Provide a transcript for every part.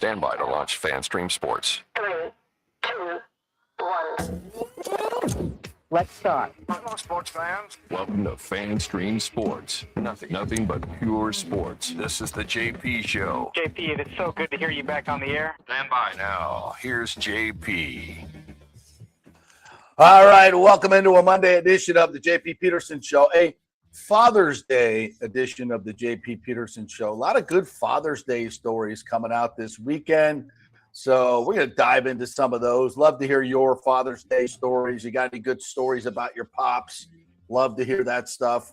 Stand by to launch FanStream Sports. 3, 2, 1. Let's start. Hello, sports fans. Welcome to FanStream Sports. Nothing but pure sports. This is the JP Show. JP, it's so good to hear you back on the air. Stand by now. Here's JP. All right, welcome into a Monday edition of the JP Peterson Show, a Father's Day edition of the JP Peterson Show. A lot of good Father's Day stories coming out this weekend, so we're going to dive into some of those. Love to hear your Father's Day stories. You got any good stories about your pops? Love to hear that stuff.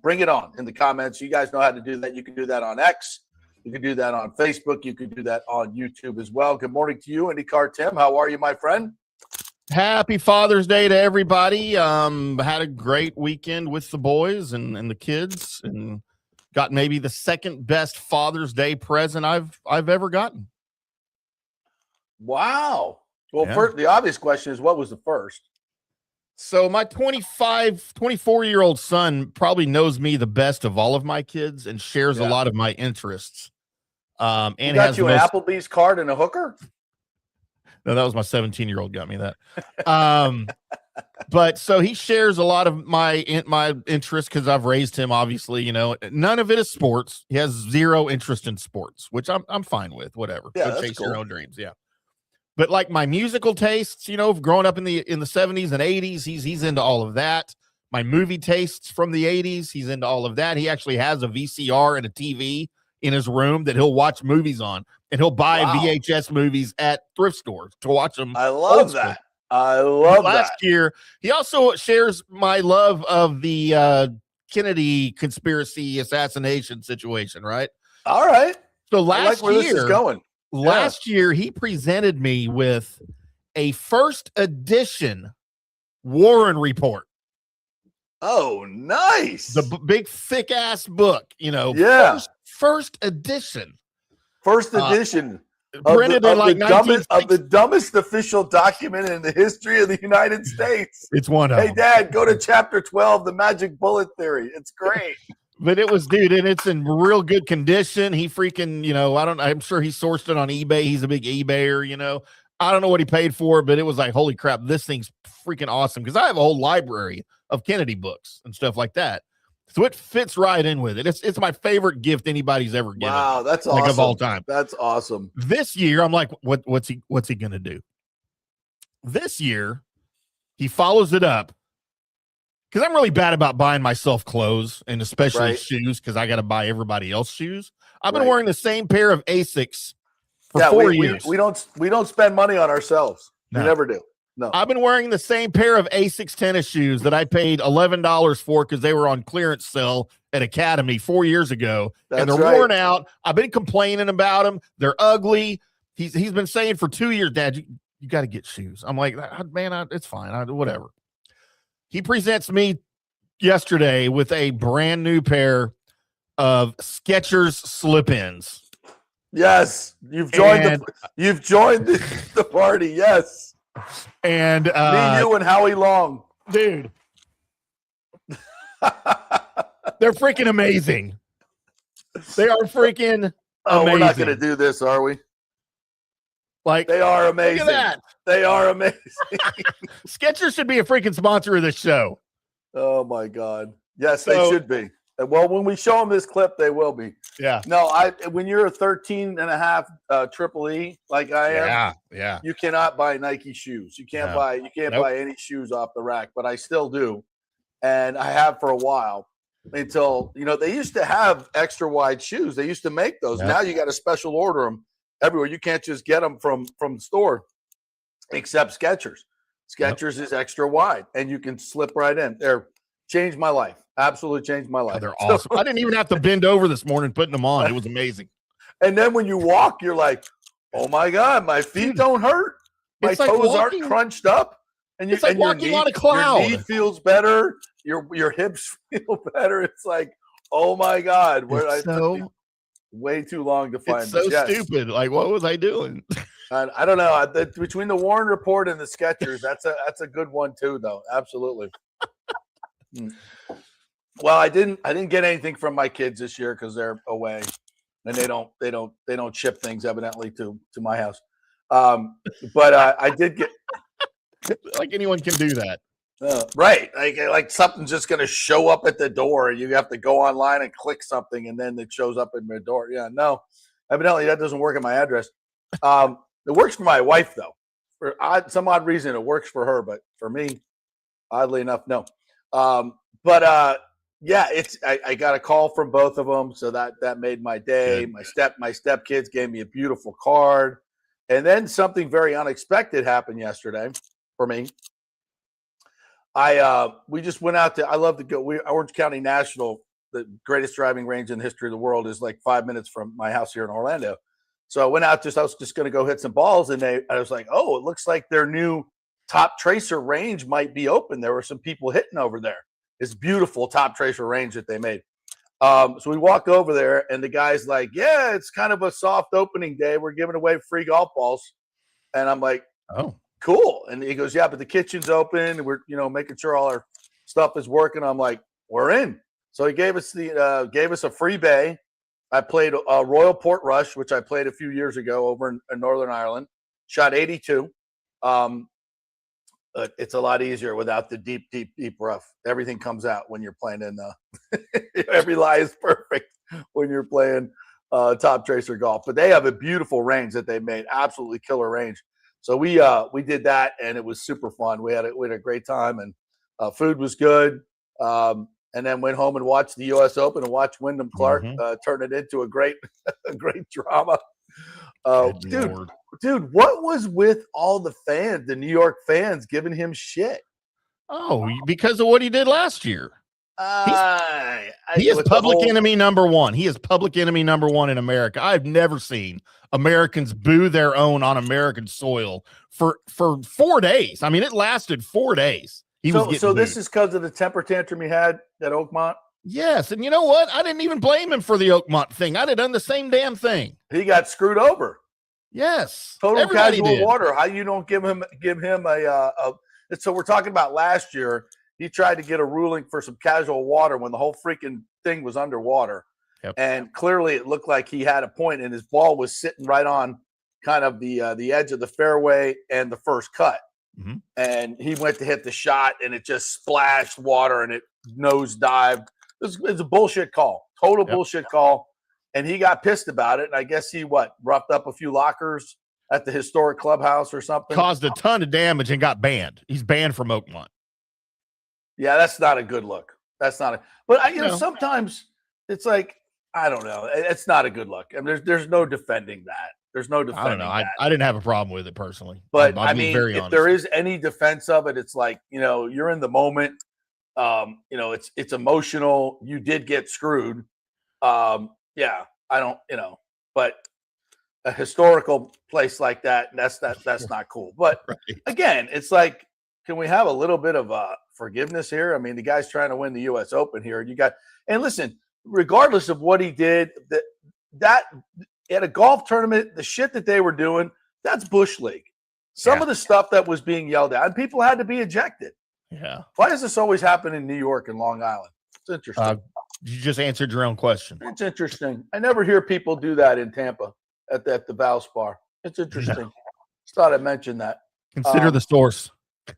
Bring it on in the comments. You guys know how to do that. You can do that on X. You can do that on Facebook. You can do that on YouTube as well. Good morning to you, IndyCarTim. How are you, my friend? Happy Father's Day to everybody. Had a great weekend with the boys and the kids, and got maybe the second best Father's Day present I've ever gotten. Wow. Well, Yeah. first, the obvious question is, what was the first? So my 24-year-old son probably knows me the best of all of my kids and shares a lot of my interests. And He got has you the an most- Applebee's card and a hooker? No, that was my 17-year-old got me that. But so he shares a lot of my interests because I've raised him, obviously, none of it is sports. He has zero interest in sports, which I'm fine with, whatever. Yeah, Go that's chase your cool. own dreams. Yeah. But like my musical tastes, growing up in the 70s and 80s, he's into all of that. My movie tastes from the 80s, he's into all of that. He actually has a VCR and a TV in his room that he'll watch movies on, and he'll buy VHS movies at thrift stores to watch them. I love that. I love Last that. year, he also shares my love of the Kennedy conspiracy assassination situation, right? All right. So I last like where this is year, going. last year, he presented me with a first edition Warren Report. Oh, nice. The big thick ass book, Yeah. first edition. First edition. Printed in like of the dumbest official document in the history of the United States. It's one of Hey, them. Dad, go to chapter 12, the magic bullet theory. It's great. But it was, dude, and it's in real good condition. He freaking, I'm sure he sourced it on eBay. He's a big eBayer, I don't know what he paid for it, but it was like, holy crap, this thing's freaking awesome. Because I have a whole library of Kennedy books and stuff like that. So it fits right in with it. It's my favorite gift anybody's ever given. Wow, that's awesome. Of all time. That's awesome. This year, I'm like, what's he gonna do? This year, he follows it up. Because I'm really bad about buying myself clothes and especially shoes, because I got to buy everybody else shoes. I've been wearing the same pair of Asics for 4 years. We don't spend money on ourselves. No. We never do. No. I've been wearing the same pair of Asics tennis shoes that I paid $11 for because they were on clearance sale at Academy 4 years ago. And That's they're right. worn out. I've been complaining about them. They're ugly. He's been saying for 2 years, Dad, you got to get shoes. I'm like, man, it's fine. Whatever. He presents me yesterday with a brand new pair of Skechers slip-ins. Yes, you've joined the party. Yes. And me, you, and Howie Long. Dude. They're freaking amazing. They are freaking amazing. We're not going to do this, are we? Like, they are amazing. Look at that. They are amazing. Skechers should be a freaking sponsor of this show. Oh my God. Yes, they should be. Well, when we show them this clip, they will be. Yeah. No, when you're a 13 and a half triple E like I am, you cannot buy Nike shoes. You can't buy any shoes off the rack, but I still do. And I have for a while until, they used to have extra wide shoes. They used to make those. Now you got to special order them everywhere. You can't just get them from the store except Skechers. Skechers is extra wide and you can slip right in. They're changed my life. Absolutely changed my life. They're awesome. I didn't even have to bend over this morning putting them on. It was amazing. And then when you walk, you're like, oh my God, my feet don't hurt. My toes aren't crunched up. And it's like walking on a cloud. Your knee feels better. Your hips feel better. It's like, oh my God. Way too long to find. It's so stupid. Like, what was I doing? I don't know. Between the Warren Report and the Skechers, that's a good one too, though. Absolutely. Well, I didn't get anything from my kids this year because they're away. and they don't ship things evidently to my house. But I did get like anyone can do that. right, like something's just going to show up at the door, and you have to go online and click something, and then it shows up in the door. Yeah, no, evidently that doesn't work at my address. It works for my wife though. For some odd reason, it works for her, but for me, oddly enough, no. Yeah, I got a call from both of them, so that made my day. Good. My stepkids gave me a beautiful card, and then something very unexpected happened yesterday for me. We just went out to. I love to go. Orange County National, the greatest driving range in the history of the world, is like 5 minutes from my house here in Orlando. So I went out. I was just going to go hit some balls, and I was like, oh, it looks like their new Top Tracer range might be open. There were some people hitting over there. It's beautiful Top Tracer range that they made. So we walk over there, and the guy's like, yeah, it's kind of a soft opening day. We're giving away free golf balls. And I'm like, oh, cool. And he goes, yeah, but the kitchen's open. And we're, making sure all our stuff is working. I'm like, we're in. So he gave us a free bay. I played Royal Port Rush, which I played a few years ago over in Northern Ireland. Shot 82. It's a lot easier without the deep rough. Everything comes out when you're playing in every lie is perfect when you're playing Top Tracer golf. But they have a beautiful range that they made, absolutely killer range. So we did that, and it was super fun. We had a great time, and food was good. And then went home and watched the U.S. Open and watched Wyndham Clark turn it into a great drama. Dude, what was with all the fans, the New York fans, giving him shit? Oh, because of what he did last year. He is public enemy number one. He is public enemy number one in America. I've never seen Americans boo their own on American soil for 4 days. I mean, it lasted 4 days. So this is because of the temper tantrum he had at Oakmont? Yes, and you know what? I didn't even blame him for the Oakmont thing. I'd have done the same damn thing. He got screwed over. Yes. Total casual water. How you don't give him a so we're talking about last year. He tried to get a ruling for some casual water when the whole freaking thing was underwater. Yep. And clearly it looked like he had a point, and his ball was sitting right on kind of the edge of the fairway and the first cut. Mm-hmm. And he went to hit the shot, and it just splashed water, and it nosedived. It's a bullshit call. Total bullshit call. And he got pissed about it. And I guess he roughed up a few lockers at the historic clubhouse or something. Caused a ton of damage and got banned. He's banned from Oakmont. Yeah, that's not a good look. But sometimes it's like, I don't know. It's not a good look. I mean, there's no defending that. There's no defending that. I don't know. I didn't have a problem with it personally. But I mean, if there is any defense of it, it's like, you're in the moment. It's emotional. You did get screwed. Yeah, I don't, but a historical place like that, that's not cool. But again, it's like, can we have a little bit of forgiveness here? I mean, the guy's trying to win the U.S. Open here. And listen, regardless of what he did, that at a golf tournament, the shit that they were doing, that's Bush League. Some of the stuff that was being yelled at, and people had to be ejected. Yeah. Why does this always happen in New York and Long Island? It's interesting. You just answered your own question. It's interesting. I never hear people do that in Tampa at the Valspar. It's interesting. Just thought I'd mention that. Consider the source.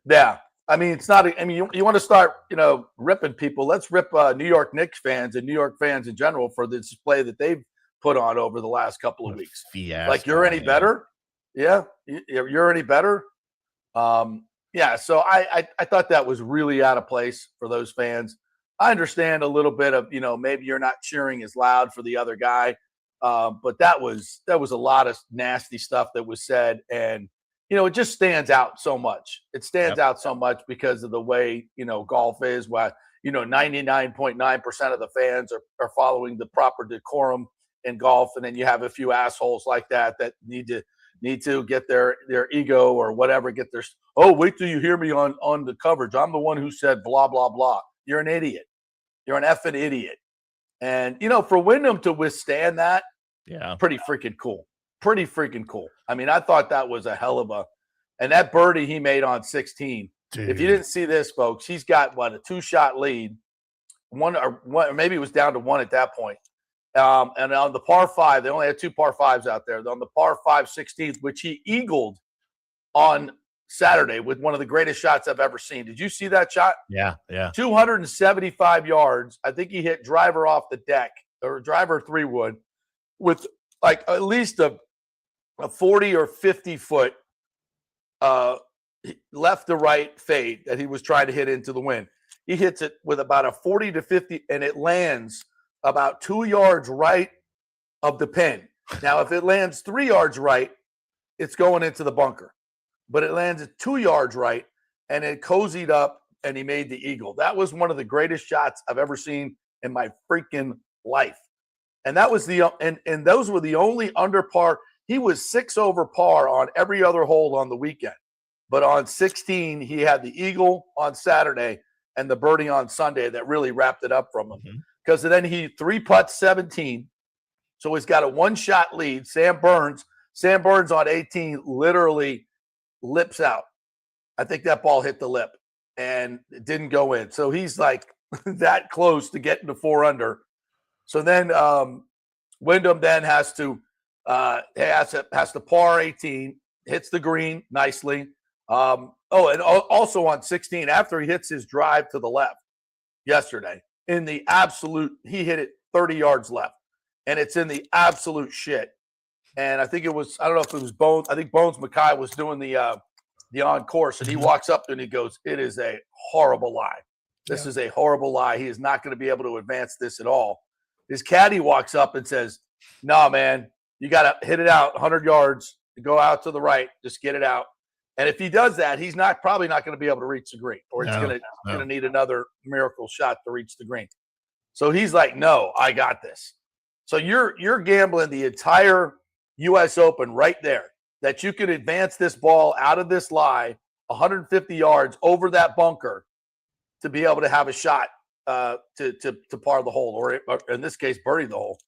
Yeah. I mean, it's not. You want to start, ripping people. Let's rip New York Knicks fans and New York fans in general for the display that they've put on over the last couple of weeks. Fiasco, like, you're any better? Yeah. You're any better? Yeah. So I thought that was really out of place for those fans. I understand a little bit of, maybe you're not cheering as loud for the other guy. But that was a lot of nasty stuff that was said. And, it just stands out so much. It stands out so much because of the way, golf is, where, 99.9% of the fans are following the proper decorum in golf. And then you have a few assholes like that need to get their ego or whatever, wait till you hear me on the coverage. I'm the one who said blah, blah, blah. You're an idiot. You're an effing idiot. And, for Wyndham to withstand that, pretty freaking cool. Pretty freaking cool. I mean, I thought that was a hell of and that birdie he made on 16. Dude. If you didn't see this, folks, he's got a 2-shot lead. One or maybe it was down to one at that point. And on the par 5, they only had 2 par 5s out there. On the par 5 16th, which he eagled on Saturday with one of the greatest shots I've ever seen. Did you see that shot? Yeah. 275 yards. I think he hit driver off the deck or driver 3-wood with like at least a 40 or 50 foot left to right fade that he was trying to hit into the wind. He hits it with about a 40 to 50, and it lands about 2 yards right of the pin. Now, if it lands 3 yards right, it's going into the bunker. But it lands at 2 yards right, and it cozied up, and he made the eagle. That was one of the greatest shots I've ever seen in my freaking life. And that was and those were the only under par. He was 6 over par on every other hole on the weekend. But on 16, he had the eagle on Saturday and the birdie on Sunday that really wrapped it up from him. Because then he 3-putts 17. So he's got a 1-shot lead. Sam Burns on 18 literally lips out. I think that ball hit the lip and it didn't go in. So he's like that close to getting to 4 under. So then Wyndham then has to par 18, hits the green nicely. And also on 16, after he hits his drive to the left yesterday, he hit it 30 yards left, and it's in the absolute shit. And I think I don't know if it was Bones. I think Bones Mackay was doing the on course, and he walks up and he goes, "It is a horrible lie. This is a horrible lie. He is not going to be able to advance this at all." His caddy walks up and says, "No, man, you got to hit it out 100 yards, go out to the right, just get it out." And if he does that, he's probably not going to be able to reach the green, or he's going to need another miracle shot to reach the green. So he's like, "No, I got this." So you're gambling the entire U.S. Open right there that you could advance this ball out of this lie 150 yards over that bunker to be able to have a shot to par the hole, or in this case, birdie the hole.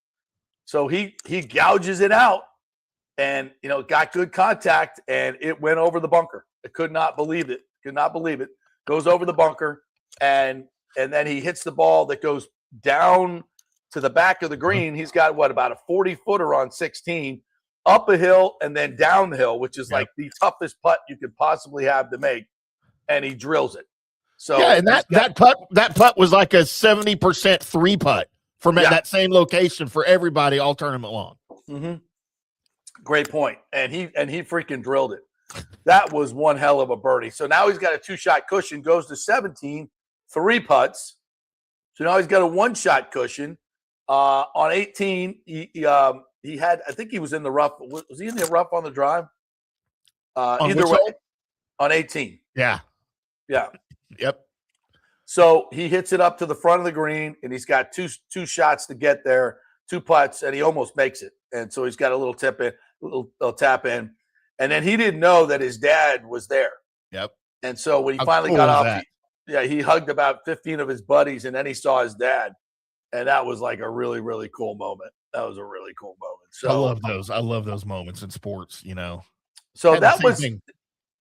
So he gouges it out. And, got good contact, and it went over the bunker. I could not believe it. Goes over the bunker, and then he hits the ball that goes down to the back of the green. He's got, about a 40-footer on 16, up a hill and then down the hill, which is like the toughest putt you could possibly have to make, and he drills it. So yeah, and that putt was like a 70% 3-putt from that same location for everybody all tournament long. Mm-hmm. Great point. And he freaking drilled it. That was one hell of a birdie. So now he's got a 2-shot cushion, goes to 17, 3 putts. So now he's got a 1-shot cushion. On 18, he had, I think he was in the rough. Was he in the rough on the drive? Either way, on 18. Yeah. Yep. So he hits it up to the front of the green, and he's got two shots to get there, 2 putts, and he almost makes it. And so he's got a little tap in, and then he didn't know that his dad was there. Yep. And so when he finally got off, he hugged about 15 of his buddies, and then he saw his dad, and that was like a really, really cool moment. That was a really cool moment. So I love those moments in sports. So that was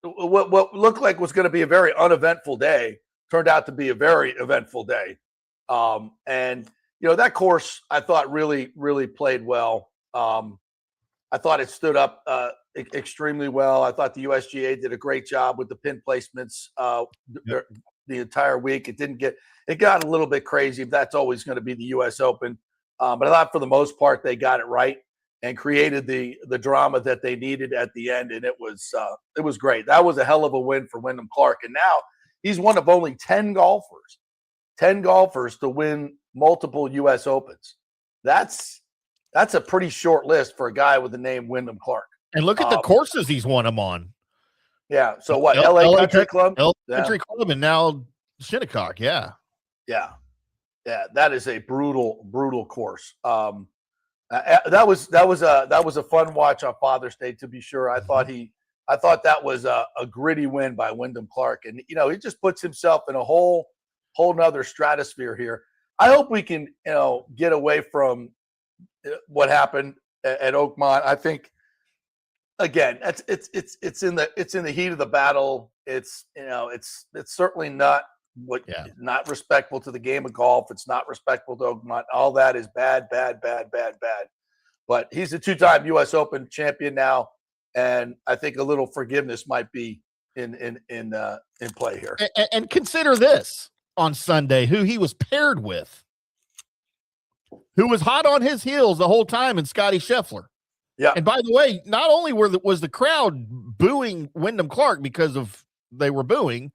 what looked like was going to be a very uneventful day. Turned out to be a very eventful day. And that course I thought really, really played well. I thought it stood up extremely well. I thought the USGA did a great job with the pin placements the entire week. It got a little bit crazy. That's always going to be the U.S. Open. But I thought for the most part they got it right and created the drama that they needed at the end, and it was great. That was a hell of a win for Wyndham Clark, and now he's one of only 10 golfers to win multiple U.S. Opens. That's a pretty short list for a guy with the name Wyndham Clark. And look at the courses he's won them on. Yeah. So what? LA Country Club? Country Club, and now Shinnecock. Yeah. Yeah. That is a brutal course. That was a fun watch on Father's Day, to be sure. I thought that was a gritty win by Wyndham Clark, and he just puts himself in a whole nother stratosphere here. I hope we can get away from what happened at Oakmont. I think again, it's in the heat of the battle. It's certainly not not respectful to the game of golf. It's not respectful to Oakmont. All that is bad. But he's a 2-time U.S. Open champion now, and I think a little forgiveness might be in play here. And consider this on Sunday, who he was paired with, who was hot on his heels the whole time, and Scotty Scheffler. Yeah. And by the way, not only was the crowd booing Wyndham Clark because of they were booing,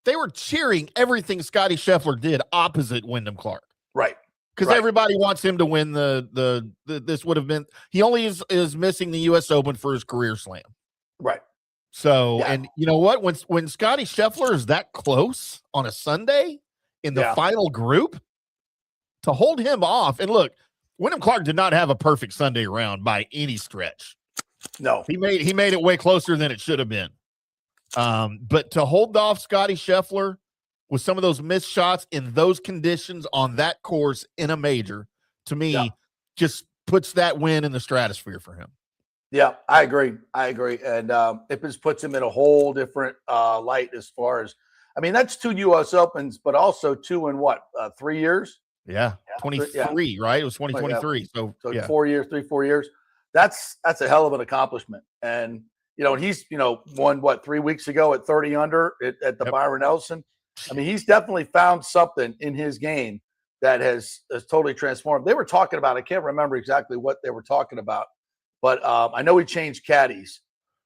they were cheering everything Scotty Scheffler did opposite Wyndham Clark. Right. Because everybody wants him to win the this would have been, he only is missing the U.S. Open for his career slam. Right. So, and you know what? When Scotty Scheffler is that close on a Sunday in the final group, to hold him off, and look, Wyndham Clark did not have a perfect Sunday round by any stretch. No. He made it way closer than it should have been. But to hold off Scotty Scheffler with some of those missed shots in those conditions on that course in a major, to me, just puts that win in the stratosphere for him. Yeah, I agree. And it just puts him in a whole different light as far as, I mean, that's 2 U.S. Opens, but also 2 in 3 years? Yeah, 23, right? It was 2023. So 4 years, 4 years. That's a hell of an accomplishment. And, he's, won 3 weeks ago at 30 under at the Byron Nelson. I mean, he's definitely found something in his game that has totally transformed. They were talking about, I can't remember exactly what they were talking about, but I know he changed caddies,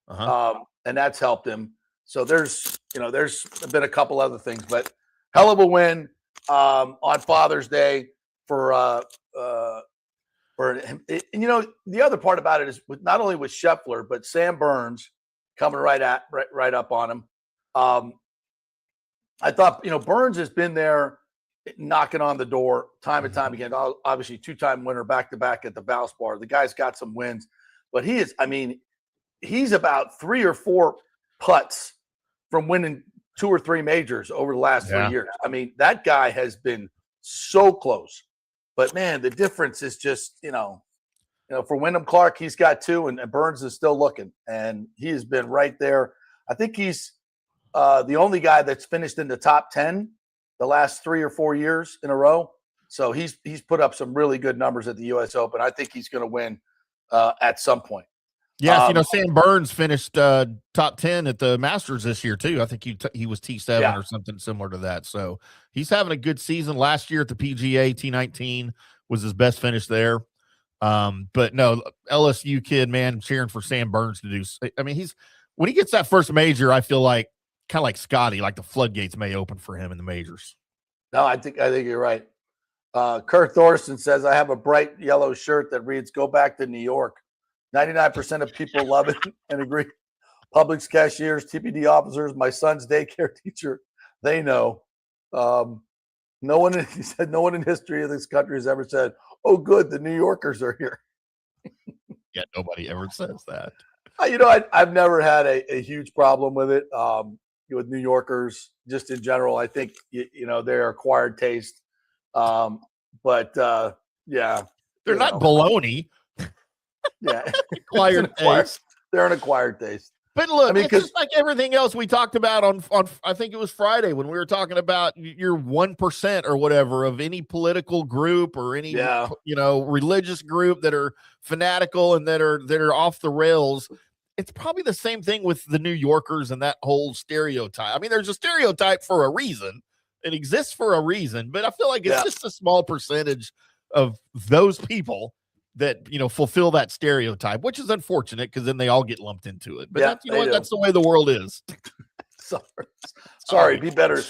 and that's helped him. So there's been a couple other things, but hell of a win on Father's Day for him. And the other part about it is not only with Scheffler, but Sam Burns coming right up on him. I thought, Burns has been there knocking on the door time and time again. Obviously, 2-time winner back-to-back at the Valspar. The guy's got some wins, but he's about 3 or 4 putts from winning 2 or 3 majors over the last 3 years. I mean, that guy has been so close. But, man, the difference is just, for Wyndham Clark, he's got 2, and Burns is still looking. And he has been right there. I think he's the only guy that's finished in the top 10 the last 3 or 4 years in a row. So he's put up some really good numbers at the U.S. Open. I think he's going to win at some point. Yes, Sam Burns finished top 10 at the Masters this year too. I think he was T7 or something similar to that. So he's having a good season. Last year at the PGA, T19 was his best finish there. But no, LSU kid, man, cheering for Sam Burns to do. I mean, when he gets that first major, I feel like kind of like Scotty, like the floodgates may open for him in the majors. No, I think you're right. Kurt Thorson says, I have a bright yellow shirt that reads, "Go back to New York." 99% of people love it and agree. Publix cashiers, TPD officers, my son's daycare teacher, they know. No one in history of this country has ever said, "Oh, good, the New Yorkers are here." Yeah, nobody ever says that. I've never had a huge problem with it. With New Yorkers, just in general, I think they're acquired taste. But they're not baloney. Yeah, acquired taste. They're an acquired taste. But look, it's just like everything else we talked about on I think it was Friday when we were talking about your 1% or whatever of any political group or any religious group that are fanatical and that are off the rails. It's probably the same thing with the New Yorkers and that whole stereotype. I mean, there's a stereotype for a reason. It exists for a reason, but I feel like it's just a small percentage of those people that, fulfill that stereotype, which is unfortunate because then they all get lumped into it. But that's the way the world is. Sorry. Be better,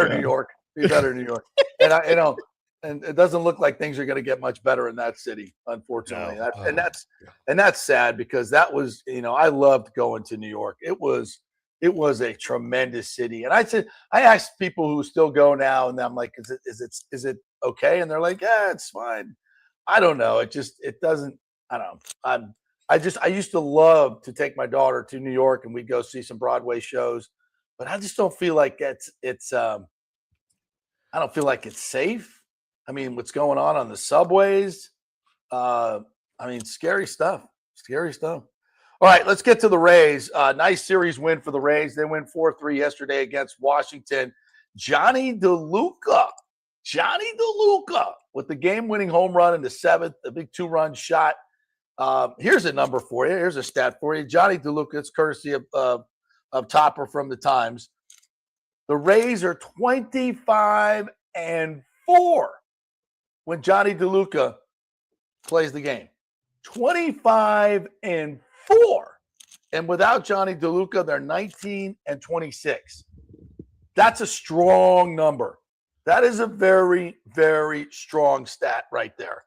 New York. Be better, New York. And and it doesn't look like things are going to get much better in that city, unfortunately. No. And that's sad because that was, I loved going to New York. It was a tremendous city. And I asked people who still go now, and I'm like, is it okay? And they're like, yeah, it's fine. I don't know. It doesn't, I don't know. I used to love to take my daughter to New York and we'd go see some Broadway shows, but I just don't feel like I don't feel like it's safe. I mean, what's going on the subways? Scary stuff. All right, let's get to the Rays. Nice series win for the Rays. They win 4-3 yesterday against Washington. Johnny DeLuca. Johnny DeLuca with the game-winning home run in the 7th, a big 2-run shot. Here's a number for you. Here's a stat for you. Johnny DeLuca, it's courtesy of Topper from the Times. The Rays are 25-4 when Johnny DeLuca plays the game. 25-4. And without Johnny DeLuca, they're 19-26. That's a strong number. That is a very, very strong stat right there.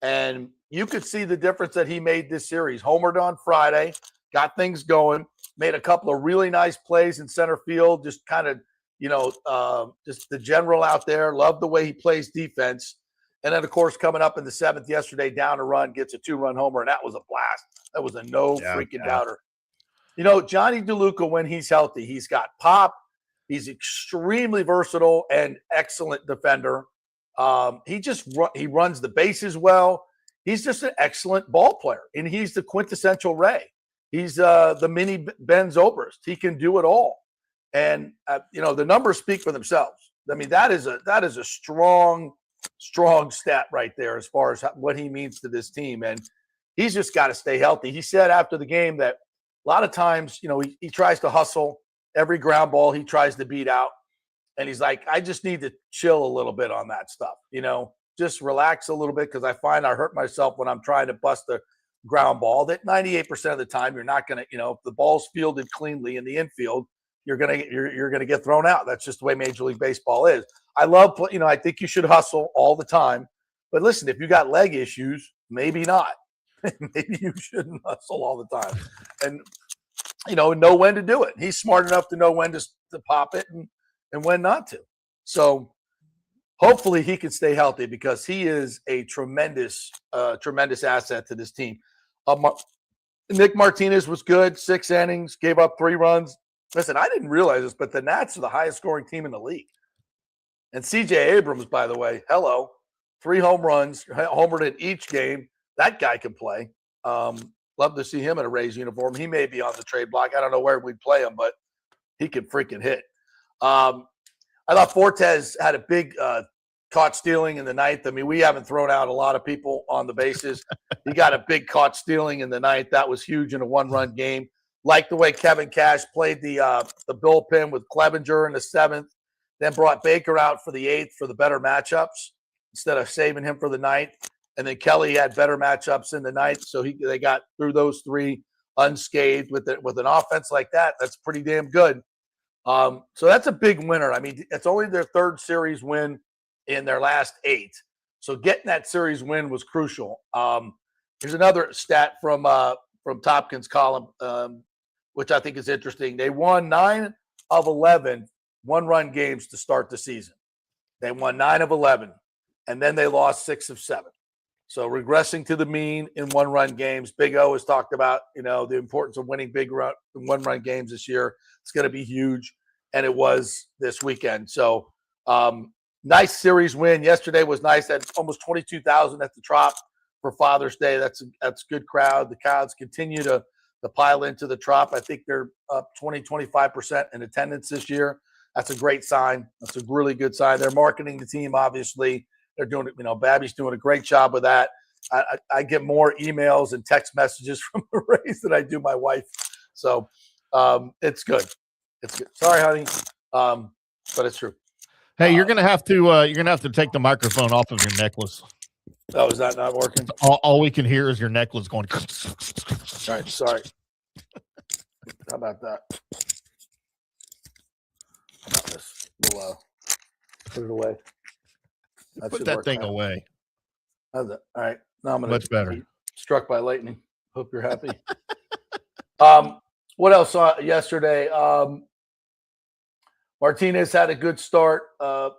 And you could see the difference that he made this series. Homered on Friday, got things going, made a couple of really nice plays in center field, just kind of, just the general out there. Love the way he plays defense. And then, of course, coming up in the 7th yesterday, down a run, gets a 2-run homer, and that was a blast. That was a doubter. Johnny DeLuca, when he's healthy, he's got pop. He's extremely versatile and excellent defender. He runs the bases well. He's just an excellent ball player, and he's the quintessential Ray. He's the mini Ben Zobrist. He can do it all, and the numbers speak for themselves. I mean, that is a strong stat right there as far as what he means to this team, and he's just got to stay healthy. He said after the game that a lot of times, he tries to hustle. Every ground ball he tries to beat out. And he's like, I just need to chill a little bit on that stuff. Just relax a little bit because I find I hurt myself when I'm trying to bust a ground ball. That 98% of the time you're not going to, if the ball's fielded cleanly in the infield, you're gonna get thrown out. That's just the way Major League Baseball is. I love, I think you should hustle all the time. But listen, if you got leg issues, maybe not. Maybe you shouldn't hustle all the time. And know when to do it. He's smart enough to know when to pop it and when not to. So hopefully he can stay healthy because he is a tremendous asset to this team. Nick Martinez was good, 6 innings, gave up 3 runs. Listen, I didn't realize this, but the Nats are the highest scoring team in the league. And C.J. Abrams, by the way, 3 home runs, homered in each game. That guy can play. Love to see him in a Rays uniform. He may be on the trade block. I don't know where we'd play him, but he can freaking hit. I thought Fortes had a big caught stealing in the 9th. I mean, we haven't thrown out a lot of people on the bases. He got a big caught stealing in the 9th. That was huge in a 1-run game. Like the way Kevin Cash played the bullpen with Clevenger in the 7th, then brought Baker out for the 8th for the better matchups instead of saving him for the 9th. And then Kelly had better matchups in the 9th, so they got through those 3 unscathed with an offense like that. That's pretty damn good. So that's a big winner. I mean, it's only their 3rd series win in their last 8. So getting that series win was crucial. Here's another stat from Topkins' column, which I think is interesting. They won 9 of 11 1-run games to start the season. They won 9 of 11, and then they lost 6 of 7. So regressing to the mean in 1-run games. Big O has talked about, the importance of winning big 1-run games this year. It's going to be huge, and it was this weekend. So nice series win. Yesterday was nice. Had almost 22,000 at the Trop for Father's Day. That's a good crowd. The crowds continue to pile into the Trop. I think they're up 25% in attendance this year. That's a great sign. That's a really good sign. They're marketing the team, obviously. They're doing it. Babby's doing a great job with that. I get more emails and text messages from the Rays than I do my wife. So it's good. It's good. Sorry, honey. But it's true. Hey, you're gonna have to take the microphone off of your necklace. Oh, is that not working? All we can hear is your necklace going. All right, sorry. How about that? How about this? We'll put it away. Put that thing away. How's that? All right. Now I'm gonna much better. Be struck by lightning. Hope you're happy. What else yesterday? Martinez had a good start.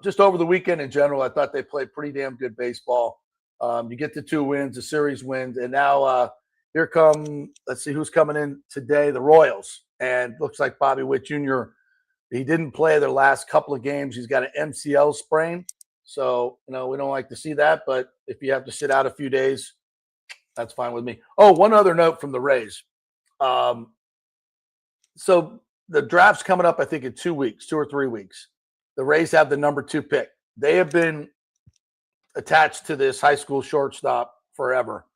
Just over the weekend in general, I thought they played pretty damn good baseball. You get the 2 wins, the series wins, and now here come. Let's see who's coming in today. The Royals, and looks like Bobby Witt Jr. He didn't play their last couple of games. He's got an MCL sprain. So, we don't like to see that, but if you have to sit out a few days, that's fine with me. Oh, one other note from the Rays. So the draft's coming up, I think, in 2 weeks, 2 or 3 weeks. the Rays have the number 2 pick. They have been attached to this high school shortstop forever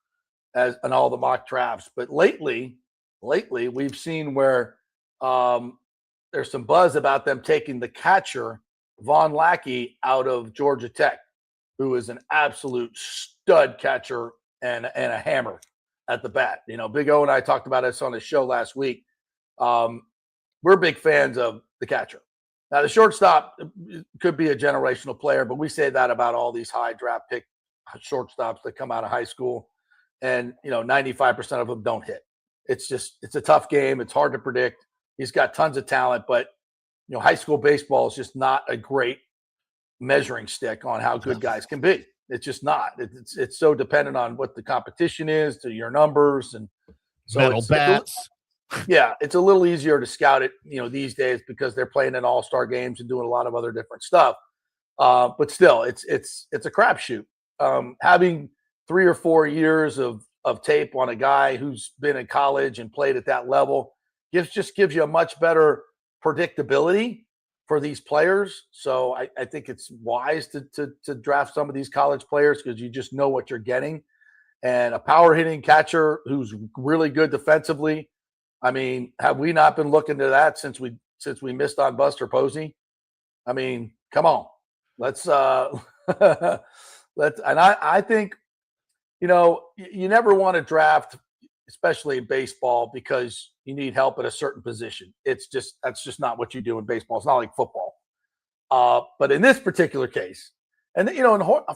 as in all the mock drafts. But lately we've seen where there's some buzz about them taking the catcher, Von Lackey, out of Georgia Tech, who is an absolute stud catcher and a hammer at the bat. You know, Big O and I talked about this on the show last week. We're big fans of the catcher. Now, the shortstop could be a generational player, but we say that about all these high draft pick shortstops that come out of high school. And, 95% of them don't hit. It's a tough game. It's hard to predict. He's got tons of talent, but, high school baseball is just not a great measuring stick on how good guys can be. It's just not. It's so dependent on what the competition is, to your numbers, and so metal bats. Yeah, it's a little easier to scout it, these days because they're playing in all-star games and doing a lot of other different stuff. But still, it's a crapshoot. Having 3 or 4 years of tape on a guy who's been in college and played at that level gives you a much better predictability for these players. So I think it's wise to draft some of these college players because you just know what you're getting. And a power hitting catcher who's really good defensively. I mean, have we not been looking to that since we missed on Buster Posey? I mean, come on. Let's and I think, you never want to draft, especially in baseball, because you need help at a certain position. That's just not what you do in baseball. It's not like football. But in this particular case, and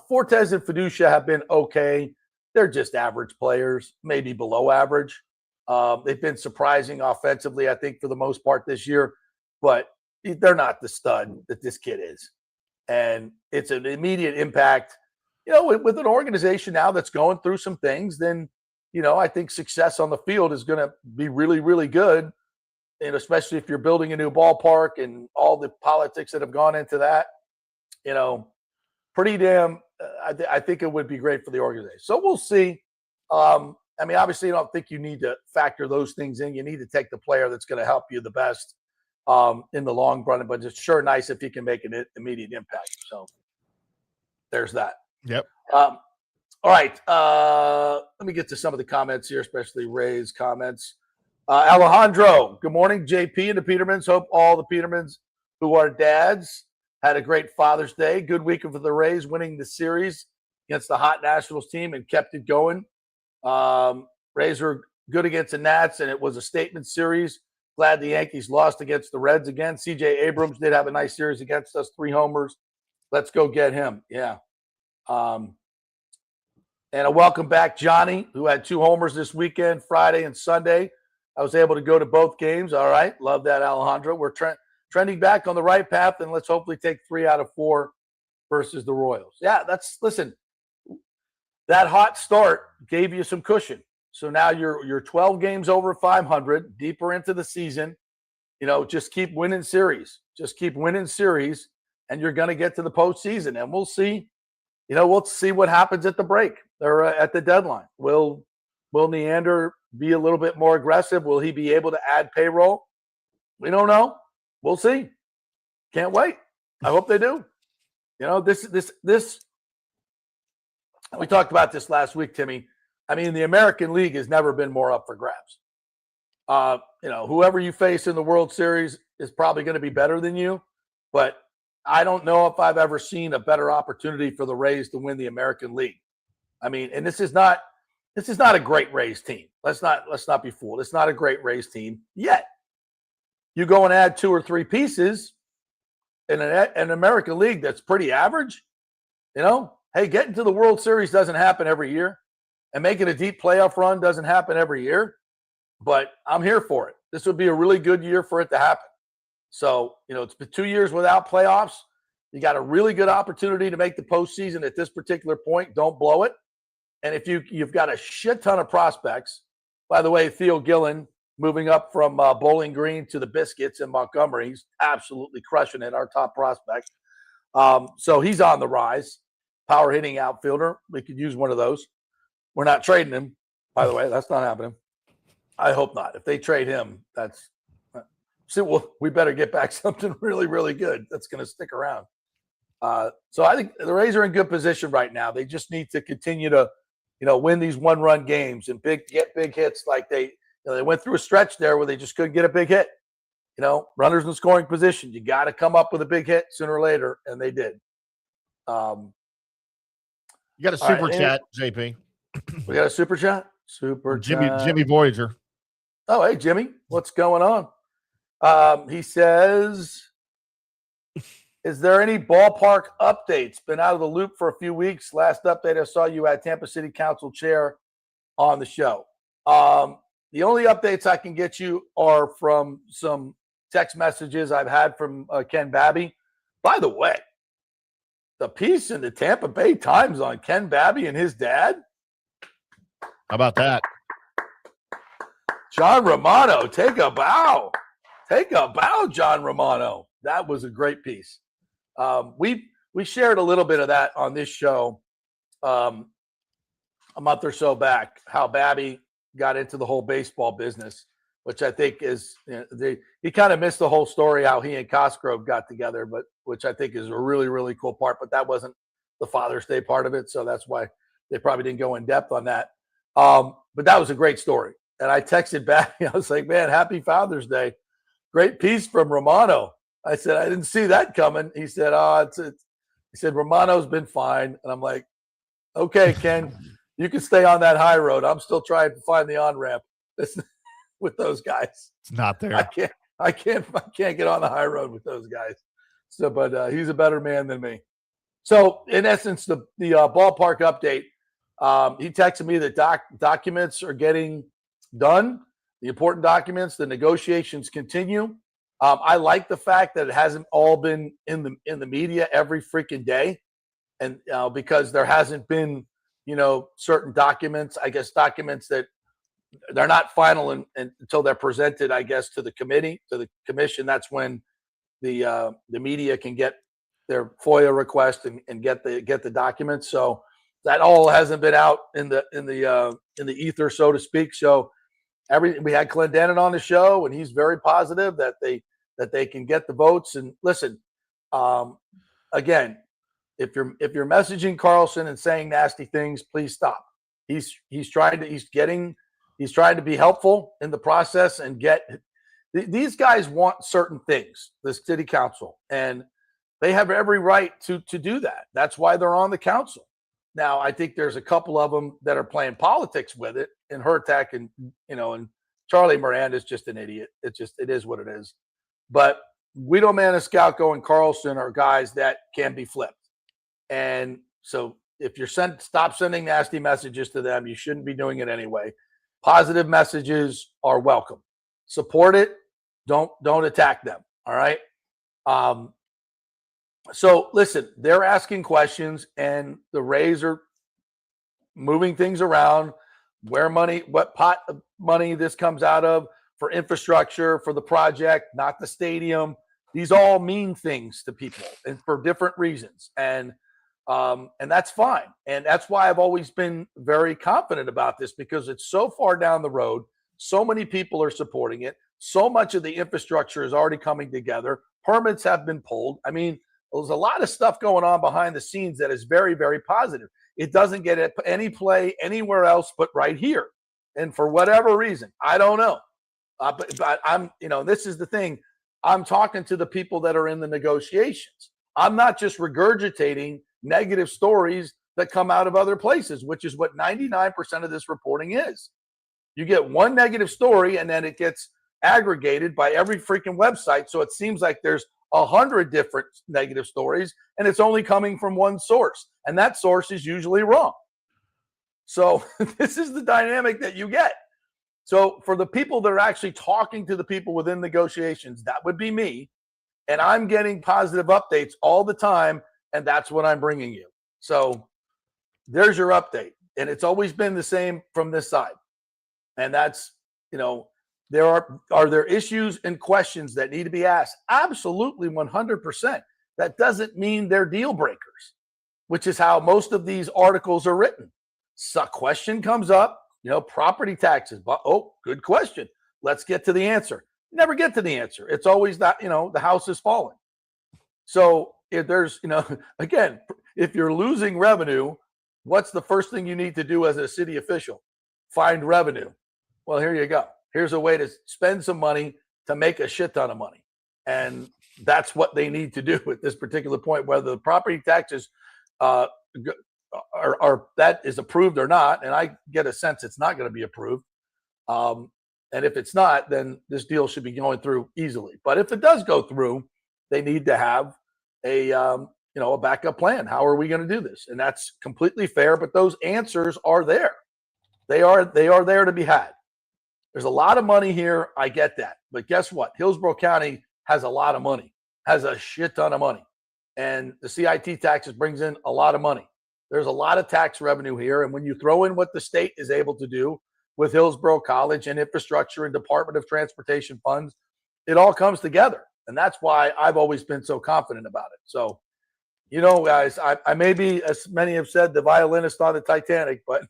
Fortes and Fiducia have been okay. They're just average players, maybe below average. They've been surprising offensively, I think, for the most part this year, but they're not the stud that this kid is. And it's an immediate impact. With an organization now that's going through some things, then, I think success on the field is going to be really, really good. And especially if you're building a new ballpark and all the politics that have gone into that, pretty damn, I think it would be great for the organization. So we'll see. Obviously, I don't think you need to factor those things in. You need to take the player that's going to help you the best in the long run, but it's sure nice if he can make an immediate impact. So there's that. Yep. All right. Let me get to some of the comments here, especially Ray's comments. Alejandro, good morning, JP and the Petermans. Hope all the Petermans who are dads had a great Father's Day. Good weekend for the Rays, winning the series against the hot Nationals team and kept it going. Rays were good against the Nats, and it was a statement series. Glad the Yankees lost against the Reds again. CJ Abrams did have a nice series against us, 3 homers. Let's go get him. Yeah. And a welcome back, Johnny, who had 2 homers this weekend, Friday and Sunday. I was able to go to both games. All right. Love that, Alejandro. We're trending back on the right path, and let's hopefully take 3 out of 4 versus the Royals. Yeah, listen. That hot start gave you some cushion. So now you're 12 games over 500, deeper into the season. Just keep winning series. And you're going to get to the postseason. And we'll see. We'll see what happens at the break or at the deadline. Will Neander be a little bit more aggressive? Will he be able to add payroll? We don't know. We'll see. Can't wait. I hope they do. This. We talked about this last week, Timmy. The American League has never been more up for grabs. Whoever you face in the World Series is probably going to be better than you, but I don't know if I've ever seen a better opportunity for the Rays to win the American League. And this is not a great Rays team. Let's not be fooled. It's not a great Rays team yet. You go and add 2 or 3 pieces in an American League that's pretty average, Hey, getting to the World Series doesn't happen every year, and making a deep playoff run doesn't happen every year, but I'm here for it. This would be a really good year for it to happen. So, it's been 2 years without playoffs. You got a really good opportunity to make the postseason at this particular point. Don't blow it. And if you've got a shit ton of prospects, by the way, Theo Gillen moving up from Bowling Green to the Biscuits in Montgomery, he's absolutely crushing it, our top prospect. So he's on the rise. Power hitting outfielder. We could use one of those. We're not trading him, by the way. That's not happening. I hope not. If they trade him, that's So well, we better get back something really, really good that's going to stick around. So I think the Rays are in good position right now. They just need to continue to, win these one-run games and get big hits like they went through a stretch there where they just couldn't get a big hit. Runners in scoring position. You got to come up with a big hit sooner or later, and they did. You got a super chat, JP. We got a super chat? Jimmy Voyager. Oh, hey, Jimmy. What's going on? He says, is there any ballpark updates? Been out of the loop for a few weeks. Last update I saw you at Tampa City Council chair on the show. The only updates I can get you are from some text messages I've had from Ken Babby. By the way, the piece in the Tampa Bay Times on Ken Babby and his dad. How about that? John Romano, take a bow. Take a bow, John Romano. That was a great piece. We shared a little bit of that on this show a month or so back, how Babby got into the whole baseball business, which I think is, he kind of missed the whole story, how he and Cosgrove got together, but which I think is a really, really cool part. But that wasn't the Father's Day part of it. So that's why they probably didn't go in depth on that. But that was a great story. And I texted back, I was like, man, happy Father's Day. Great piece from Romano. I said, I didn't see that coming. He said, he said, Romano's been fine. And I'm like, okay, Ken, you can stay on that high road. I'm still trying to find the on-ramp with those guys. It's not there. I can't get on the high road with those guys. So, but he's a better man than me. So in essence, the ballpark update, he texted me that documents are getting done. The important documents, the negotiations continue. I like the fact that it hasn't all been in the media every freaking day, and because there hasn't been, certain documents. I guess documents that they're not final until they're presented, I guess, to the committee, to the commission. That's when the media can get their FOIA request and get the documents. So that all hasn't been out in the ether, so to speak. So we had Clendenin on the show, and he's very positive that they can get the votes. And listen, again, if you're messaging Carlson and saying nasty things, please stop. He's trying to be helpful in the process and these guys want certain things, the city council, and they have every right to do that. That's why they're on the council. Now, I think there's a couple of them that are playing politics with it, and Hertak and Charlie Moran is just an idiot. It is what it is. But Guido Maniscalco and Carlson are guys that can be flipped. And so if you're stop sending nasty messages to them, you shouldn't be doing it anyway. Positive messages are welcome. Support it. Don't attack them. All right. So listen, they're asking questions, and the Rays are moving things around. What pot of money this comes out of for infrastructure, for the project, not the stadium. These all mean things to people and for different reasons. And that's fine. And that's why I've always been very confident about this, because it's so far down the road. So many people are supporting it. So much of the infrastructure is already coming together. Permits have been pulled. I mean, there's a lot of stuff going on behind the scenes that is very, very positive. It doesn't get any play anywhere else but right here. And for whatever reason, I don't know. But I'm, this is the thing. I'm talking to the people that are in the negotiations. I'm not just regurgitating negative stories that come out of other places, which is what 99% of this reporting is. You get one negative story, and then it gets aggregated by every freaking website. So it seems like there's 100 different negative stories, and it's only coming from one source. And that source is usually wrong. So this is the dynamic that you get. So for the people that are actually talking to the people within negotiations, that would be me. And I'm getting positive updates all the time, and that's what I'm bringing you. So there's your update. And it's always been the same from this side. And that's, are there issues and questions that need to be asked? Absolutely, 100%. That doesn't mean they're deal breakers, which is how most of these articles are written. So a question comes up, property taxes. Oh, good question. Let's get to the answer. Never get to the answer. It's always that, the house is falling. So if there's, again, if you're losing revenue, what's the first thing you need to do as a city official? Find revenue. Well, here you go. Here's a way to spend some money to make a shit ton of money. And that's what they need to do at this particular point, whether the property taxes are that is approved or not. And I get a sense it's not going to be approved. And if it's not, then this deal should be going through easily. But if it does go through, they need to have a backup plan. How are we going to do this? And that's completely fair. But those answers are there. They are there to be had. There's a lot of money here. I get that. But guess what? Hillsborough County has a lot of money, has a shit ton of money. And the CIT taxes brings in a lot of money. There's a lot of tax revenue here. And when you throw in what the state is able to do with Hillsborough College and infrastructure and Department of Transportation funds, it all comes together. And that's why I've always been so confident about it. So, guys, I may be, as many have said, the violinist on the Titanic, but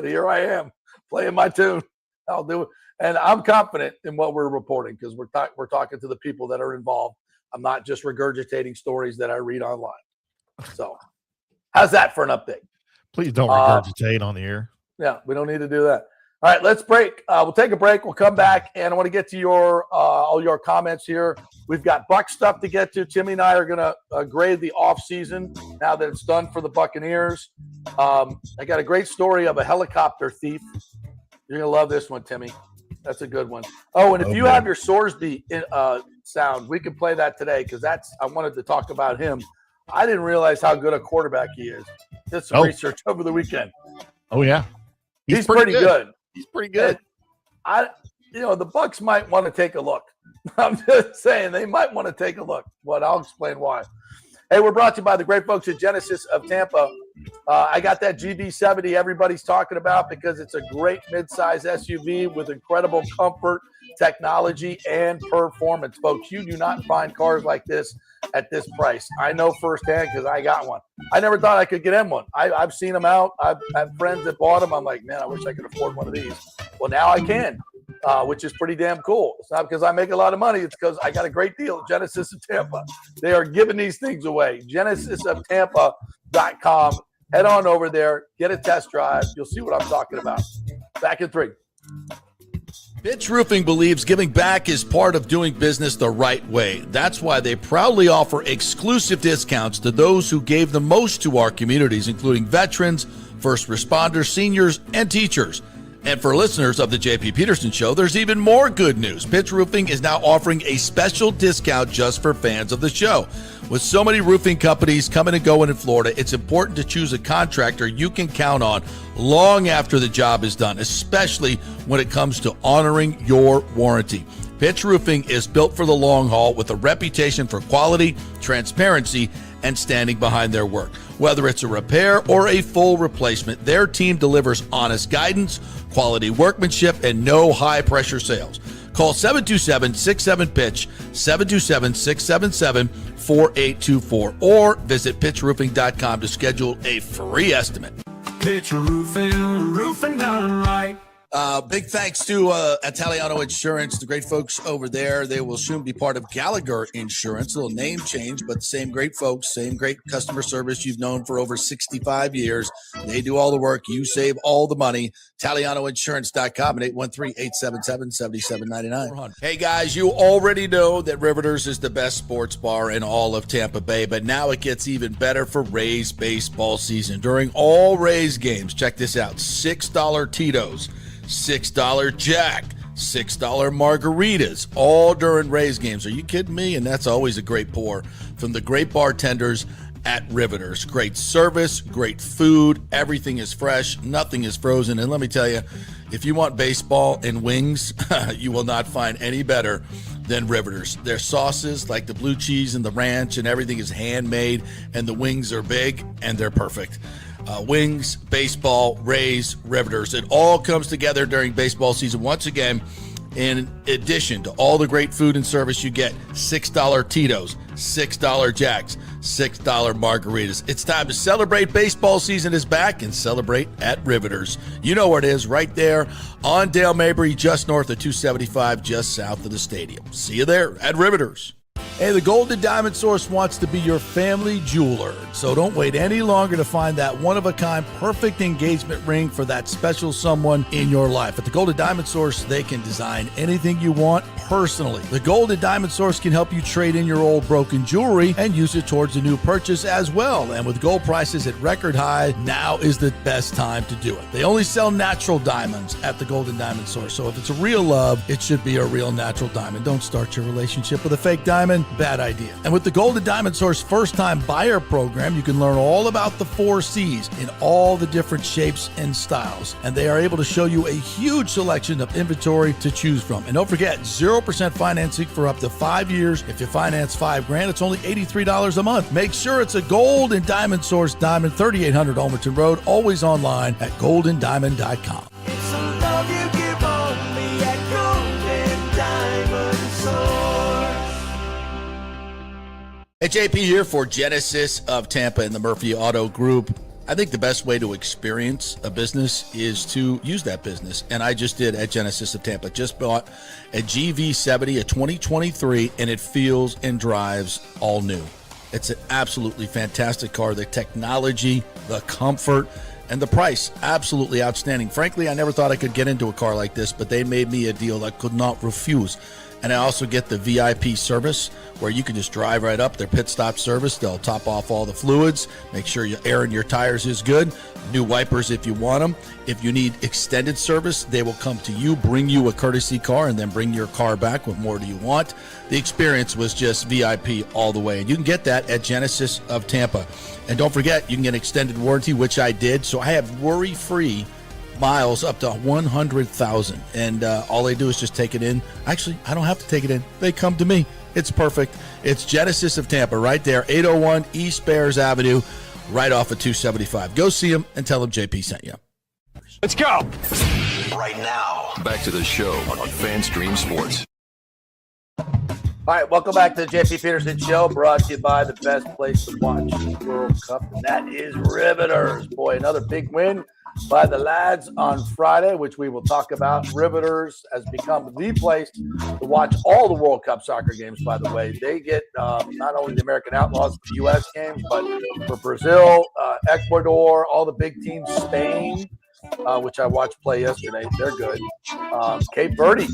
here I am playing my tune. I'll do it. And I'm confident in what we're reporting because we're talking to the people that are involved. I'm not just regurgitating stories that I read online. So how's that for an update? Please don't regurgitate on the air. Yeah, we don't need to do that. All right, let's break. We'll take a break. We'll come back, and I want to get to your all your comments here. We've got Bucs stuff to get to. Timmy and I are going to grade the offseason now that it's done for the Buccaneers. I got a great story of a helicopter thief. You're going to love this one, Timmy. That's a good one. Oh, and if you have your Sorsby sound, we can play that today because I wanted to talk about him. I didn't realize how good a quarterback he is. Did some research over the weekend. Oh, yeah. He's pretty good. He's pretty good. And the Bucs might want to take a look. I'm just saying they might want to take a look. But I'll explain why. Hey, we're brought to you by the great folks at Genesis of Tampa. I got that GB70 everybody's talking about because it's a great midsize SUV with incredible comfort, technology, and performance. Folks, you do not find cars like this at this price. I know firsthand because I got one. I never thought I could get in one. I've seen them out. I've had friends that bought them. I'm like, man, I wish I could afford one of these. Well, now I can, which is pretty damn cool. It's not because I make a lot of money. It's because I got a great deal at Genesis of Tampa. They are giving these things away. GenesisofTampa.com. Head on over there. Get a test drive. You'll see what I'm talking about. Back in 3. Pitch Roofing believes giving back is part of doing business the right way. That's why they proudly offer exclusive discounts to those who gave the most to our communities, including veterans, first responders, seniors, and teachers. And for listeners of the JP Peterson Show, there's even more good news. Pitch Roofing is now offering a special discount just for fans of the show. With so many roofing companies coming and going in Florida, it's important to choose a contractor you can count on long after the job is done, especially when it comes to honoring your warranty. Pitch Roofing is built for the long haul with a reputation for quality, transparency, and standing behind their work. Whether it's a repair or a full replacement, their team delivers honest guidance, quality workmanship, and no high-pressure sales. Call 727-67-PITCH, 727-677-4824, or visit pitchroofing.com to schedule a free estimate. Pitch Roofing, roofing done right. Big thanks to Italiano Insurance, the great folks over there. They will soon be part of Gallagher Insurance. A little name change, but same great folks, same great customer service you've known for over 65 years. They do all the work. You save all the money. ItalianoInsurance.com at 813-877-7799. Hey, guys, you already know that Riveters is the best sports bar in all of Tampa Bay, but now it gets even better for Rays baseball season. During all Rays games, check this out, $6 Tito's, $6 Jack, $6 margaritas, all during Rays games. Are you kidding me? And that's always a great pour from the great bartenders at Riveters. Great service, great food, everything is fresh, nothing is frozen. And let me tell you, if you want baseball and wings, you will not find any better than Riveters. Their sauces, like the blue cheese and the ranch and everything, is handmade, and the wings are big and they're perfect. Wings, baseball, Rays, Riveters. It all comes together during baseball season. Once again, in addition to all the great food and service, you get $6 Tito's, $6 Jacks, $6 margaritas. It's time to celebrate. Baseball season is back and celebrate at Riveters. You know where it is, right there on Dale Mabry, just north of 275, just south of the stadium. See you there at Riveters. Hey, the Golden Diamond Source wants to be your family jeweler, so don't wait any longer to find that one-of-a-kind perfect engagement ring for that special someone in your life. At the Golden Diamond Source, they can design anything you want personally. The Golden Diamond Source can help you trade in your old broken jewelry and use it towards a new purchase as well. And with gold prices at record high, now is the best time to do it. They only sell natural diamonds at the Golden Diamond Source, so if it's a real love, it should be a real natural diamond. Don't start your relationship with a fake diamond. Bad idea. And with the Golden Diamond Source first-time buyer program, you can learn all about the 4 C's in all the different shapes and styles. And they are able to show you a huge selection of inventory to choose from. And don't forget, 0% financing for up to 5 years. If you finance $5,000, it's only $83 a month. Make sure it's a Golden Diamond Source diamond, 3800 Almerton Road, always online at goldendiamond.com. It's a love you give only at Golden Diamond Source. Hey, JP here for Genesis of Tampa and the Murphy Auto Group. I think the best way to experience a business is to use that business. And I just did at Genesis of Tampa. Just bought a GV70, a 2023, and it feels and drives all new. It's an absolutely fantastic car. The technology, the comfort, and the price, absolutely outstanding. Frankly, I never thought I could get into a car like this, but they made me a deal I could not refuse. And I also get the VIP service where you can just drive right up, their pit stop service. They'll top off all the fluids, make sure your air in your tires is good, new wipers if you want them. If you need extended service, they will come to you, bring you a courtesy car, and then bring your car back. What more do you want? The experience was just VIP all the way. And you can get that at Genesis of Tampa. And don't forget, you can get extended warranty, which I did. So I have worry-free miles up to 100,000, and all they do is just take it in. Actually, I don't have to take it in. They come to me. It's perfect. It's Genesis of Tampa right there, 801 East Bears Avenue, right off of 275. Go see them and tell them JP sent you. Let's go. Right now. Back to the show on FanStream Sports. All right, welcome back to the JP Peterson Show, brought to you by the best place to watch the World Cup, and that is Riveters. Boy, another big win by the lads on Friday, which we will talk about. Riveters has become the place to watch all the World Cup soccer games, by the way. They get not only the American Outlaws, the U.S. games, but for Brazil, Ecuador, all the big teams, Spain, which I watched play yesterday. They're good. Cape Verde,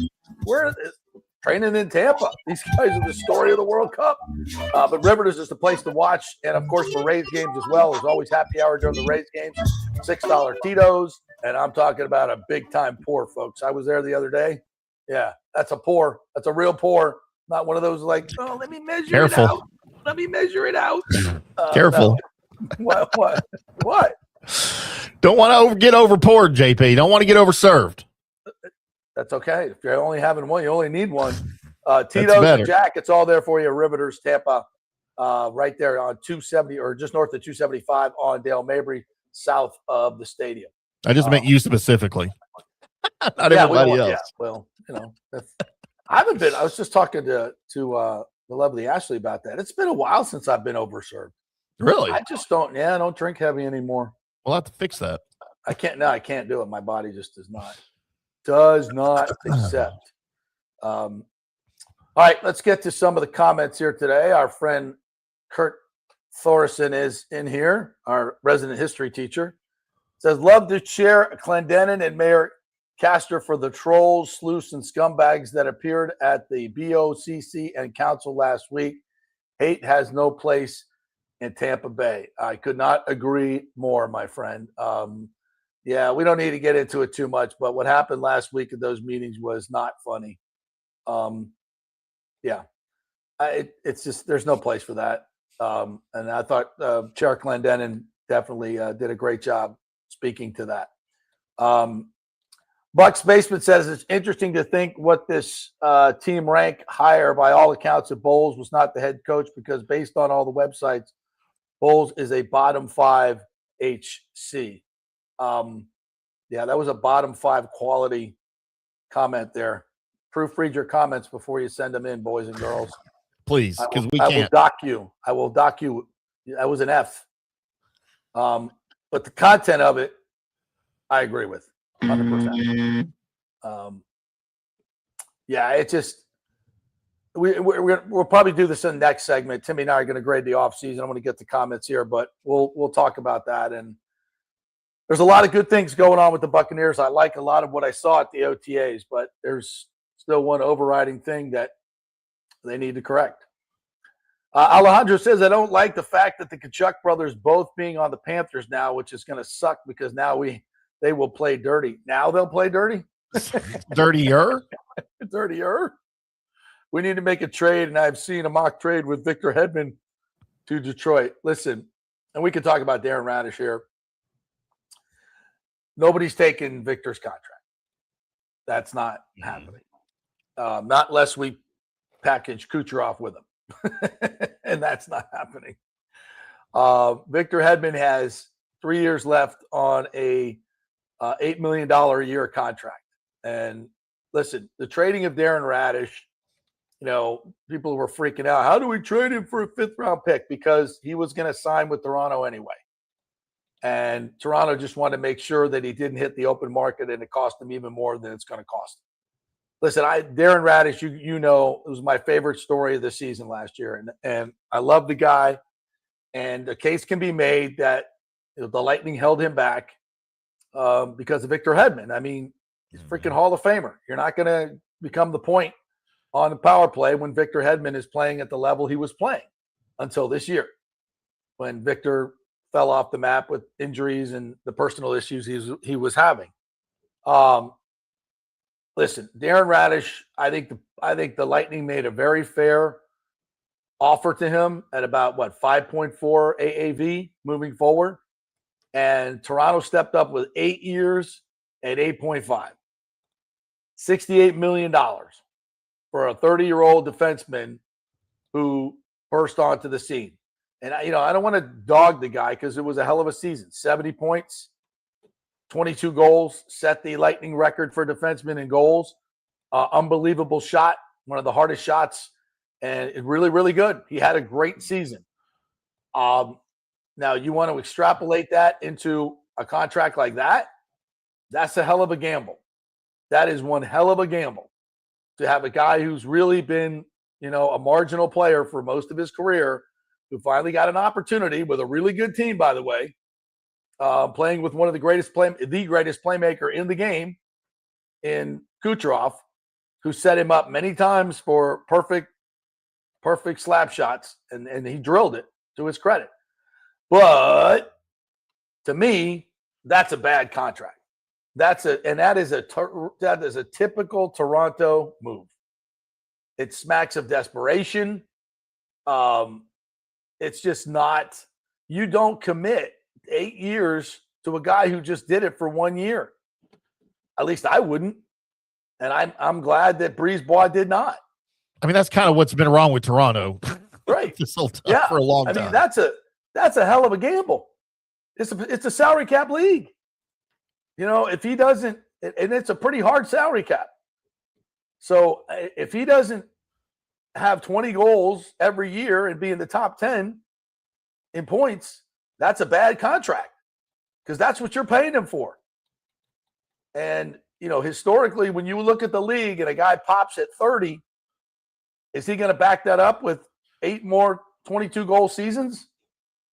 where training in Tampa. These guys are the story of the World Cup. But Riveters is the place to watch. And, of course, for Rays games as well. There's always happy hour during the Rays games. $6 Tito's. And I'm talking about a big-time pour, folks. I was there the other day. Yeah, that's a pour. That's a real pour. Not one of those like, oh, let me measure it out. Let me measure it out. Careful. No. What? Don't want to get over poured, JP. Don't want to get overserved. That's okay. If you're only having one, you only need one. Tito's and Jack, it's all there for you. Riveters, Tampa, right there on 270 or just north of 275 on Dale Mabry, south of the stadium. I just meant you specifically. Not everybody else. Yeah, well, I haven't been. I was just talking to the lovely Ashley about that. It's been a while since I've been overserved. Really? I just don't. Yeah, I don't drink heavy anymore. We'll have to fix that. I can't. No, I can't do it. My body just does not accept. All right, let's get to some of the comments here today. Our friend Kurt Thorson is in here, our resident history teacher. Says, love to cheer Clendenin and Mayor Castor for the trolls, sleuths, and scumbags that appeared at the BOCC and council last week. Hate has no place in Tampa Bay. I could not agree more, my friend. Yeah, we don't need to get into it too much, but what happened last week at those meetings was not funny. It's just there's no place for that. And I thought Chair Clendenin definitely did a great job speaking to that. Bucs Basement says it's interesting to think what this team rank higher by all accounts that Bowles was not the head coach, because based on all the websites, Bowles is a bottom 5 HC. Yeah, that was a bottom 5 quality comment there. Proofread your comments before you send them in, boys and girls. Please, because we I can't. will dock you. I will dock you That was an F. But the content of it, I agree with 100%. Yeah, it just we'll probably do this in the next segment. Timmy and I are going to grade the offseason. I'm going to get the comments here, but we'll talk about that. And there's a lot of good things going on with the Buccaneers. I like a lot of what I saw at the OTAs, but there's still one overriding thing that they need to correct. Alejandro says, I don't like the fact that the Kachuk brothers both being on the Panthers now, which is going to suck because now they will play dirty. Now they'll play dirty? Dirtier? Dirtier? We need to make a trade, and I've seen a mock trade with Victor Hedman to Detroit. Listen, and we can talk about Darren Raddysh here. Nobody's taking Victor's contract. That's not happening. Not unless we package Kucherov with him. And that's not happening. Victor Hedman has 3 years left on a $8 million a year contract. And listen, the trading of Darren Raddysh, people were freaking out. How do we trade him for a 5th round pick? Because he was going to sign with Toronto anyway. And Toronto just wanted to make sure that he didn't hit the open market and it cost him even more than it's going to cost him. Listen, Darren Raddysh, it was my favorite story of the season last year. And I love the guy. And a case can be made that the Lightning held him back because of Victor Hedman. I mean, he's a freaking Hall of Famer. You're not going to become the point on the power play when Victor Hedman is playing at the level he was playing until this year, when Victor fell off the map with injuries and the personal issues he was having. Listen, Darren Raddysh, I think the Lightning made a very fair offer to him at about 5.4 AAV moving forward. And Toronto stepped up with 8 years at 8.5. $68 million for a 30-year-old defenseman who burst onto the scene. And I don't want to dog the guy because it was a hell of a season. 70 points, 22 goals, set the Lightning record for defensemen in goals. Unbelievable shot, one of the hardest shots, and really, really good. He had a great season. Now, you want to extrapolate that into a contract like that? That's a hell of a gamble. That is one hell of a gamble to have a guy who's really been, a marginal player for most of his career, who finally got an opportunity with a really good team, by the way, playing with one of the greatest playmaker in the game in Kucherov, who set him up many times for perfect slap shots, and he drilled it to his credit. But to me, that's a bad contract. That is a typical Toronto move. It smacks of desperation. It's just not. You don't commit 8 years to a guy who just did it for 1 year. At least I wouldn't. And I'm glad that Brisebois did not. I mean, that's kind of what's been wrong with Toronto, right? This whole time for a long time. I mean, that's a hell of a gamble. It's a salary cap league. If he doesn't, and it's a pretty hard salary cap. So if he doesn't have 20 goals every year and be in the top 10 in points, that's a bad contract because that's what you're paying him for. And, historically, when you look at the league and a guy pops at 30, is he going to back that up with 8 more 22-goal seasons?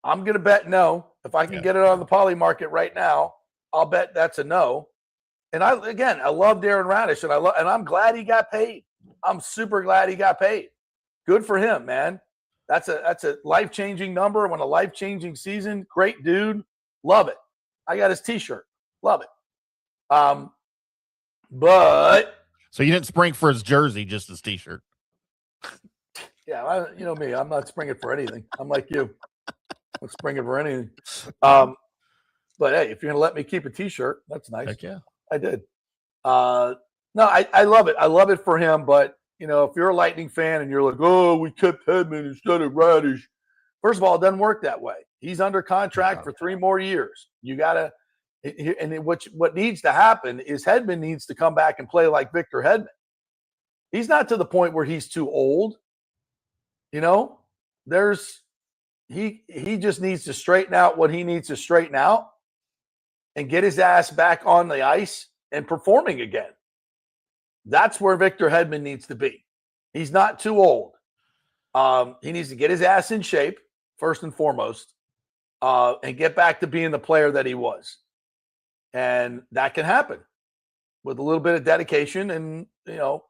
I'm going to bet no. If I can get it on the poly market right now, I'll bet that's a no. And I love Darren Raddysh, and I'm glad he got paid. I'm super glad he got paid. Good for him, man. That's a life-changing number. When a life-changing season, great dude. Love it. I got his T-shirt. Love it. But so you didn't spring for his jersey, just his T-shirt. Yeah, you know me. I'm not springing for anything. I'm like you. I'm springing for anything. But hey, if you're gonna let me keep a T-shirt, that's nice. Heck yeah, I did. No, I love it. I love it for him. But if you're a Lightning fan and you're like, oh, we kept Hedman instead of Raddysh. First of all, it doesn't work that way. He's under contract for 3 more years. You gotta, and what needs to happen is Hedman needs to come back and play like Victor Hedman. He's not to the point where he's too old. There's he just needs to straighten out what he needs to straighten out and get his ass back on the ice and performing again. That's where Victor Hedman needs to be. He's not too old. He needs to get his ass in shape, first and foremost, and get back to being the player that he was. And that can happen with a little bit of dedication and, a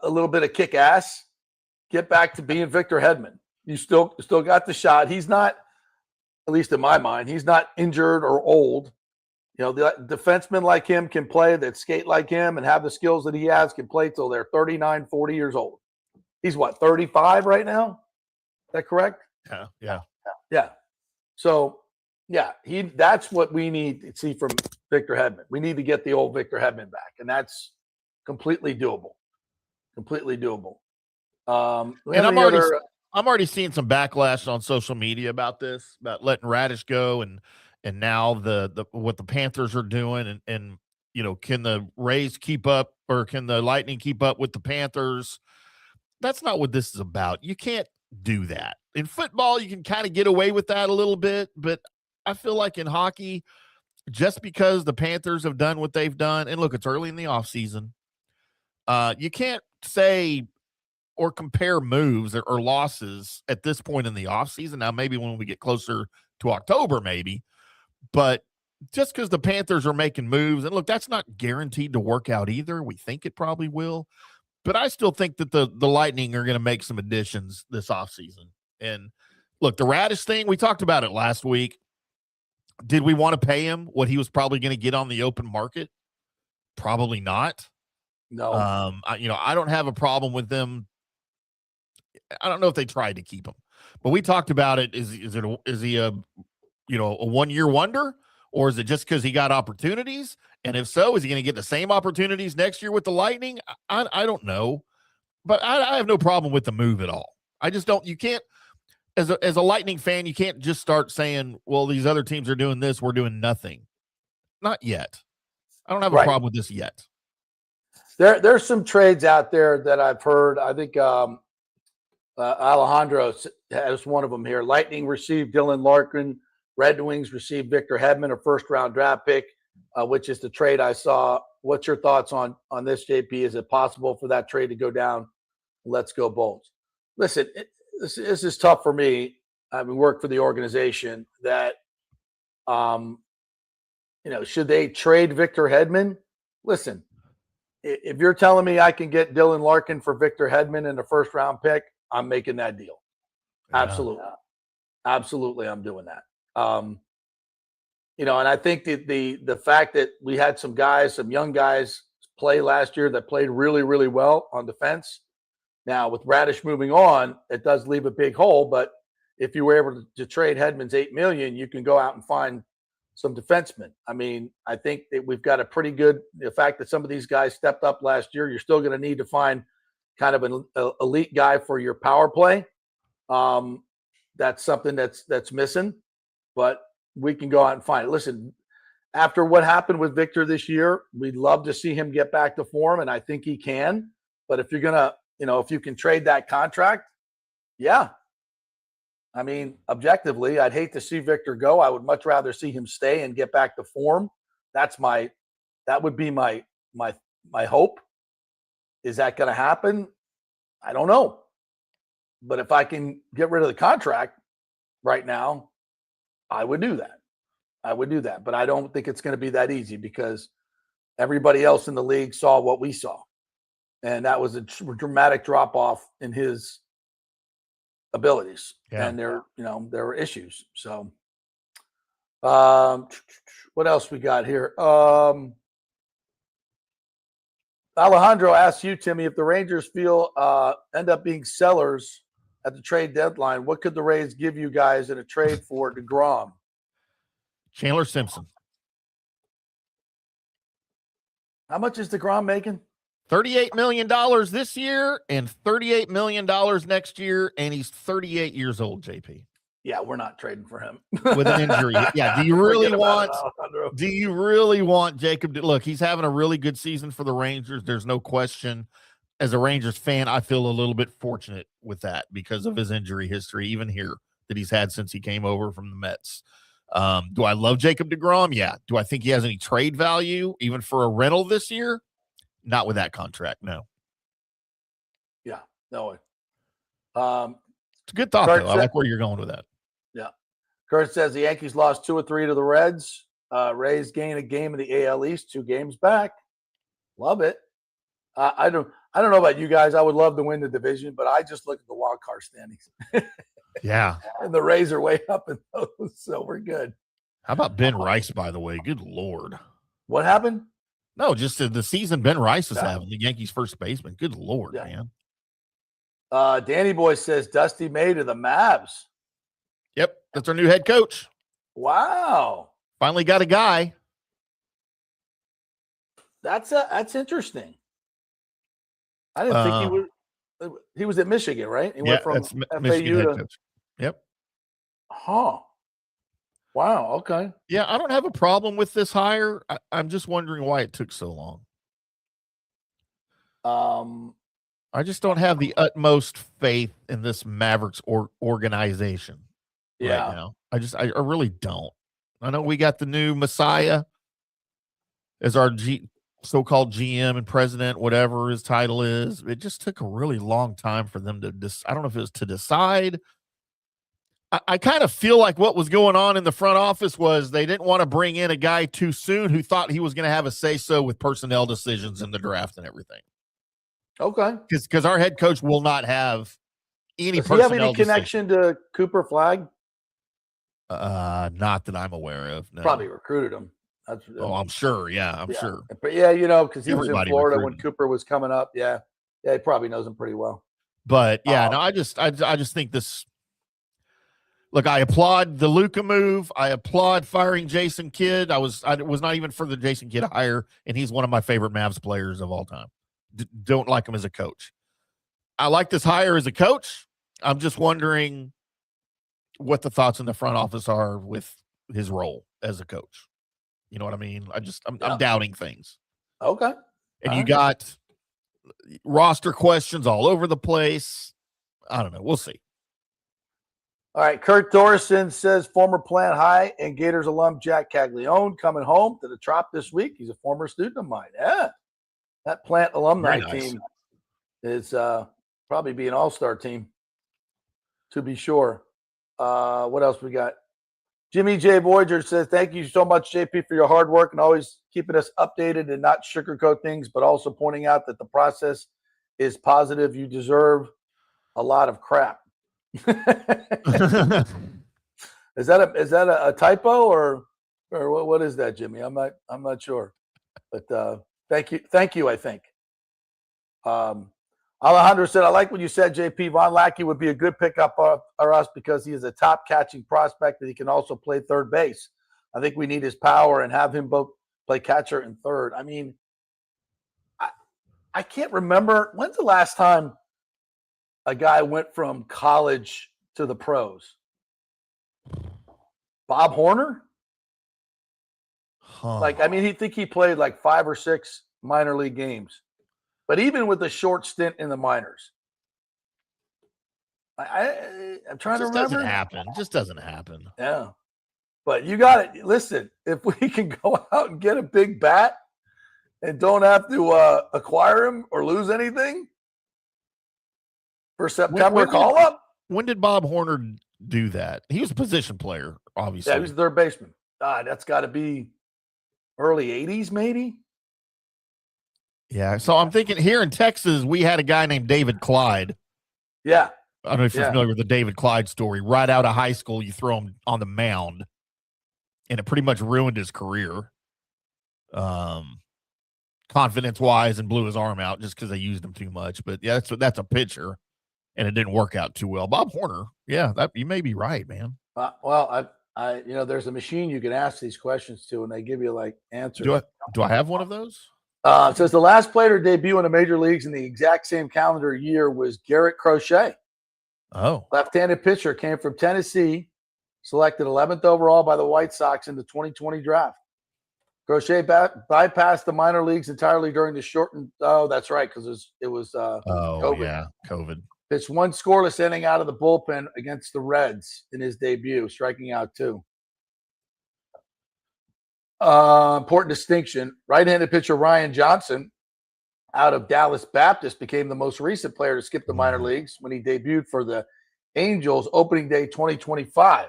little bit of kick ass. Get back to being Victor Hedman. You still got the shot. He's not, at least in my mind, he's not injured or old. The defensemen like him can play, that skate like him and have the skills that he has, can play till they're 39, 40 years old. He's what, 35 right now? Is that correct? Yeah. So, yeah, that's what we need to see from Victor Hedman. We need to get the old Victor Hedman back, and that's completely doable. And I'm already seeing some backlash on social media about this, about letting Raddysh go, and now the what the Panthers are doing, and can the Rays keep up, or can the Lightning keep up with the Panthers? That's not what this is about. You can't do that. In football, you can kind of get away with that a little bit, but I feel like in hockey, just because the Panthers have done what they've done, and look, it's early in the offseason, you can't say or compare moves or losses at this point in the offseason. Now, maybe when we get closer to October, maybe, but just because the Panthers are making moves, and look, that's not guaranteed to work out either. We think it probably will, but I still think that the Lightning are going to make some additions this offseason. And look, the Raddysh thing, we talked about it last week. Did we want to pay him what he was probably going to get on the open market? Probably not. No. I don't have a problem with them. I don't know if they tried to keep him, but we talked about it. Is he a 1 year wonder, or is it just because he got opportunities? And if so, is he going to get the same opportunities next year with the Lightning? I don't know, but I have no problem with the move at all. I just don't. You can't, as a Lightning fan, you can't just start saying, well, these other teams are doing this, we're doing nothing. Not yet. I don't have a problem with this yet. There's some trades out there that I've heard. I think Alejandro has one of them here. Lightning received Dylan Larkin. Red Wings received Victor Hedman, a first-round draft pick, which is the trade I saw. What's your thoughts on this, JP? Is it possible for that trade to go down? Let's go Bolts. Listen, this is tough for me. Having worked for the organization, that should they trade Victor Hedman? Listen, if you're telling me I can get Dylan Larkin for Victor Hedman in the first-round pick, I'm making that deal. Yeah. Absolutely, I'm doing that. And I think the fact that we had some young guys play last year that played really, really well on defense. Now, with Raddysh moving on, it does leave a big hole. But if you were able to trade Hedman's $8 million, you can go out and find some defensemen. I mean, I think that we've got the fact that some of these guys stepped up last year, you're still going to need to find kind of an elite guy for your power play. That's something that's missing, but we can go out and find it. Listen, after what happened with Victor this year, we'd love to see him get back to form, and I think he can. But if you're going to, if you can trade that contract, yeah. I mean, objectively, I'd hate to see Victor go. I would much rather see him stay and get back to form. That would be my hope. Is that going to happen? I don't know. But if I can get rid of the contract right now, I would do that. But I don't think it's going to be that easy, because everybody else in the league saw what we saw. And that was a dramatic drop off in his abilities. Yeah. And there were issues. So what else we got here? Alejandro asks you, Timmy, if the Rangers end up being sellers at the trade deadline, what could the Rays give you guys in a trade for DeGrom? Chandler Simpson. How much is DeGrom making? $38 million this year and $38 million next year, and he's 38 years old, JP. Yeah, we're not trading for him. With an injury. Yeah, do you really want Jacob to look? He's having a really good season for the Rangers. There's no question. As a Rangers fan, I feel a little bit fortunate with that because of his injury history, even here that he's had since he came over from the Mets. Do I love Jacob deGrom? Yeah. Do I think he has any trade value, even for a rental this year? Not with that contract, no. Yeah, no way. It's a good thought, Kurt though. I said- like where you're going with that. Yeah. Kurt says the Yankees lost 2 or 3 to the Reds. Rays gain a game in the AL East, 2 games back. Love it. I don't know about you guys. I would love to win the division, but I just look at the wild card standings. Yeah. And the Rays are way up in those, so we're good. How about Ben Rice, by the way? Good Lord. What happened? No, just the season Ben Rice is Yeah. having, the Yankees first baseman. Good Lord, Yeah. man. Danny Boy says Dusty May to the Mavs. Yep. That's our new head coach. Wow. Finally got a guy. That's interesting. I didn't think he was at Michigan, right? He went from that's FAU Michigan head to coach. Yep. Huh. Wow, okay. Yeah, I don't have a problem with this hire. I'm just wondering why it took so long. I just don't have the utmost faith in this Mavericks organization right now. I really don't. I know we got the new Messiah as our so-called GM and president, whatever his title is. It just took a really long time for them to I don't know if it was to decide. I kind of feel like what was going on in the front office was they didn't want to bring in a guy too soon who thought he was going to have a say-so with personnel decisions in the draft and everything. Okay. Because our head coach will not have any Does he have personnel any connection to Cooper Flag? Not that I'm aware of. No. Probably recruited him. I'm sure. Yeah, I'm sure. But yeah, because he was in Everybody Florida recruited when him. Cooper was coming up. Yeah, he probably knows him pretty well. But yeah, no, I just think this. Look, I applaud the Luka move. I applaud firing Jason Kidd. I was not even for the Jason Kidd hire, and he's one of my favorite Mavs players of all time. Don't like him as a coach. I like this hire as a coach. I'm just wondering what the thoughts in the front office are with his role as a coach. You know what I mean? I'm doubting things. Okay. And you got roster questions all over the place. I don't know. We'll see. All right. Kurt Dorison says former Plant High and Gators alum Jack Caglione coming home to the Trop this week. He's a former student of mine. Yeah. That Plant alumni team is probably be an all-star team, to be sure. What else we got? Jimmy J. Voyager says, thank you so much, JP, for your hard work and always keeping us updated and not sugarcoat things, but also pointing out that the process is positive. You deserve a lot of crap. Is that a typo or what is that, Jimmy? I'm not sure. But thank you, I think. Alejandro said, I like what you said, JP. Von Lackey would be a good pickup for us because he is a top catching prospect and he can also play third base. I think we need his power and have him both play catcher and third. I mean, I can't remember. When's the last time a guy went from college to the pros? Bob Horner? Huh. I think he played like 5 or 6 minor league games. But even with a short stint in the minors, I'm trying to remember. It just doesn't happen. Yeah. But you got it. Listen, if we can go out and get a big bat and don't have to acquire him or lose anything for September call-up. When did Bob Horner do that? He was a position player, obviously. Yeah, he was a third baseman. That's got to be early 80s, maybe. Yeah, so I'm thinking here in Texas, we had a guy named David Clyde. Yeah. I don't know if you're familiar with the David Clyde story. Right out of high school, you throw him on the mound, and it pretty much ruined his career, confidence-wise, and blew his arm out just because they used him too much. But yeah, that's a pitcher, and it didn't work out too well. Bob Horner, yeah, you may be right, man. Well, I there's a machine you can ask these questions to, and they give you like answers. Do I have one of those? It says the last player to debut in the major leagues in the exact same calendar year was Garrett Crochet. Oh. Left-handed pitcher, came from Tennessee, selected 11th overall by the White Sox in the 2020 draft. Crochet bypassed the minor leagues entirely during the shortened. Oh, that's right, because it was COVID. Yeah, COVID. Pitched one scoreless inning out of the bullpen against the Reds in his debut, striking out 2. Important distinction. Right-handed pitcher Ryan Johnson out of Dallas Baptist became the most recent player to skip the minor leagues when he debuted for the Angels opening day 2025.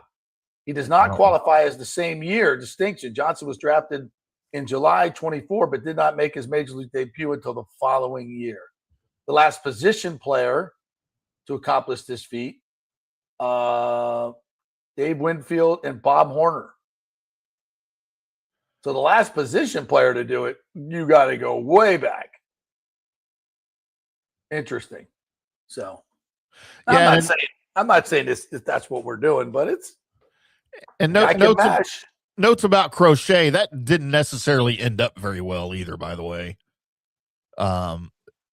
He does not qualify as the same year distinction. Johnson was drafted in July 24, but did not make his major league debut until the following year. The last position player to accomplish this feat, Dave Winfield and Bob Horner. So the last position player to do it, you got to go way back. Interesting. So Yeah, I'm not saying this that's what we're doing, but it's and notes about Crochet that didn't necessarily end up very well either. By the way,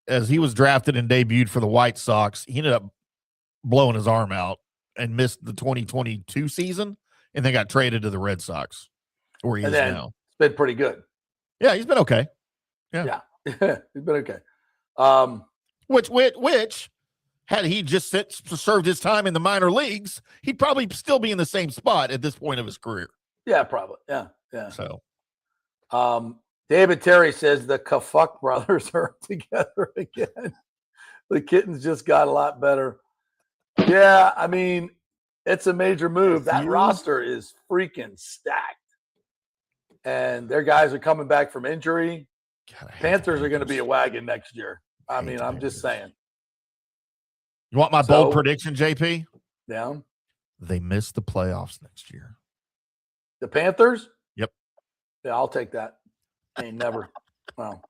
as he was drafted and debuted for the White Sox, he ended up blowing his arm out and missed the 2022 season, and then got traded to the Red Sox, where he is now. It's been pretty good. Yeah, he's been okay. Yeah. He's been okay. Which had he just served his time in the minor leagues, he'd probably still be in the same spot at this point of his career. Yeah, probably. Yeah. So, David Terry says the Kafuck brothers are together again. The Kittens just got a lot better. Yeah, I mean, it's a major move. That roster is freaking stacked. And their guys are coming back from injury. Panthers are going to be a wagon next year. I mean, I'm just saying. You want my bold prediction, JP? Down. They miss the playoffs next year. The Panthers? Yep. Yeah, I'll take that. Ain't never. Well.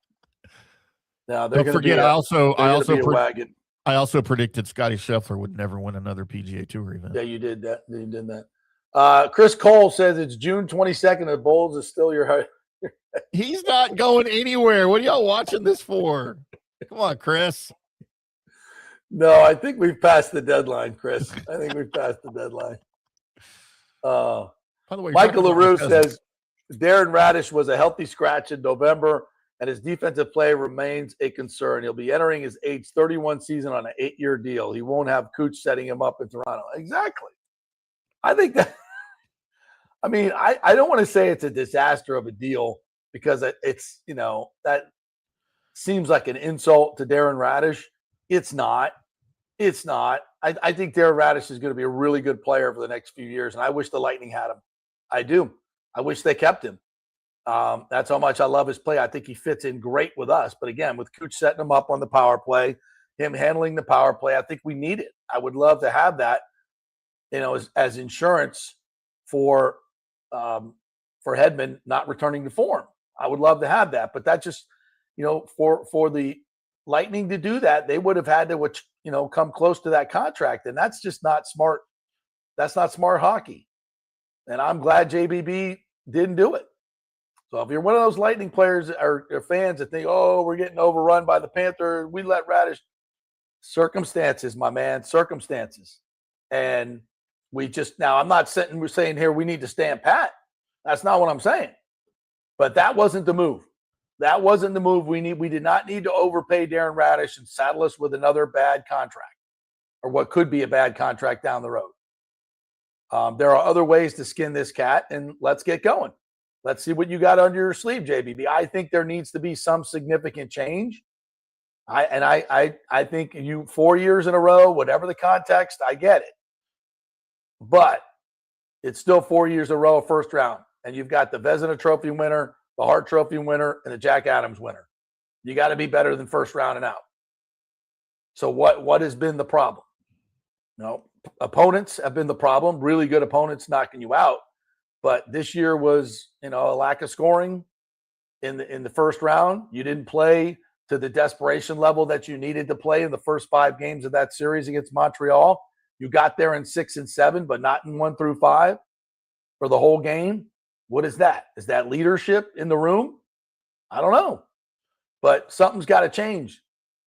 No, Don't forget, I also predicted Scotty Scheffler would never win another PGA Tour event. Yeah, you did that. You did that. Chris Cole says it's June 22nd. The Bulls is still your. He's not going anywhere. What are y'all watching this for? Come on, Chris. No, I think we've passed the deadline, Chris. I think we've passed the deadline. By the way, Michael LaRue says Darren Raddysh was a healthy scratch in November, and his defensive play remains a concern. He'll be entering his age 31 season on an 8-year deal. He won't have Cooch setting him up in Toronto. Exactly. I think that – I mean, I don't want to say it's a disaster of a deal because it's, that seems like an insult to Darren Raddysh. It's not. It's not. I think Taylor Raddysh is going to be a really good player for the next few years, and I wish the Lightning had him. I do. I wish they kept him. That's how much I love his play. I think he fits in great with us. But again, with Cooch setting him up on the power play, him handling the power play, I think we need it. I would love to have that, as insurance for Hedman not returning to form. I would love to have that. But that just, for the Lightning to do that, they would have had to, come close to that contract. And that's just not smart. That's not smart hockey. And I'm glad JBB didn't do it. So if you're one of those Lightning players or fans that think, we're getting overrun by the Panthers, we let Raddysh. Circumstances, my man, circumstances. And I'm not we're saying here we need to stand pat. That's not what I'm saying. But that wasn't the move. That wasn't the move we need. We did not need to overpay Darren Raddysh and saddle us with another bad contract or what could be a bad contract down the road. There are other ways to skin this cat, and let's get going. Let's see what you got under your sleeve, JBB. I think there needs to be some significant change. I think 4 years in a row, whatever the context, I get it. But it's still 4 years in a row, first round. And you've got the Vezina Trophy winner, the Hart Trophy winner, and the Jack Adams winner. You got to be better than first round and out. So what has been the problem? Opponents have been the problem. Really good opponents knocking you out. But this year was, a lack of scoring in the first round. You didn't play to the desperation level that you needed to play in the first 5 games of that series against Montreal. You got there in 6 and 7, but not in 1 through 5 for the whole game. What is that? Is that leadership in the room? I don't know. But something's got to change.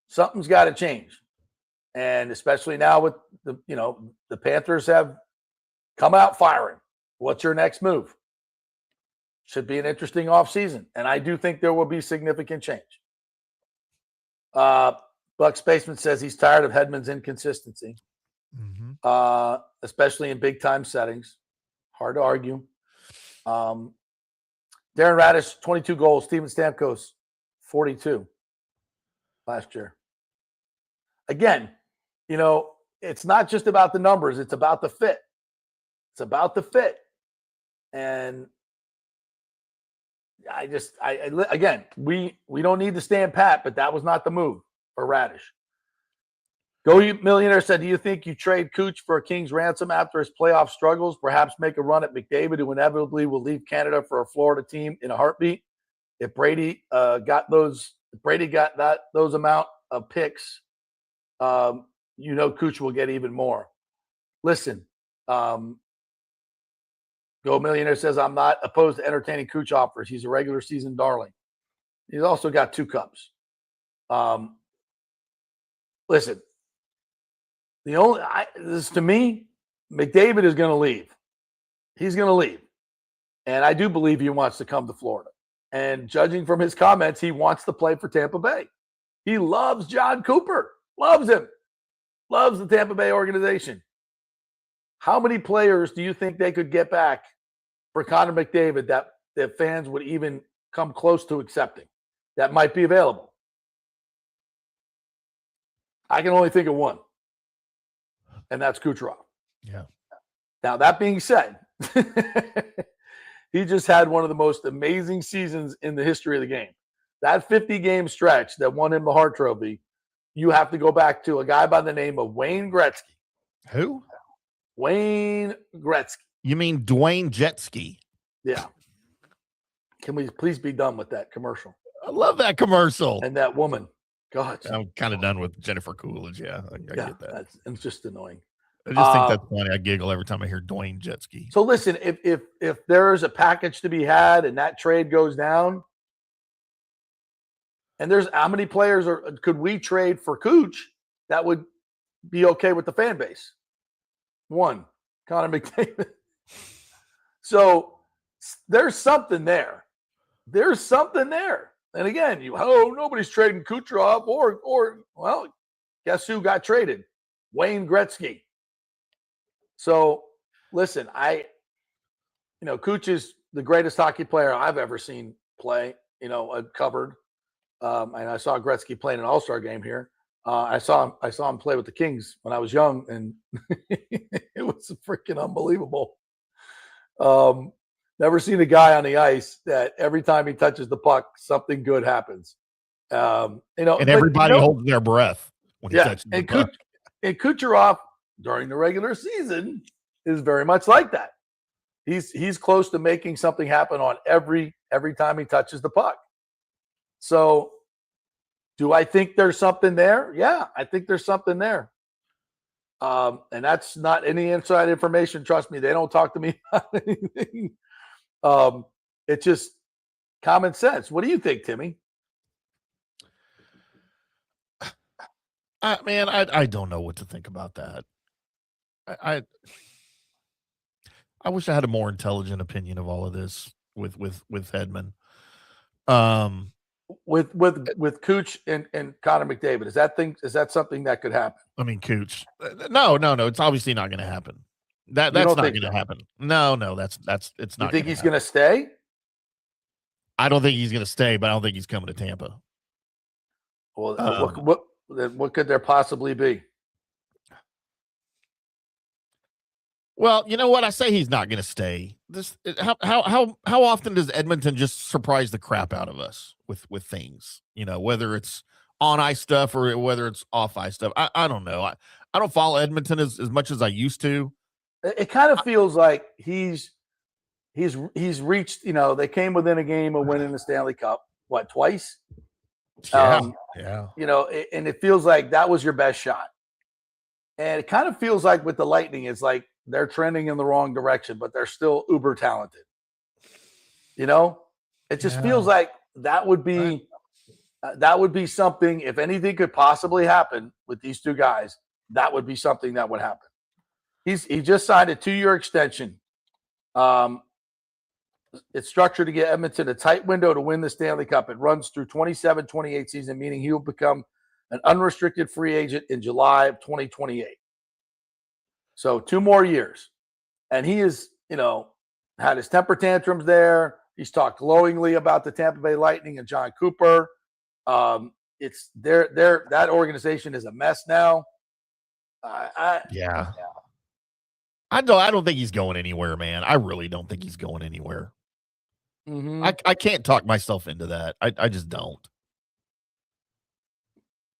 Something's got to change. And especially now with the Panthers have come out firing. What's your next move? Should be an interesting offseason. And I do think there will be significant change. Bucs Basement says he's tired of Hedman's inconsistency, especially in big-time settings. Hard to argue. Darren Raddysh, 22 goals. Steven Stamkos, 42 last year. Again, it's not just about the numbers. It's about the fit. It's about the fit. And again, we don't need to stand pat, but that was not the move for Raddysh. Go Millionaire said, do you think you trade Cooch for a King's ransom after his playoff struggles? Perhaps make a run at McDavid, who inevitably will leave Canada for a Florida team in a heartbeat. If Brady got those amount of picks, Cooch will get even more. Listen, Go Millionaire says, I'm not opposed to entertaining Cooch offers. He's a regular season darling. He's also got 2 cups. Listen, to me, McDavid is going to leave. He's going to leave. And I do believe he wants to come to Florida. And judging from his comments, he wants to play for Tampa Bay. He loves John Cooper. Loves him. Loves the Tampa Bay organization. How many players do you think they could get back for Connor McDavid that fans would even come close to accepting that might be available? I can only think of one, and that's Kucherov. Yeah. Now, that being said, he just had one of the most amazing seasons in the history of the game. That 50-game stretch that won him the Hart Trophy, you have to go back to a guy by the name of Wayne Gretzky. Who? Wayne Gretzky. You mean Dwayne Jetski? Yeah. Can we please be done with that commercial? I love that commercial. And that woman. God. I'm kind of done with Jennifer Coolidge. Yeah, I get that. It's just annoying. I just think that's funny. I giggle every time I hear Dwayne Jetski. So listen, if there's a package to be had and that trade goes down, and there's how many players could we trade for Cooch that would be okay with the fan base? One, Connor McDavid. So there's something there. There's something there. And again, nobody's trading Kucherov or well, guess who got traded? Wayne Gretzky. So listen, Cooch is the greatest hockey player I've ever seen play. Covered. And I saw Gretzky play in an All-Star game here. I saw him play with the Kings when I was young, and it was freaking unbelievable. Never seen a guy on the ice that every time he touches the puck, something good happens. And everybody holds their breath when he touches the puck. And Kucherov during the regular season is very much like that. He's close to making something happen on every time he touches the puck. So, do I think there's something there? Yeah, I think there's something there. And that's not any inside information. Trust me, they don't talk to me about anything. It's just common sense. What do you think, Timmy? Man, I don't know what to think about that. I wish I had a more intelligent opinion of all of this with Hedman. With Cooch and Connor McDavid, is that something that could happen? I mean, Cooch. No. It's obviously not going to happen. That's not going to happen. No, it's not. You think he's going to stay? I don't think he's going to stay, but I don't think he's coming to Tampa. Well, what could there possibly be? Well, you know what? I say he's not going to stay. How often does Edmonton just surprise the crap out of us with things? Whether it's on ice stuff or whether it's off ice stuff. I don't know. I don't follow Edmonton as much as I used to. It kind of feels like he's reached. They came within a game of winning the Stanley Cup. What, twice? Yeah. And it feels like that was your best shot. And it kind of feels like with the Lightning, it's like they're trending in the wrong direction, but they're still uber talented. It just feels like that would be something. If anything could possibly happen with these two guys, that would be something that would happen. He just signed a 2-year extension. It's structured to get Edmonton a tight window to win the Stanley Cup. It runs through 27-28 season, meaning he will become an unrestricted free agent in July of 2028. So 2 more years. And he is, had his temper tantrums there. He's talked glowingly about the Tampa Bay Lightning and John Cooper. It's that organization is a mess now. Yeah. I don't think he's going anywhere, man. I really don't think he's going anywhere. Mm-hmm. I can't talk myself into that. I just don't.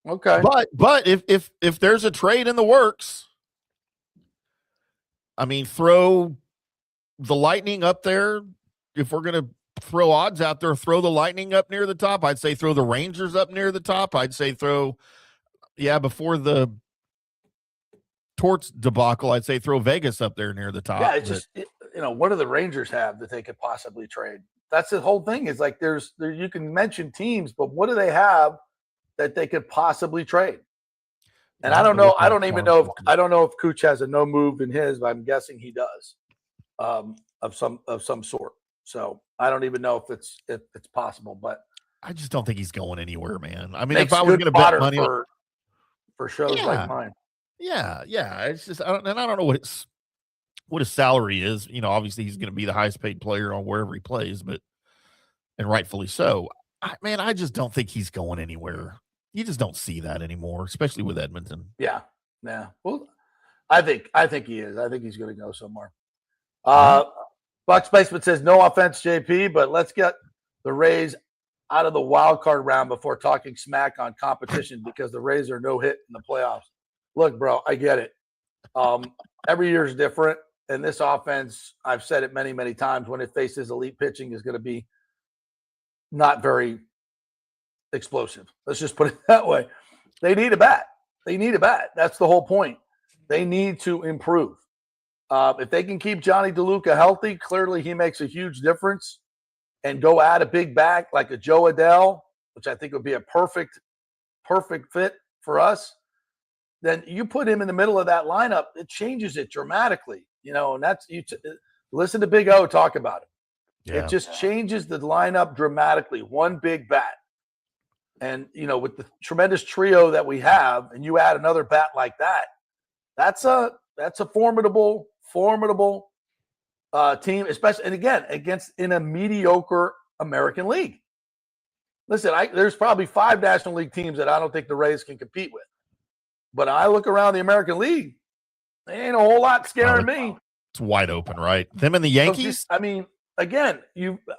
Okay. But if there's a trade in the works, I mean, throw the Lightning up there. If we're going to throw odds out there, throw the Lightning up near the top. I'd say throw the Rangers up near the top. I'd say before the Torts debacle, I'd say throw Vegas up there near the top. Yeah, it's just, what do the Rangers have that they could possibly trade? That's the whole thing, is like you can mention teams, but what do they have that they could possibly trade? And I don't know. I don't know if Cooch has a no move in his, but I'm guessing he does, of some sort. So I don't even know if it's possible, but I just don't think he's going anywhere, man. I mean, if I was going to bet money for shows like mine. Yeah. It's just I don't know what his salary is. Obviously he's going to be the highest paid player on wherever he plays, and rightfully so. I just don't think he's going anywhere. You just don't see that anymore, especially with Edmonton. Yeah. Well, I think he is. I think he's going to go somewhere. Bucs Basement says, no offense, JP, but let's get the Rays out of the wild card round before talking smack on competition, because the Rays are no hit in the playoffs. Look, bro, I get it. Every year is different. And this offense, I've said it many, many times, when it faces elite pitching, is going to be not very explosive. Let's just put it that way. They need a bat. That's the whole point. They need to improve. If they can keep Johnny DeLuca healthy, clearly he makes a huge difference, and go add a big back like a Joe Adell, which I think would be a perfect fit for us. Then you put him in the middle of that lineup, it changes it dramatically, and that's listen to Big O talk about it. Yeah. It just changes the lineup dramatically. One big bat. And, with the tremendous trio that we have, and you add another bat like that, that's a formidable team, especially, and again, in a mediocre American League. Listen, there's probably 5 National League teams that I don't think the Rays can compete with. But I look around the American League, there ain't a whole lot scaring me. It's wide open, right? Them and the Yankees? Again,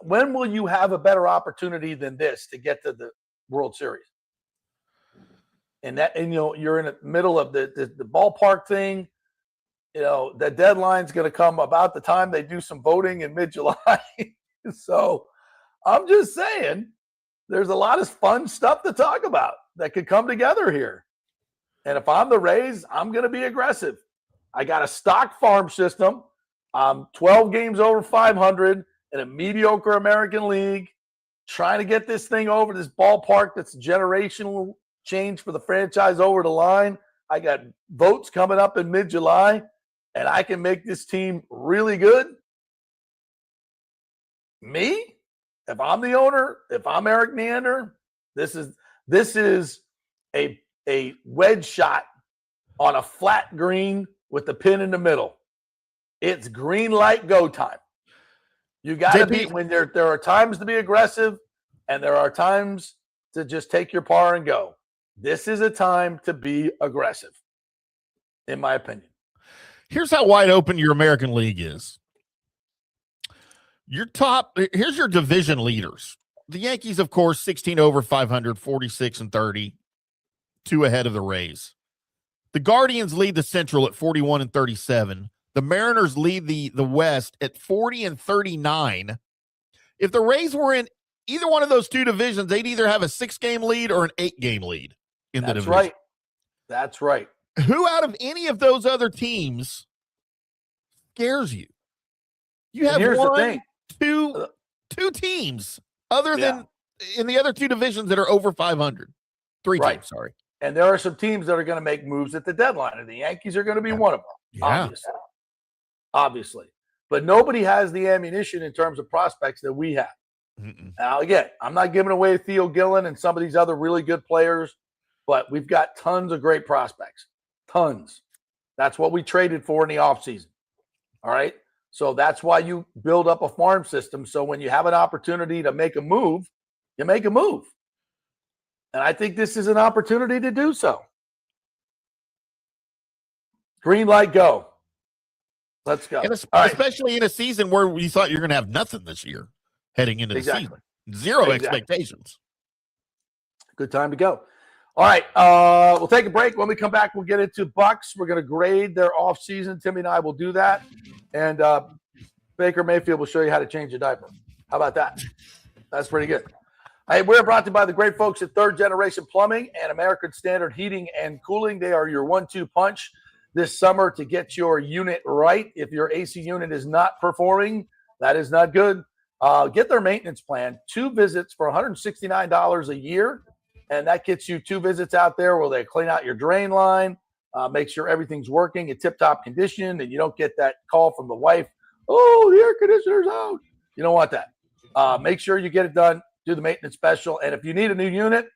when will you have a better opportunity than this to get to the World Series? And you're in the middle of the ballpark thing. The deadline's going to come about the time they do some voting in mid-July. So I'm just saying, there's a lot of fun stuff to talk about that could come together here. And if I'm the Rays, I'm going to be aggressive. I got a stock farm system. I'm 12 games over 500 in a mediocre American League, trying to get this thing over this ballpark that's a generational change for the franchise over the line. I got votes coming up in mid-July, and I can make this team really good. Me? If I'm the owner, if I'm Eric Neander, this is a wedge shot on a flat green with the pin in the middle. It's green light go time. You got to be, when there are times to be aggressive, and there are times to just take your par and go. This is a time to be aggressive, in my opinion. Here's how wide open your American League is. Here's your division leaders. The Yankees, of course, 16 over 500, 46 and 30, 2 ahead of the Rays. The Guardians lead the Central at 41 and 37. The Mariners lead the West at 40 and 39. If the Rays were in either one of those 2 divisions, they'd either have a 6-game lead or an 8-game lead in the division. Right. That's right. Who out of any of those other teams scares you? You have two teams other than in the other 2 divisions that are over 500. 3 teams, sorry. And there are some teams that are going to make moves at the deadline, and the Yankees are going to be one of them, obviously. But nobody has the ammunition in terms of prospects that we have. Mm-mm. Now, again, I'm not giving away Theo Gillen and some of these other really good players but we've got tons of great prospects. Tons. That's what we traded for in the offseason. All right. So that's why you build up a farm system. So when you have an opportunity to make a move, you make a move. And I think this is an opportunity to do so. Green light, go. Let's go. And All right. especially in a season where you thought you're going to have nothing this year heading into the season. Zero expectations. Good time to go. All right. We'll take a break. When we come back, we'll get into Bucs. We're going to grade their offseason. Timmy and I will do that. And Baker Mayfield will show you how to change a diaper. How about that? That's pretty good. Hey, we're brought to you by the great folks at Third Generation Plumbing and American Standard Heating and Cooling. They are your 1-2 punch this summer to get your unit right. If your AC unit is not performing, that is not good. Get their maintenance plan. 2 visits for $169 a year, and that gets you 2 visits out there where they clean out your drain line, make sure everything's working in tip-top condition, and you don't get that call from the wife, oh, the air conditioner's out. You don't want that. Make sure you get it done. Do the maintenance special. And if you need a new unit,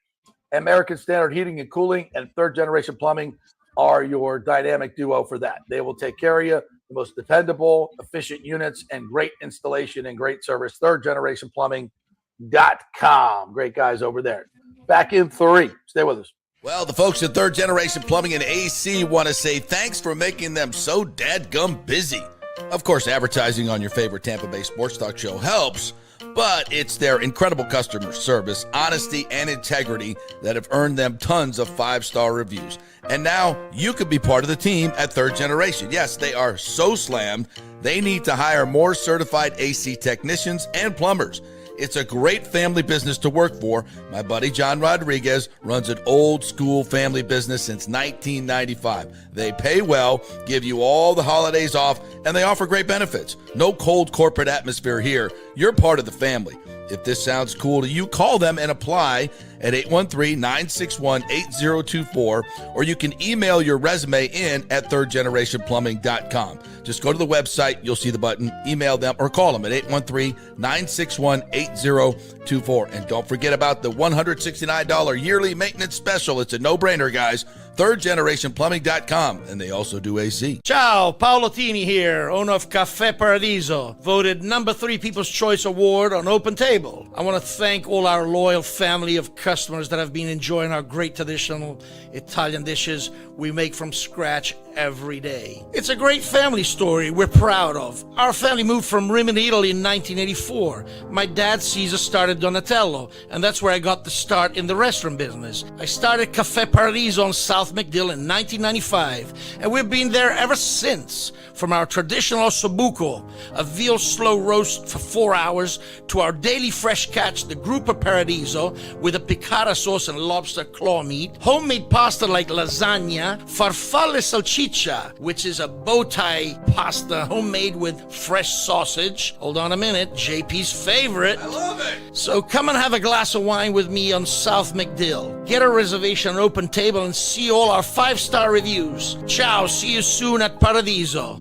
American Standard Heating and Cooling and Third Generation Plumbing are your dynamic duo for that. They will take care of you. The most dependable, efficient units and great installation and great service. ThirdGenerationPlumbing.com. Great guys over there. Back in 3. Stay with us. Well, the folks at Third Generation Plumbing and AC want to say thanks for making them so dadgum busy. Of course, advertising on your favorite Tampa Bay sports talk show helps, but it's their incredible customer service, honesty, and integrity that have earned them tons of 5-star reviews. And now you could be part of the team at Third Generation. Yes, they are so slammed, they need to hire more certified AC technicians and plumbers. It's a great family business to work for. My buddy John Rodriguez runs an old school family business since 1995. They pay well, give you all the holidays off, and they offer great benefits. No cold corporate atmosphere here. You're part of the family. If this sounds cool to you, call them and apply at 813-961-8024, or you can email your resume in at thirdgenerationplumbing.com. Just go to the website, you'll see the button, email them, or call them at 813-961-8024. And don't forget about the $169 yearly maintenance special. It's a no-brainer, guys. thirdgenerationplumbing.com, and they also do AC. Ciao, Paolo Tini here, owner of Caffè Paradiso, voted number 3 People's Choice Award on Open Table. I want to thank all our loyal family of customers that have been enjoying our great traditional Italian dishes we make from scratch every day. It's a great family story we're proud of. Our family moved from Rimini, Italy in 1984. My dad, Caesar, started Donatello, and that's where I got the start in the restaurant business. I started Caffè Paradiso on South McDill in 1995, and we've been there ever since. From our traditional ossobuco, a veal slow roast for 4 hours, to our daily fresh catch, the Gruppo Paradiso, with a piccata sauce and lobster claw meat, homemade pasta like lasagna, farfalle salchicha, which is a bow tie pasta homemade with fresh sausage. Hold on a minute, JP's favorite. I love it. So come and have a glass of wine with me on South McDill. Get a reservation on Open Table and see all our 5-star reviews. Ciao, see you soon at Paradiso.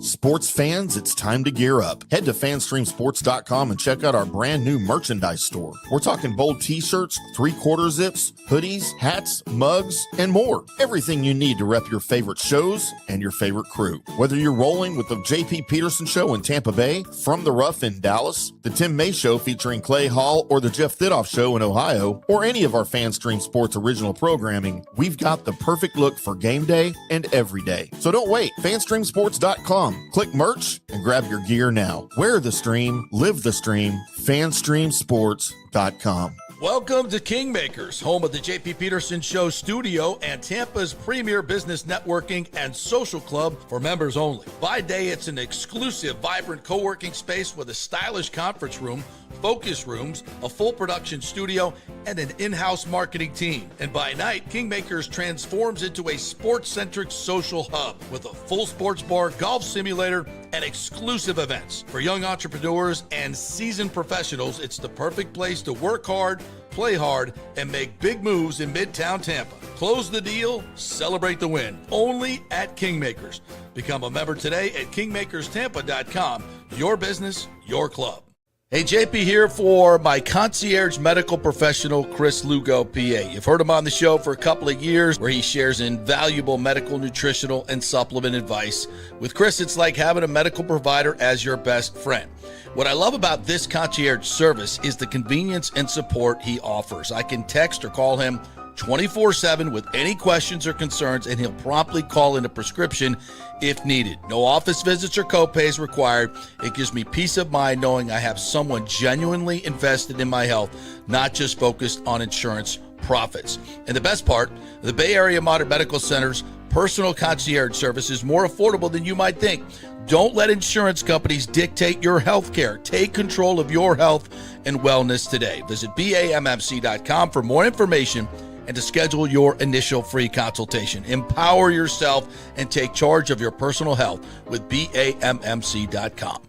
Sports fans, it's time to gear up. Head to fanstreamsports.com and check out our brand new merchandise store. We're talking bold t-shirts, 3/4 zips, hoodies, hats, mugs, and more. Everything you need to rep your favorite shows and your favorite crew. Whether you're rolling with the JP Peterson Show in Tampa Bay, From the Rough in Dallas, the Tim May Show featuring Clay Hall, or the Jeff Thidoff Show in Ohio, or any of our FanStream Sports original programming, we've got the perfect look for game day and every day. So don't wait. fanstreamsports.com. Click merch and grab your gear now. Wear the stream, live the stream, fanstreamsports.com. Welcome to Kingmakers, home of the JP Peterson Show studio and Tampa's premier business networking and social club for members only. By day, it's an exclusive, vibrant co-working space with a stylish conference room, focus rooms, a full production studio, and an in-house marketing team. And by night, Kingmakers transforms into a sports-centric social hub with a full sports bar, golf simulator, and exclusive events. For young entrepreneurs and seasoned professionals, it's the perfect place to work hard, play hard, and make big moves in Midtown Tampa. Close the deal, celebrate the win. Only at Kingmakers. Become a member today at kingmakerstampa.com. Your business, your club. Hey, JP here for my concierge medical professional, Chris Lugo, PA. You've heard him on the show for a couple of years where he shares invaluable medical, nutritional, and supplement advice. With Chris, it's like having a medical provider as your best friend. What I love about this concierge service is the convenience and support he offers. I can text or call him 24/7 with any questions or concerns, and he'll promptly call in a prescription if needed. No office visits or copays required. It gives me peace of mind knowing I have someone genuinely invested in my health, not just focused on insurance profits. And the best part, the Bay Area Modern Medical Center's personal concierge service is more affordable than you might think. Don't let insurance companies dictate your health care. Take control of your health and wellness today. Visit BAMMC.com for more information and to schedule your initial free consultation. Empower yourself and take charge of your personal health with BAMMC.com.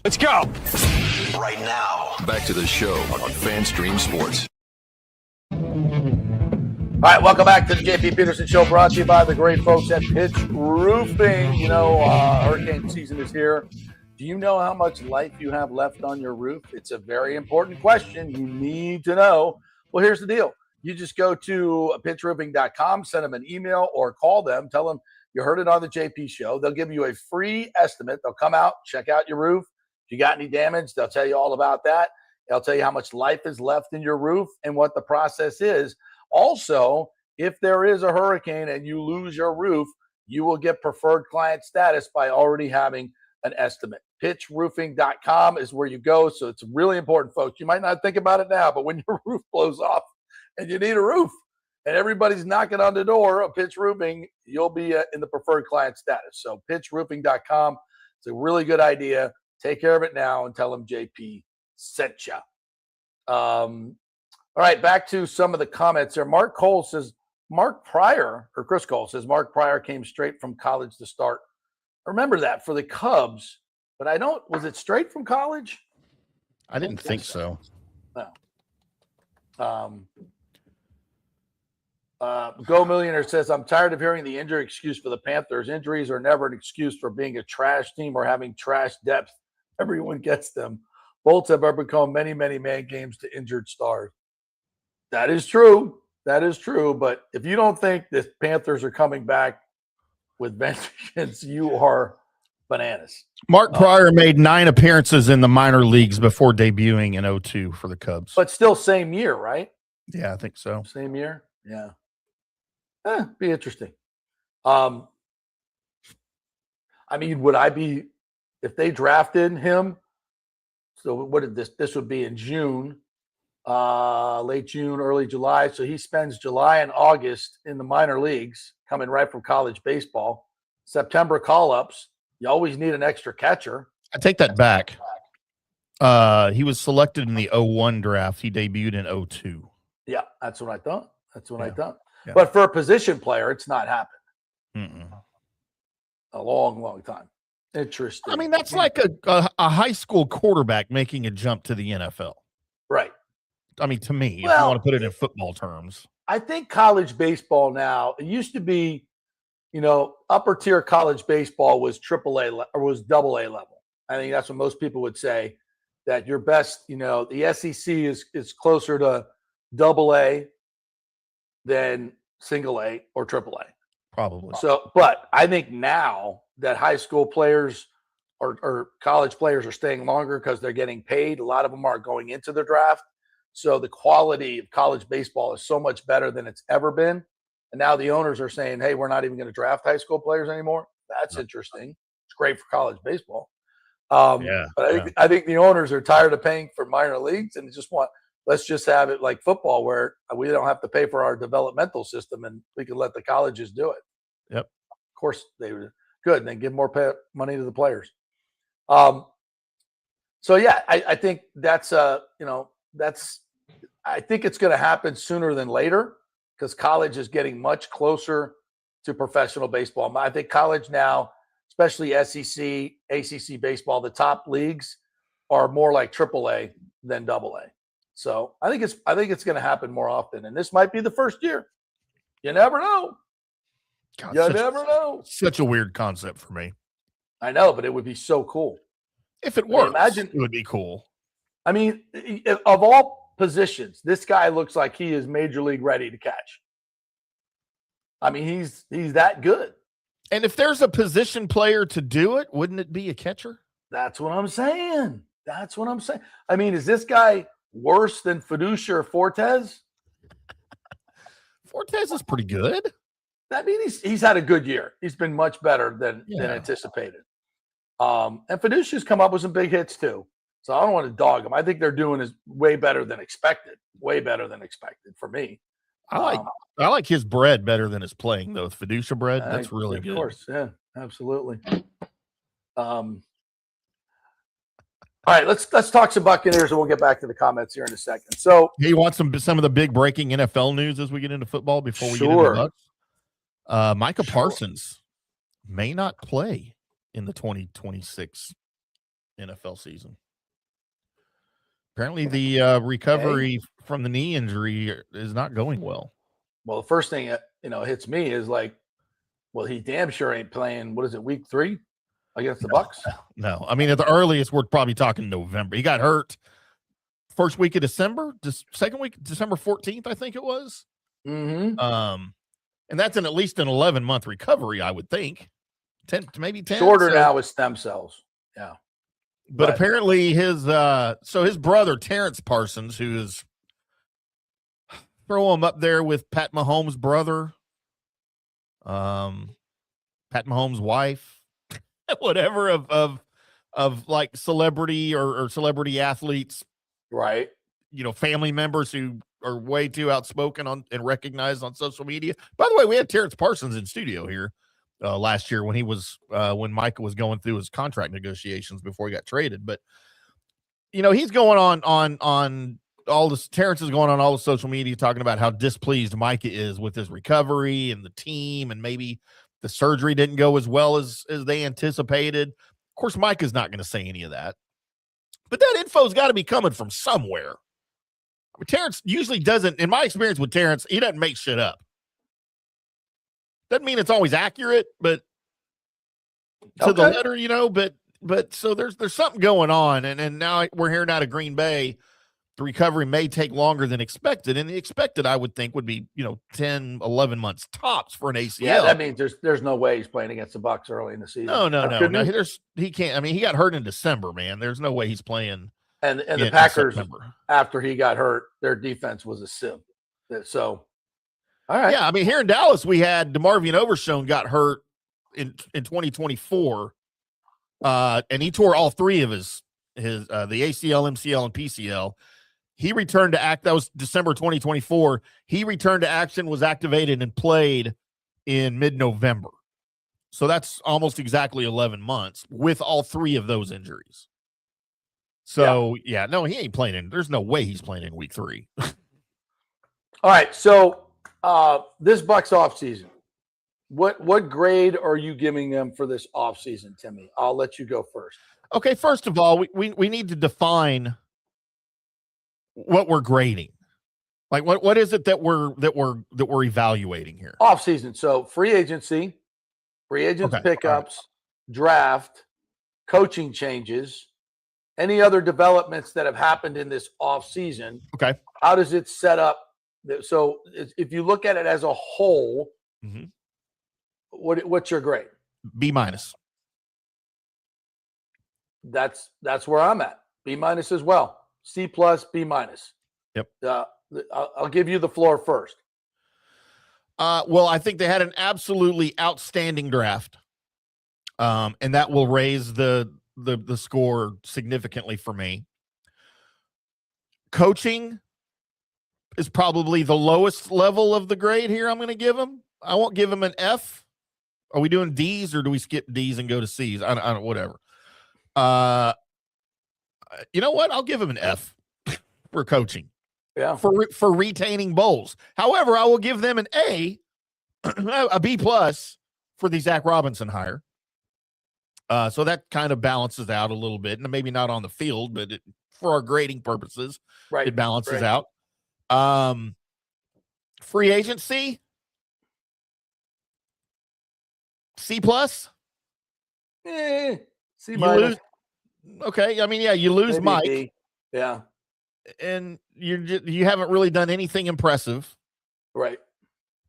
Let's go. Right now. Back to the show on FanStream Sports. All right, welcome back to the JP Peterson Show, brought to you by the great folks at Pitch Roofing. You know, hurricane season is here. Do you know how much life you have left on your roof? It's a very important question. You need to know. Well, here's the deal. You just go to pitchroofing.com, send them an email or call them. Tell them you heard it on the JP Show. They'll give you a free estimate. They'll come out, check out your roof. If you got any damage, they'll tell you all about that. They'll tell you how much life is left in your roof and what the process is. Also, if there is a hurricane and you lose your roof, you will get preferred client status by already having an estimate. Pitchroofing.com is where you go. So it's really important, folks. You might not think about it now, but when your roof blows off and you need a roof and everybody's knocking on the door of Pitch Roofing, you'll be in the preferred client status. So pitchroofing.com. It's a really good idea. Take care of it now and tell them JP sent you. All right, back to some of the comments there. Chris Cole says Mark Pryor came straight from college to start. I remember that for the Cubs, but was it straight from college? I didn't think so. No. Go Millionaire says, I'm tired of hearing the injury excuse for the Panthers. Injuries are never an excuse for being a trash team or having trash depth. Everyone gets them. Bolts have overcome many, many man games to injured stars. That is true. But if you don't think the Panthers are coming back with vengeance, you are bananas. Mark Pryor made 9 appearances in the minor leagues before debuting in 2002 for the Cubs. But still same year, right? Yeah, I think so. Same year? Yeah. Be interesting. I mean, would I be, if they drafted him, so what did this would be in June, late June, early July. So he spends July and August in the minor leagues, coming right from college baseball. September call-ups. You always need an extra catcher. I take that back. He was selected in the 01 draft. He debuted in 02. Yeah, that's what I thought. Yeah. But for a position player, it's not happened. Mm-mm. A long, long time. Interesting. I mean, that's like a high school quarterback making a jump to the NFL. Right. I mean, to me, if Well, you want to put it in football terms. I think college baseball now, it used to be, upper tier college baseball was AAA or was AA level. I think that's what most people would say, that your best, the SEC is closer to AA than single A or AAA. Probably. So, but I think now that high school players or college players are staying longer because they're getting paid, a lot of them are going into the draft. So the quality of college baseball is so much better than it's ever been. And now the owners are saying, hey, we're not even going to draft high school players anymore. That's interesting. It's great for college baseball. But I think the owners are tired of paying for minor leagues and just let's just have it like football where we don't have to pay for our developmental system and we can let the colleges do it. Yep. Of course they were good. And then give more money to the players. So yeah, I think I think it's going to happen sooner than later because college is getting much closer to professional baseball. I think college now, especially SEC, ACC baseball, the top leagues are more like AAA than AA. So I think it's going to happen more often, and this might be the first year. You never know. God, you never know. Such a weird concept for me. I know, but it would be so cool if it works. Imagine it would be cool. I mean, of all positions, this guy looks like he is major league ready to catch. I mean, he's that good. And if there's a position player to do it, wouldn't it be a catcher? That's what I'm saying. That's what I'm saying. I mean, is this guy worse than Fiducia or Fortes? Fortes is pretty good. I mean, he's had a good year. He's been much better than anticipated. And Fiducia's come up with some big hits too. So I don't want to dog him. I think they're doing is way better than expected. Way better than expected for me. I like his bread better than his playing though. Fiducia bread, that's really good. Of course, yeah, absolutely. All right, let's talk some Buccaneers, and we'll get back to the comments here in a second. So, you want some of the big breaking NFL news as we get into football before we get into the Bucs? Micah Parsons may not play in the 2026 NFL season. Apparently, the recovery from the knee injury is not going well. Well, the first thing hits me is like, well, he damn sure ain't playing. What is it, week 3 against the Bucs? No, I mean at the earliest, we're probably talking November. He got hurt first week of December, second week, December 14th, I think it was. Mm-hmm. And that's at least an 11-month recovery, I would think. 10, maybe 10. Shorter now with stem cells. Yeah. But apparently his brother, Terrence Parsons, who is throw him up there with Pat Mahomes' brother, Pat Mahomes' wife, whatever of like celebrity or celebrity athletes, right? Family members who are way too outspoken and recognized on social media. By the way, we had Terrence Parsons in studio here last year when he was when Micah was going through his contract negotiations before he got traded. But he's going on all this. Terrence is going on all the social media talking about how displeased Micah is with his recovery and the team, and maybe the surgery didn't go as well as they anticipated. Of course, Micah's not going to say any of that, but that info's got to be coming from somewhere. I mean, Terrence usually doesn't. In my experience with Terrence, he doesn't make shit up. Doesn't mean it's always accurate, but to the letter, but so there's something going on. And now we're hearing out of Green Bay, the recovery may take longer than expected. And the expected, I would think, would be, 10, 11 months tops for an ACL. Yeah, that means there's no way he's playing against the Bucs early in the season. No. He can't. I mean, he got hurt in December, man. There's no way he's playing. And the Packers, after he got hurt, their defense was a sieve. So, all right. Yeah, I mean, here in Dallas, we had DeMarvion Overshown got hurt in 2024, and he tore all 3 of his the ACL, MCL, and PCL. He returned to act. That was December 2024. He returned to action, was activated, and played in mid-November. So that's almost exactly 11 months with all 3 of those injuries. So, no, he ain't playing there's no way he's playing in week 3. All right. So this Bucs offseason, what grade are you giving them for this offseason, Timmy? I'll let you go first. Okay, first of all, we need to define what we're grading. Like what is it that we're evaluating here? Offseason. So free agency, pickups, draft, coaching changes, any other developments that have happened in this offseason. Okay. How does it set up? So if you look at it as a whole, what's your grade? B-. That's where I'm at. B- as well. C+, B-. Yep. I'll give you the floor first. Well, I think they had an absolutely outstanding draft. And that will raise the score significantly for me. Coaching is probably the lowest level of the grade here I'm going to give him. I won't give him an F. Are we doing D's or do we skip D's and go to C's? I don't whatever. You know what? I'll give him an F for coaching. Yeah. For retaining bowls. However, I will give them an A, a B+ for the Zach Robinson hire. So that kind of balances out a little bit, and maybe not on the field, but for our grading purposes, it balances out. Free agency, C+. C-. Okay, I mean, you lose Maybe Mike. B. Yeah. And you haven't really done anything impressive. Right.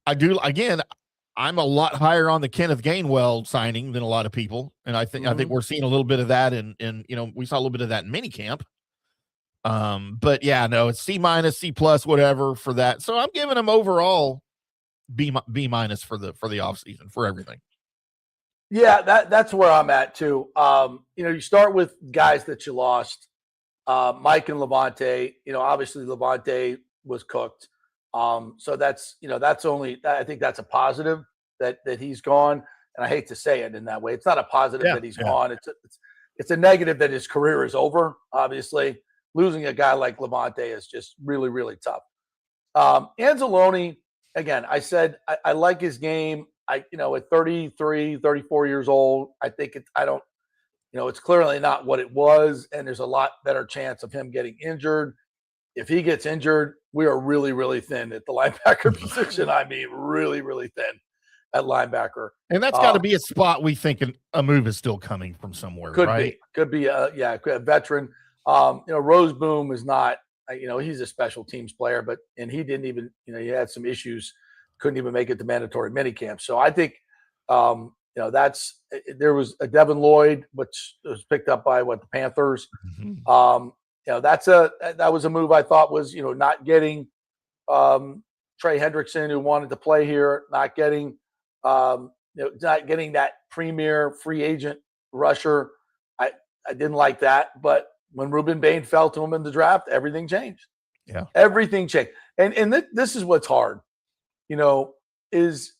I'm a lot higher on the Kenneth Gainwell signing than a lot of people. And I think we're seeing a little bit of that in we saw a little bit of that in minicamp. But yeah, no, it's C-, C+, whatever for that. So I'm giving him overall B- for the offseason for everything. Yeah, that's where I'm at too. You start with guys that you lost, Mike and Levante. Obviously Levante was cooked. So that's only, I think that's a positive that he's gone. And I hate to say it in that way. It's not a positive that he's gone. It's a negative that his career is over. Obviously, losing a guy like Levante is just really, really tough. Anzalone, again, I said I like his game. At 33, 34 years old, I think it's clearly not what it was, and there's a lot better chance of him getting injured. If he gets injured, we are really, really thin at the linebacker position. I mean, really, really thin at linebacker. And that's got to be a spot we think a move is still coming from somewhere, right? Could be a veteran. Roseboom is not, he's a special teams player, and he didn't even, he had some issues, couldn't even make it to mandatory minicamp. So I think, there was a Devin Lloyd, which was picked up by the Panthers. Mm-hmm. That was a move I thought was, not getting Trey Hendrickson, who wanted to play here, not getting that premier free agent rusher. I didn't like that, but when Ruben Bain fell to him in the draft, everything changed. Yeah, everything changed. And this is what's hard, is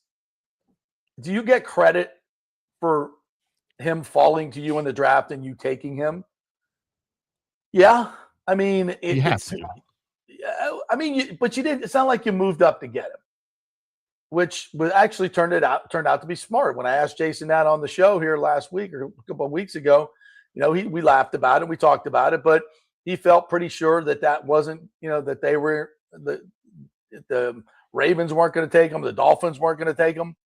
do you get credit for him falling to you in the draft and you taking him? Yeah, I mean, you have to. But you didn't. It's not like you moved up to get him, which actually turned out to be smart. When I asked Jason that on the show here last week or a couple of weeks ago, we laughed about it, we talked about it, but he felt pretty sure that wasn't, that they were the Ravens weren't going to take him, the Dolphins weren't going to take him.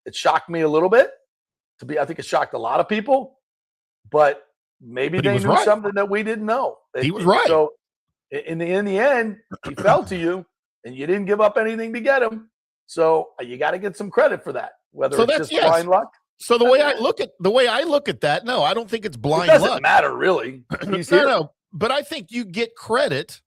It shocked me a little bit. I think it shocked a lot of people, but maybe they knew something that we didn't know. He was right. So in the end, he fell to you, and you didn't give up anything to get him. So you got to get some credit for that. Whether it's just blind luck. So the way I look at that, no, I don't think it's blind luck. It doesn't matter really. No, but I think you get credit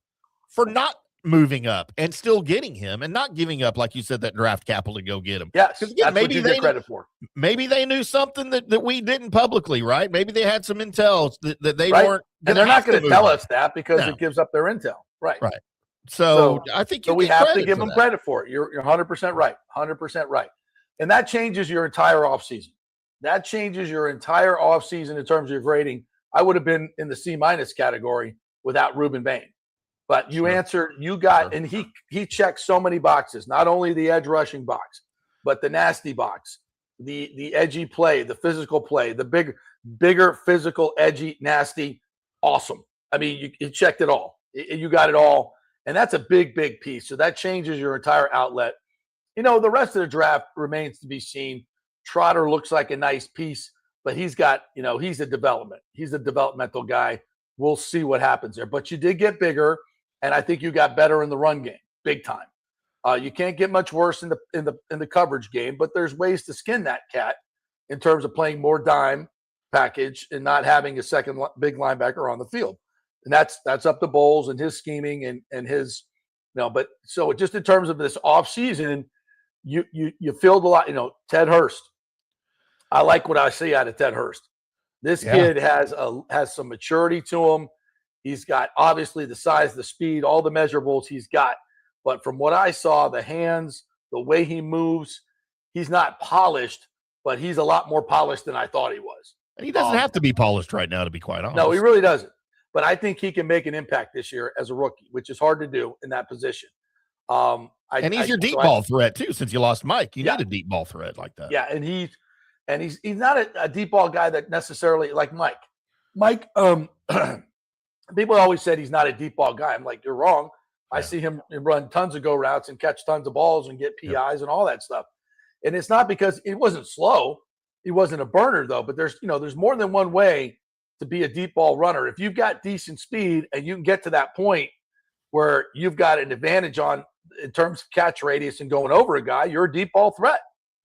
for not moving up and still getting him and not giving up, like you said, that draft capital to go get him. Yes, again, that's maybe what you get credit for. Maybe they knew something that we didn't publicly, right? Maybe they had some intel that they weren't. And they're not going to tell us that because it gives up their intel. Right. Right. So I think we have to give them credit for it. You're 100% right. 100% right. And that changes your entire offseason. That changes your entire offseason in terms of your grading. I would have been in the C- category without Ruben Bain. But you answered, and he checked so many boxes, not only the edge rushing box, but the nasty box, the edgy play, the physical play, the bigger physical, edgy, nasty, awesome. I mean, you checked it all. You got it all. And that's a big, big piece. So that changes your entire outlet. The rest of the draft remains to be seen. Trotter looks like a nice piece, but he's got, he's a development. He's a developmental guy. We'll see what happens there. But you did get bigger, and I think you got better in the run game, big time. You can't get much worse in the coverage game, but there's ways to skin that cat in terms of playing more dime package and not having a second big linebacker on the field. And that's up to Bowles and his scheming and his, but so just in terms of this offseason, you filled a lot, Ted Hurst. I like what I see out of Ted Hurst. This kid has some maturity to him. He's got obviously the size, the speed, all the measurables he's got. But from what I saw, the hands, the way he moves, he's not polished, but he's a lot more polished than I thought he was. And he doesn't have to be polished right now, to be quite honest. No, he really doesn't. But I think he can make an impact this year as a rookie, which is hard to do in that position. And he's your deep ball threat too. Since you lost Mike, you need a deep ball threat like that. Yeah, and he's not a deep ball guy that necessarily like Mike. Mike, people always said he's not a deep ball guy. I'm like, you're wrong. I see him run tons of go routes and catch tons of balls and get PIs and all that stuff. And it's not because it wasn't slow. He wasn't a burner though. But there's more than one way to be a deep ball runner. If you've got decent speed and you can get to that point where you've got an advantage in terms of catch radius and going over a guy, you're a deep ball threat.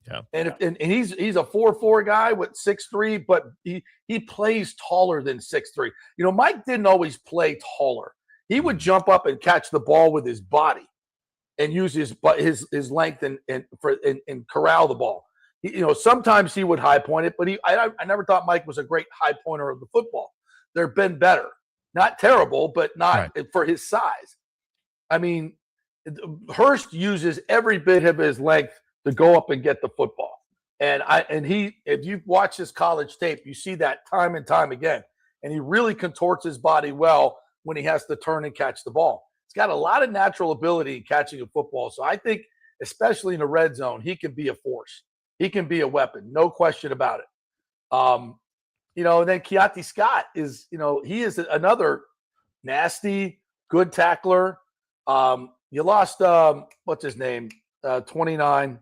Yeah. And he's a 4'4" guy with 6'3", but he plays taller than 6'3". Mike didn't always play taller. He would jump up and catch the ball with his body and use his length and corral the ball. Sometimes he would high point it, but I never thought Mike was a great high pointer of the football. There have been better, not terrible, but not for his size. I mean, Hurst uses every bit of his length to go up and get the football. If you watch his college tape, you see that time and time again. And he really contorts his body well when he has to turn and catch the ball. He's got a lot of natural ability in catching a football. So I think, especially in the red zone, he can be a force. He can be a weapon, no question about it. And then Keontae Scott is, he is another nasty, good tackler. You lost, what's his name? 29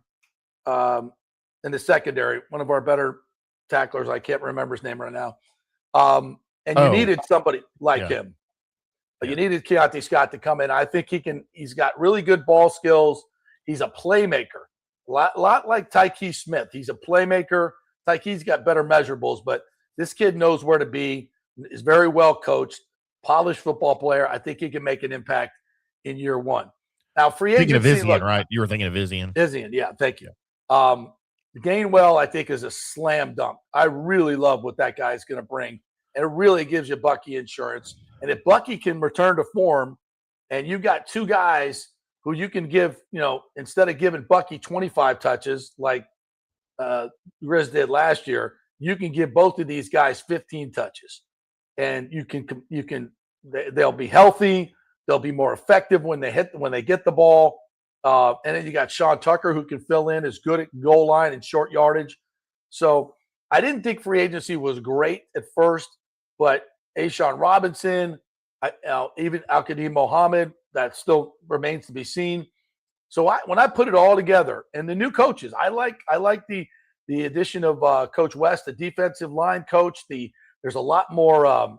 in the secondary, one of our better tacklers. I can't remember his name right now. And you needed somebody like him. You needed Keontae Scott to come in. I think he's got really good ball skills. He's a playmaker. A lot like Tyke Smith. He's a playmaker. Tyke's got better measurables, but this kid knows where to be, is very well coached, polished football player. I think he can make an impact in year one. Now, free agency. Thinking of Izian, right? You were thinking of Izian. Izian, yeah, thank you. Gainwell, I think, is a slam dunk. I really love what that guy is going to bring, and it really gives you Bucky insurance. And if Bucky can return to form, and you've got two guys who you can give, instead of giving Bucky 25 touches like Grizz did last year, you can give both of these guys 15 touches, and they'll be healthy. They'll be more effective when they get the ball. And then you got Sean Tucker, who can fill in, is good at goal line and short yardage. So I didn't think free agency was great at first, but Ashawn Robinson, even Al-Qadim Mohammed, that still remains to be seen. So when I put it all together, and the new coaches, I like the addition of Coach West, the defensive line coach. There's a lot more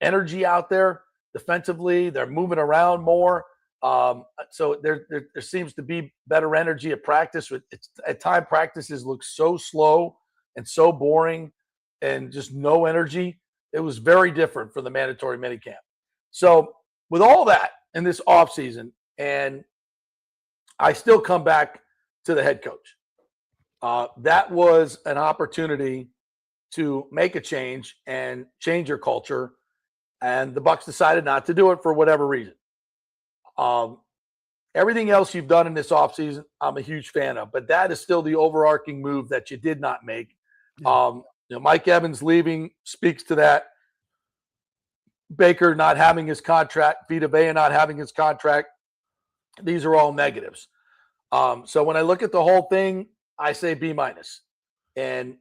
energy out there defensively. They're moving around more. So there seems to be better energy at practice. At time, practices look so slow and so boring and just no energy. It was very different for the mandatory minicamp. So with all that in this offseason, and I still come back to the head coach. That was an opportunity to make a change and change your culture. And the Bucs decided not to do it for whatever reason. Everything else you've done in this offseason, I'm a huge fan of, but that is still the overarching move that you did not make. Mike Evans leaving speaks to that. Baker not having his contract, Vita Vea not having his contract. These are all negatives. So when I look at the whole thing, I say B-. And,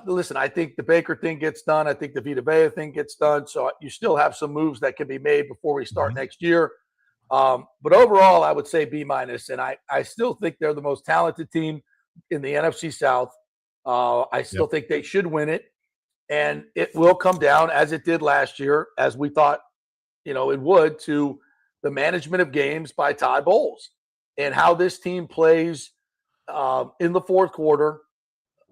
listen, I think the Baker thing gets done. I think the Vita Vea thing gets done. So you still have some moves that can be made before we start next year. But overall, I would say B-. And I still think they're the most talented team in the NFC South. I still think they should win it. And it will come down, as it did last year, as we thought, it would, to the management of games by Todd Bowles and how this team plays in the fourth quarter.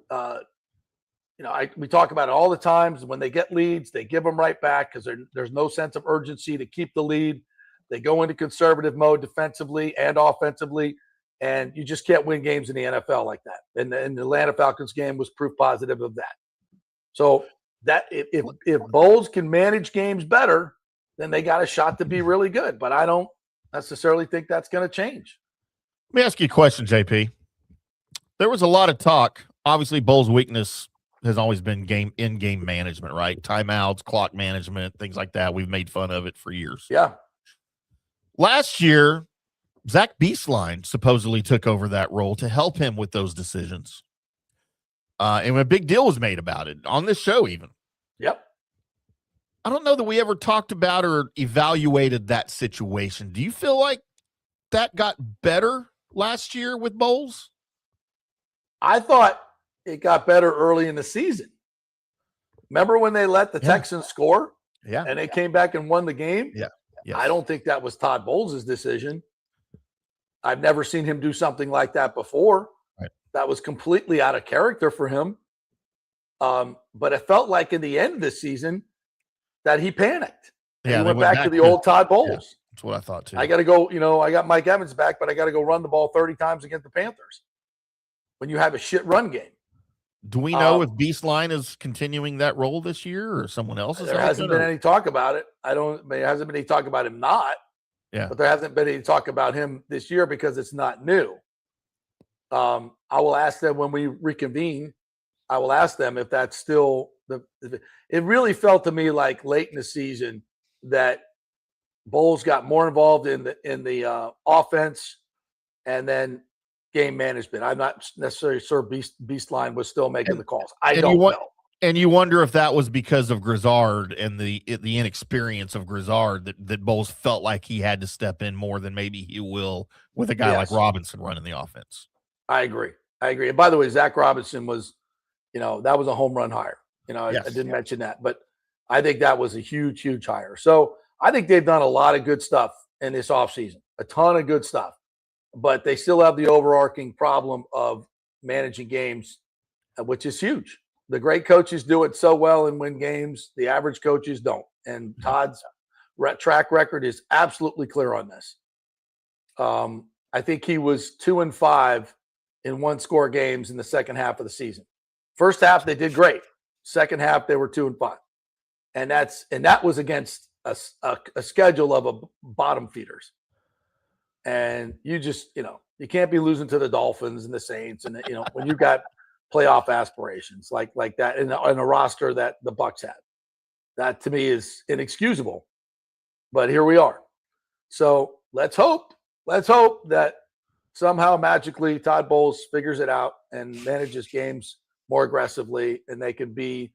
We talk about it all the times. When they get leads, they give them right back because there's no sense of urgency to keep the lead. They go into conservative mode defensively and offensively, and you just can't win games in the NFL like that. And the Atlanta Falcons game was proof positive of that. So that if Bowles can manage games better, then they got a shot to be really good. But I don't necessarily think that's going to change. Let me ask you a question, JP. There was a lot of talk. Obviously, Bowles' weakness has always been in-game management, right? Timeouts, clock management, things like that. We've made fun of it for years. Yeah. Last year, Zach Beastline supposedly took over that role to help him with those decisions. And a big deal was made about it on this show even. Yep. I don't know that we ever talked about or evaluated that situation. Do you feel like that got better last year with Bowles? I thought it got better early in the season. Remember when they let the Texans score? Yeah. And they came back and won the game? Yeah. Yes. I don't think that was Todd Bowles' decision. I've never seen him do something like that before. Right. That was completely out of character for him. But it felt like in the end of the season that he panicked. And he went back to the old Todd Bowles. Yeah, that's what I thought too. I got to go, I got Mike Evans back, but I got to go run the ball 30 times against the Panthers when you have a shit run game. Do we know if Beastline is continuing that role this year or someone else? There hasn't been any talk about it. There hasn't been any talk about him not. Yeah. But there hasn't been any talk about him this year because it's not new. I will ask them when we reconvene. I will ask them if that's still it really felt to me like late in the season that Bowles got more involved in the offense and then game management. I'm not necessarily sure Beastline was still making the calls. I don't know. And you wonder if that was because of Grizzard and the inexperience of Grizzard that Bowles felt like he had to step in more than maybe he will with a guy like Robinson running the offense. I agree. And by the way, Zach Robinson was, that was a home run hire. I didn't mention that, but I think that was a huge, huge hire. So I think they've done a lot of good stuff in this offseason, a ton of good stuff, but they still have the overarching problem of managing games, which is huge. The great coaches do it so well and win games. The average coaches don't. And Todd's track record is absolutely clear on this. I think he was 2-5 in one-score games in the second half of the season. First half, they did great. Second half, they were 2-5. And that was against a schedule of bottom feeders. And you just, you can't be losing to the Dolphins and the Saints. And, when you've got playoff aspirations like that in a roster that the Bucs had. That to me is inexcusable. But here we are. So let's hope that somehow magically Todd Bowles figures it out and manages games more aggressively and they can be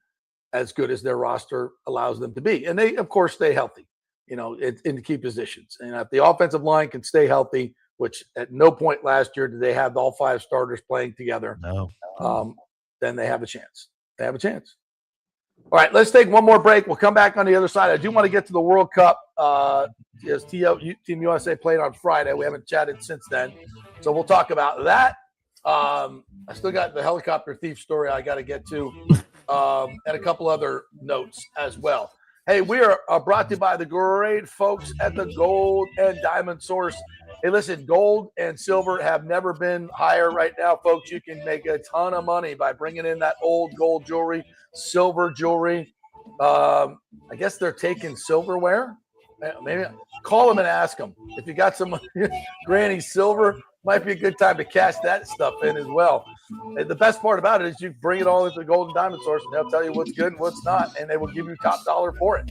as good as their roster allows them to be. And they, of course, stay healthy, in key positions. And if the offensive line can stay healthy, which at no point last year did they have all 5 starters playing together. No. Then they have a chance. All right, let's take one more break. We'll come back on the other side. I do want to get to the World Cup. As Team USA played on Friday. We haven't chatted since then. So we'll talk about that. I still got the helicopter thief story I got to get to, and a couple other notes as well. Hey, we are brought to you by the great folks at the Gold and Diamond Source. Hey, listen, gold and silver have never been higher right now, folks. You can make a ton of money by bringing in that old gold jewelry, silver jewelry. I guess they're taking silverware. Maybe call them and ask them. If you got some granny silver, might be a good time to cash that stuff in as well. And the best part about it is you bring it all into the Gold and Diamond Source, and they'll tell you what's good and what's not, and they will give you top dollar for it.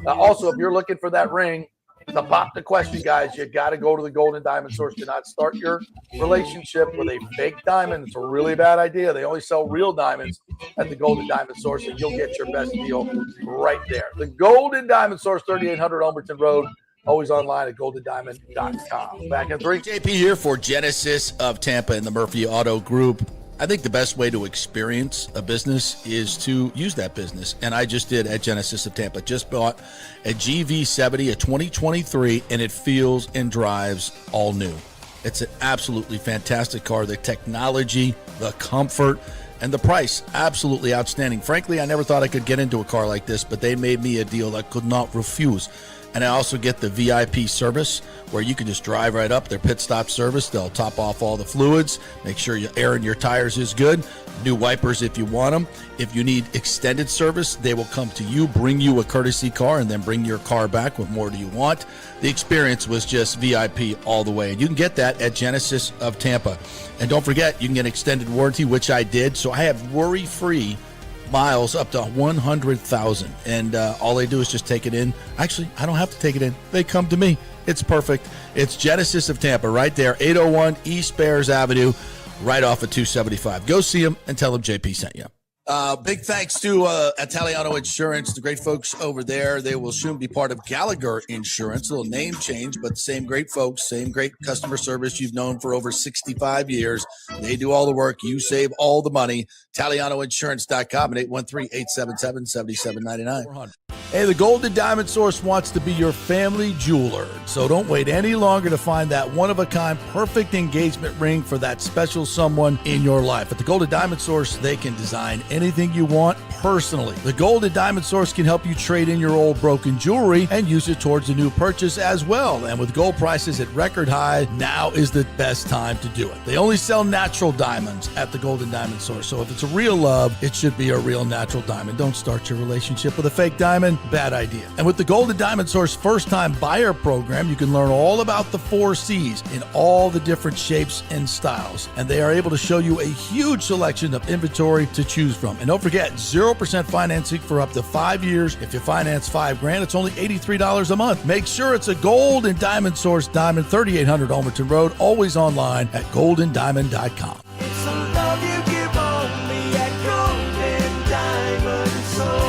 Also, if you're looking for that ring, to pop the question, guys, you got to go to the Gold and Diamond Source. Do not start your relationship with a fake diamond. It's a really bad idea. They only sell real diamonds at the Gold and Diamond Source, and you'll get your best deal right there. The Gold and Diamond Source, 3800 Alberton Road. Always online at goldendiamond.com. Back in 3. JP here for Genesis of Tampa and the Murphy Auto Group. I think the best way to experience a business is to use that business. And I just did at Genesis of Tampa. Just bought a GV70, a 2023, and it feels and drives all new. It's an absolutely fantastic car. The technology, the comfort, and the price, absolutely outstanding. Frankly, I never thought I could get into a car like this, but they made me a deal I could not refuse. And I also get the VIP service where you can just drive right up, their pit stop service. They'll top off all the fluids, make sure your air in your tires is good, new wipers if you want them. If you need extended service, they will come to you, bring you a courtesy car, and then bring your car back. What more do you want? The experience was just VIP all the way. And you can get that at Genesis of Tampa. And don't forget, you can get extended warranty, which I did. So I have worry-free miles up to 100,000, and all they do is just take it in. Actually, I don't have to take it in. They come to me. It's perfect. It's Genesis of Tampa right there, 801 East Bears Avenue, right off of 275. Go see them and tell them JP sent you. Big thanks to Italiano Insurance, the great folks over there. They will soon be part of Gallagher Insurance. A little name change, but same great folks, same great customer service you've known for over 65 years. They do all the work. You save all the money. ItalianoInsurance.com at 813-877-7799. Hey, the Golden Diamond Source wants to be your family jeweler. So don't wait any longer to find that one-of-a-kind perfect engagement ring for that special someone in your life. At the Golden Diamond Source, they can design anything you want personally. The Golden Diamond Source can help you trade in your old broken jewelry and use it towards a new purchase as well. And with gold prices at record high, now is the best time to do it. They only sell natural diamonds at the Golden Diamond Source. So if it's a real love, it should be a real natural diamond. Don't start your relationship with a fake diamond. Bad idea. And with the Golden Diamond Source first-time buyer program, you can learn all about the 4 C's in all the different shapes and styles. And they are able to show you a huge selection of inventory to choose from. And don't forget, 0% financing for up to 5 years. If you finance $5,000, it's only $83 a month. Make sure it's a Golden Diamond Source diamond, 3800 Almerton Road, always online at goldendiamond.com. It's the love you give only at Golden Diamond Source.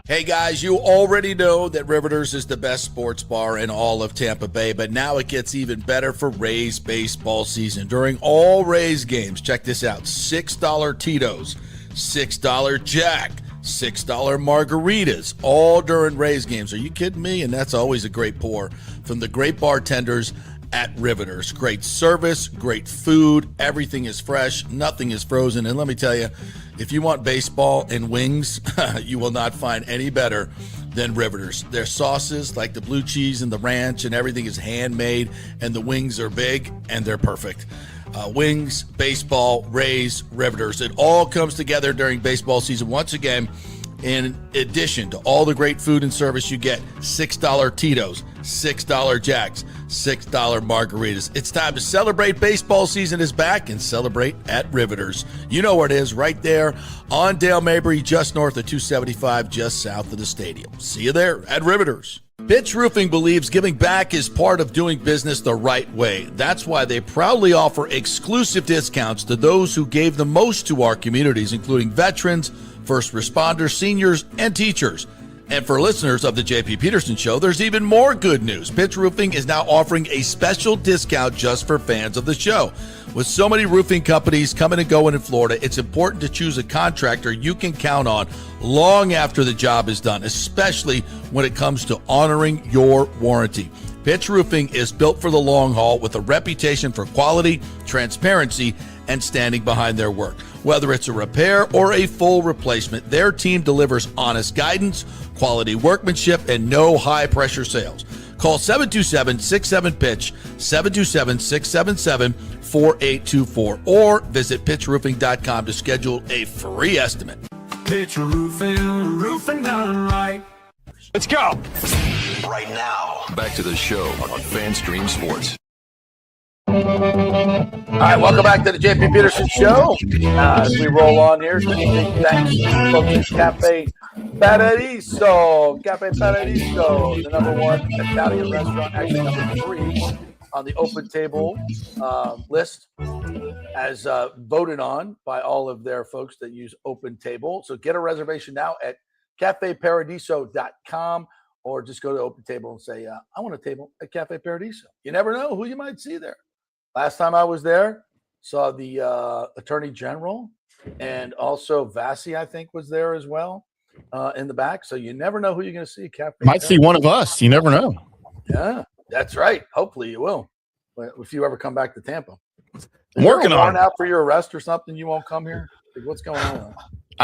Hey guys, you already know that Riveters is the best sports bar in all of Tampa Bay, but now it gets even better for Rays baseball season. During all Rays games, check this out, $6 Tito's, $6 Jack, $6 margaritas, all during Rays games. Are you kidding me? And that's always a great pour from the great bartenders at Riveters. Great service, great food, everything is fresh, nothing is frozen. And let me tell you, if you want baseball and wings, you will not find any better than Riveters. Their sauces, like the blue cheese and the ranch and everything, is handmade, and the wings are big and they're perfect. Wings, baseball, Rays, Riveters. It all comes together during baseball season. Once again, in addition to all the great food and service, you get $6 Tito's, $6 Jacks, $6 margaritas. It's time to celebrate. Baseball season is back, and celebrate at Riveters. You know where it is, right there on Dale Mabry, just north of 275, just south of the stadium. See you there at Riveters. Pitch Roofing believes giving back is part of doing business the right way. That's why they proudly offer exclusive discounts to those who gave the most to our communities, including veterans, first responders, seniors, and teachers. And for listeners of the JP Peterson Show, there's even more good news. Pitch Roofing is now offering a special discount just for fans of the show. With so many roofing companies coming and going in Florida, it's important to choose a contractor you can count on long after the job is done, especially when it comes to honoring your warranty. Pitch Roofing is built for the long haul with a reputation for quality, transparency, and standing behind their work. Whether it's a repair or a full replacement, their team delivers honest guidance, quality workmanship, and no high-pressure sales. Call 727-67-PITCH, 727-677-4824, or visit pitchroofing.com to schedule a free estimate. Pitch roofing, roofing done right. Let's go. Right now. Back to the show on FanStream Sports. All right, welcome back to the JP Peterson Show. As we roll on here, big thanks to folks at Cafe Paradiso. Cafe Paradiso, the number 1 Italian restaurant, actually number 3 on the open table list, as voted on by all of their folks that use Open Table. So get a reservation now at cafeparadiso.com, or just go to Open Table and say, I want a table at Cafe Paradiso. You never know who you might see there. Last time I was there, saw the Attorney General, and also Vassie, I think, was there as well in the back. So you never know who you're going to see. Cafe Might see one of us. You never know. Yeah, that's right. Hopefully you will. If you ever come back to Tampa. I'm working on it. Out for your arrest or something, you won't come here? Like, what's going on?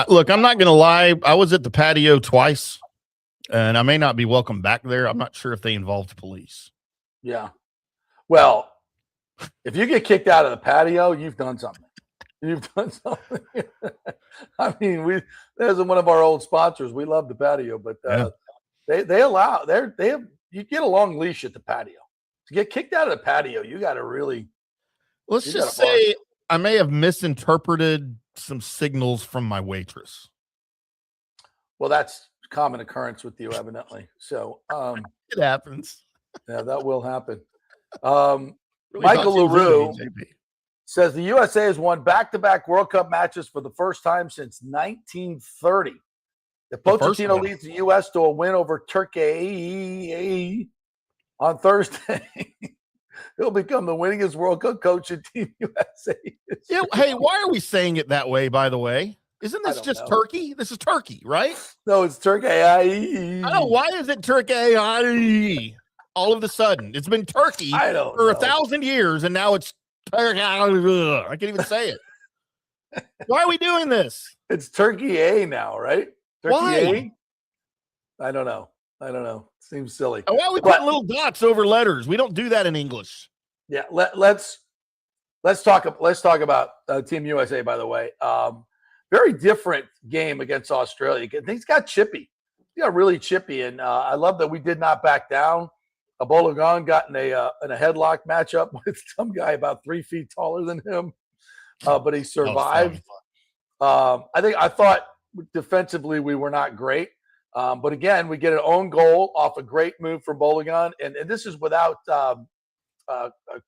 Look, I'm not going to lie. I was at the patio twice, and I may not be welcome back there. I'm not sure if they involved the police. Yeah. Well, if you get kicked out of the patio, you've done something. You've done something. I mean, there's one of our old sponsors. We love the patio, but you get a long leash at the patio. To get kicked out of the patio, you got to really. Let's just say I may have misinterpreted some signals from my waitress. Well, that's common occurrence with you, evidently. So it happens. Yeah, that will happen. Really Michael LaRue Says the USA has won back-to-back World Cup matches for the first time since 1930. The Pochettino leads the U.S. to a win over Turkey on Thursday. He'll become the winningest World Cup coach in Team USA. Yeah. Hey, why are we saying it that way, by the way? Isn't this just Turkey? This is Turkey, right? No, it's Turkey. I know. Why is it Turkey? All of a sudden, it's been Turkey for 1,000 years, and now it's Turkey. I can't even say it. Why are we doing this? It's Turkey A now, right? Turkey Why? A? I don't know. Seems silly. Why are we putting little dots over letters? We don't do that in English. Yeah, let's talk about Team USA. By the way, very different game against Australia. Things got chippy. They got really chippy, and I love that we did not back down. Bologan got in a headlock matchup with some guy about 3 feet taller than him, but he survived. I thought defensively we were not great. But again, we get an own goal off a great move from Bologan, and this is without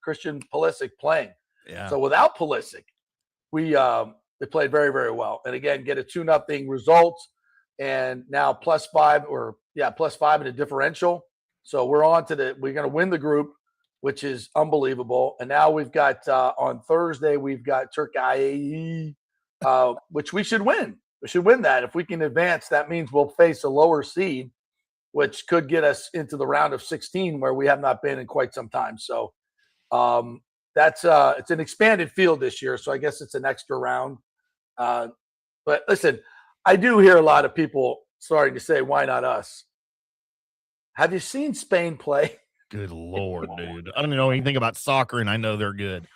Christian Pulisic playing. Yeah. So without Pulisic, they played very, very well. And again, get a 2-0 result, and now +5 in a differential. So we're going to win the group, which is unbelievable. And now we've got on Thursday we've got Turkey, which we should win. We should win that. If we can advance, that means we'll face a lower seed, which could get us into the round of 16 where we have not been in quite some time. So it's an expanded field this year. So I guess it's an extra round. But listen, I do hear a lot of people starting to say, why not us? Have you seen Spain play? Good Lord, dude. I don't know anything about soccer, and I know they're good.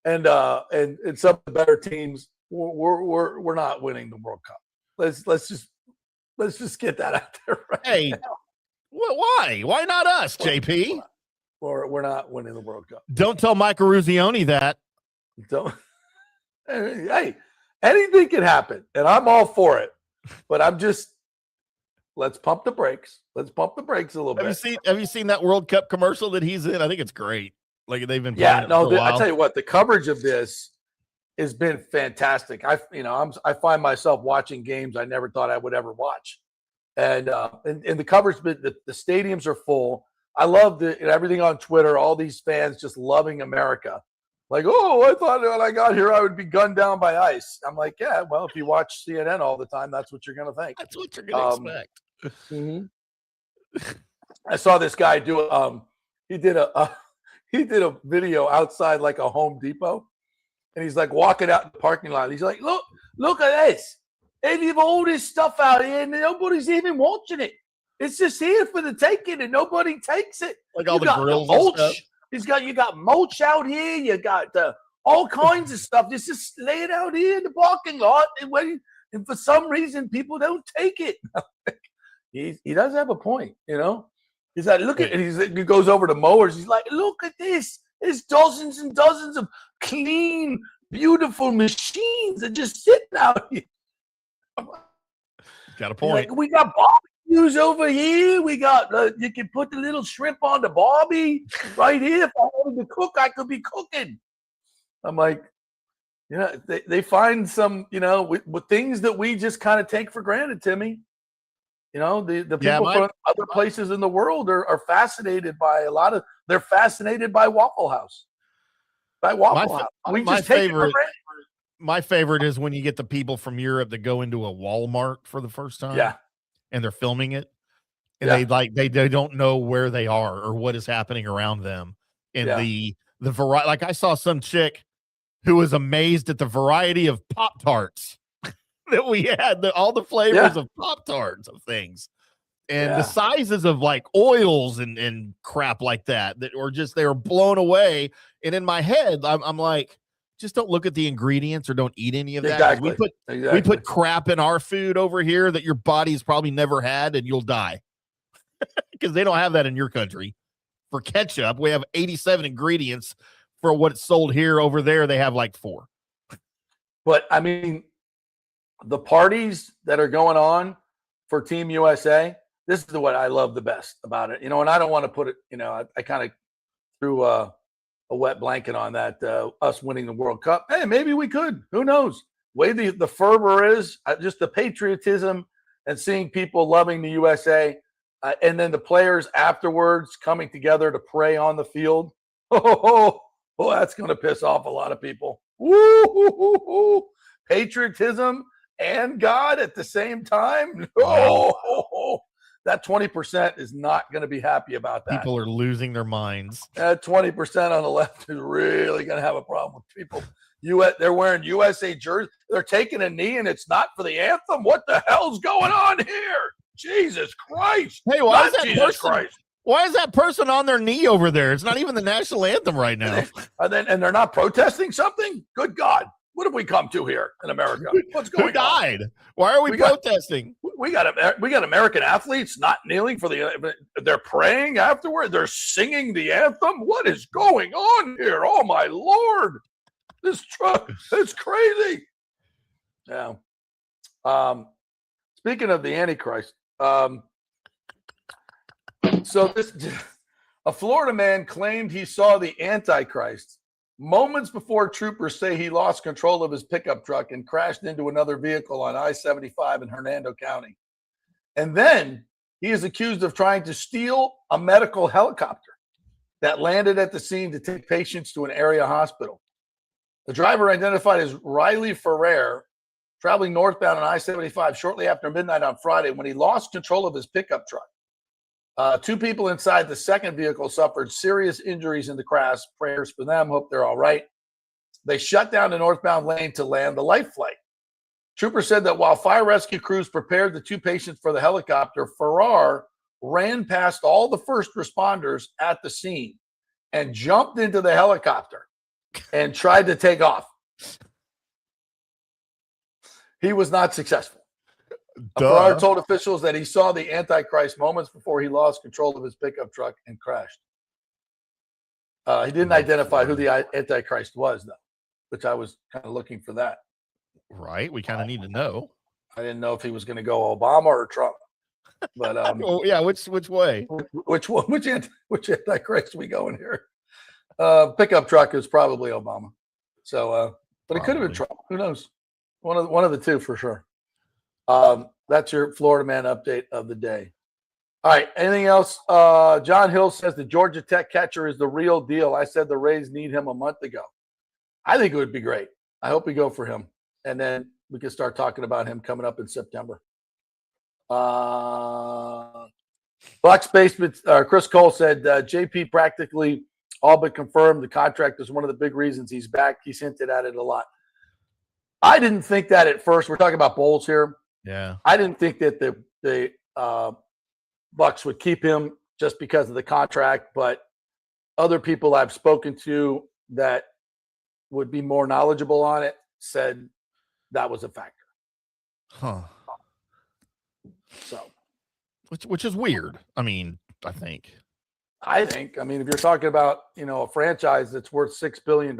And some of the better teams, we're not winning the World Cup. Let's just get that out there right Hey, now. Why? Why not us, JP? We're not winning the World Cup. Don't tell Mike Ruzioni that. Don't. Hey, anything can happen, and I'm all for it. But I'm just let's pump the brakes. Let's pump the brakes a little bit. Have you seen that World Cup commercial that he's in? I think it's great. Like they've been playing it for a while. I tell you what, the coverage of this has been fantastic. I find myself watching games I never thought I would ever watch, and the coverage, the stadiums are full. I love everything on Twitter. All these fans just loving America. Like, oh, I thought when I got here I would be gunned down by ICE. I'm like, yeah, well, if you watch CNN all the time, that's what you're going to think. That's what you're going to expect. Mm-hmm. I saw this guy do he did a video outside like a Home Depot, and he's like walking out in the parking lot. He's like, look at this. They leave all this stuff out here and nobody's even watching it. It's just here for the taking and nobody takes it. Like all the grills and stuff. You got mulch out here. You got all kinds of stuff. It's just laying out here in the parking lot, and for some reason people don't take it. He does have a point, you know. He's like, look at it. He goes over to mowers. He's like, look at this. There's dozens and dozens of clean, beautiful machines that just sitting out here. Got a point. Like, we got barbecues over here. We got you can put the little shrimp on the barbie right here. If I wanted to cook, I could be cooking. I'm like, you know, they find some, you know, with things that we just kind of take for granted, Timmy. You know, the people from other places in the world are fascinated by they're fascinated by Waffle House. We just take it for granted. My favorite is when you get the people from Europe that go into a Walmart for the first time. Yeah. And they're filming it. And they don't know where they are or what is happening around them. And the variety, like I saw some chick who was amazed at the variety of Pop-Tarts that we had, all the flavors of Pop-Tarts of things. And the sizes of like oils and crap like that were just, they were blown away. And in my head, I'm like, just don't look at the ingredients or don't eat any of that. Exactly. We put crap in our food over here that your body's probably never had and you'll die because they don't have that in your country. For ketchup, we have 87 ingredients. For what's sold here. Over there, they have like 4. But I mean, the parties that are going on for Team USA, this is what I love the best about it. You know, and I don't want to put it, you know, I kind of threw a wet blanket on that, us winning the World Cup. Hey, maybe we could. Who knows? Way the fervor is, just the patriotism and seeing people loving the USA, and then the players afterwards coming together to pray on the field. Oh, that's going to piss off a lot of people. Woo! Patriotism and God at the same time. Oh, that 20% is not going to be happy about that. People are losing their minds. That 20% on the left is really going to have a problem with people. They're wearing USA jerseys. They're taking a knee, and it's not for the anthem. What the hell's going on here? Jesus Christ! Hey, why is that person on their knee over there? It's not even the national anthem right now. And they're not protesting something? Good God. What have we come to here in America? What's going on? Who died? Why are we protesting? We got American athletes not kneeling for they're praying afterward. They're singing the anthem. What is going on here? Oh my Lord. It's crazy. Yeah. Speaking of the Antichrist, so a Florida man claimed he saw the Antichrist moments before troopers say he lost control of his pickup truck and crashed into another vehicle on I-75 in Hernando County. And then he is accused of trying to steal a medical helicopter that landed at the scene to take patients to an area hospital. The driver, identified as Riley Ferrer, traveling northbound on I-75 shortly after midnight on Friday when he lost control of his pickup truck. Two people inside the second vehicle suffered serious injuries in the crash. Prayers for them. Hope they're all right. They shut down the northbound lane to land the life flight. Troopers said that while fire rescue crews prepared the two patients for the helicopter, Ferrer ran past all the first responders at the scene and jumped into the helicopter and tried to take off. He was not successul. Ferrer told officials that he saw the Antichrist moments before he lost control of his pickup truck and crashed. He didn't identify who the Antichrist was, though, which I was kind of looking for that. Right. We kind of need to know. I didn't know if he was going to go Obama or Trump. But oh, yeah, which way? Which one? Which Antichrist are we going here? Pickup truck is probably Obama. So, but it could have been Trump. Who knows? One of the two for sure. That's your Florida man update of the day. All right. Anything else? John Hill says the Georgia Tech catcher is the real deal. I said the Rays need him a month ago. I think it would be great. I hope we go for him. And then we can start talking about him coming up in September. Bucs basement. Chris Cole said JP practically all but confirmed the contract is one of the big reasons he's back. He's hinted at it a lot. I didn't think that at first. We're talking about Bowles here. Yeah. I didn't think that the Bucs would keep him just because of the contract, but other people I've spoken to that would be more knowledgeable on it said that was a factor. Huh. So, which is weird. I mean, I think, if you're talking about, a franchise that's worth $6 billion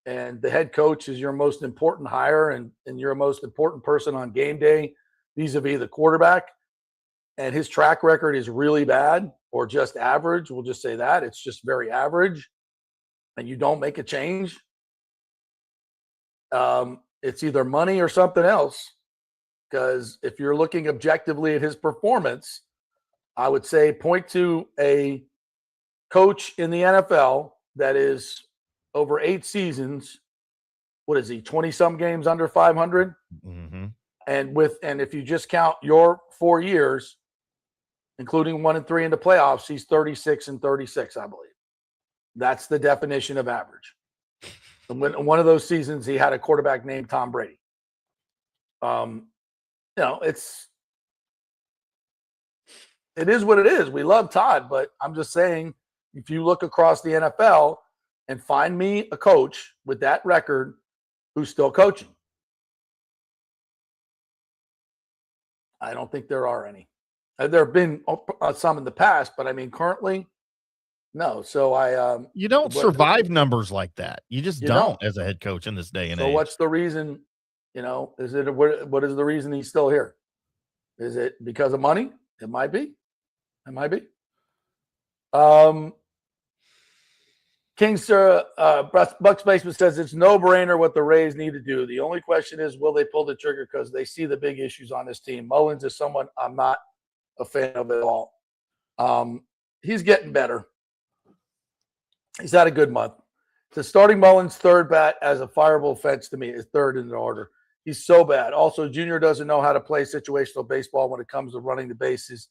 and the head coach is your most important hire and you're a most important person on game day vis-a-vis the quarterback, and his track record is really bad or just average, we'll just say that it's just very average, and you don't make a change, it's either money or something else. Because if you're looking objectively at his performance, I would say point to a coach in the NFL that is over 8 seasons. What is he? 20-some games under 500. Mm-hmm. And if you just count your 4 years, including 1 and 3 in the playoffs, he's 36-36, I believe. That's the definition of average. And when one of those seasons, he had a quarterback named Tom Brady. It is what it is. We love Todd, but I'm just saying, if you look across the NFL and find me a coach with that record who's still coaching, I don't think there are any. There have been some in the past, but currently, no. So you don't survive numbers like that. You just don't as a head coach in this day and age. So what's the reason? Is it what is the reason he's still here? Is it because of money? It might be. King's Bucs Basement says it's no-brainer what the Rays need to do. The only question is, will they pull the trigger because they see the big issues on this team. Mullins is someone I'm not a fan of at all. He's getting better. He's had a good month. The starting Mullins third bat as a fireable offense to me is third in the order. He's so bad. Also, Junior doesn't know how to play situational baseball when it comes to running the bases.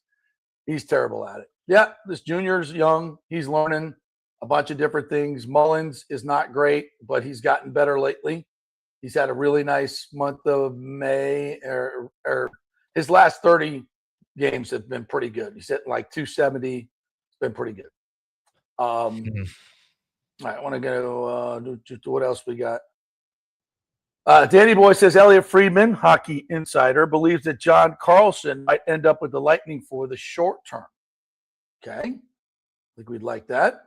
He's terrible at it. Yeah, this Junior's young. He's learning a bunch of different things. Mullins is not great, but he's gotten better lately. He's had a really nice month of May, or his last 30 games have been pretty good. He's hitting like 270. It's been pretty good. All right, I want to go to what else we got. Danny Boy says Elliot Friedman, hockey insider, believes that John Carlson might end up with the Lightning for the short term. Okay, I think we'd like that.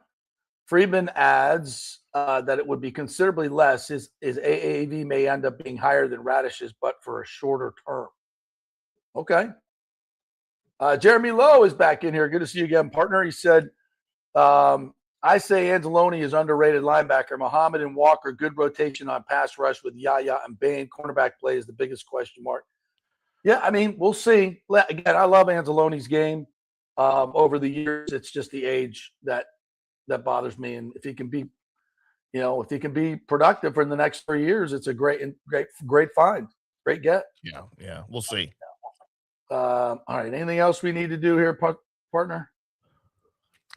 Friedman adds that it would be considerably less. His AAV may end up being higher than Raddish's, but for a shorter term. Okay. Jeremy Lowe is back in here. Good to see you again, partner. He said, I say Anzalone is underrated linebacker. Muhammad and Walker, good rotation on pass rush with Yaya and Bain. Cornerback play is the biggest question mark. Yeah, I mean, we'll see. Again, I love Anzalone's game. Over the years, it's just the age that bothers me. And if he can be, if he can be productive for the next 3 years, it's a great find, great get. Yeah, we'll see. All right, anything else we need to do here, partner?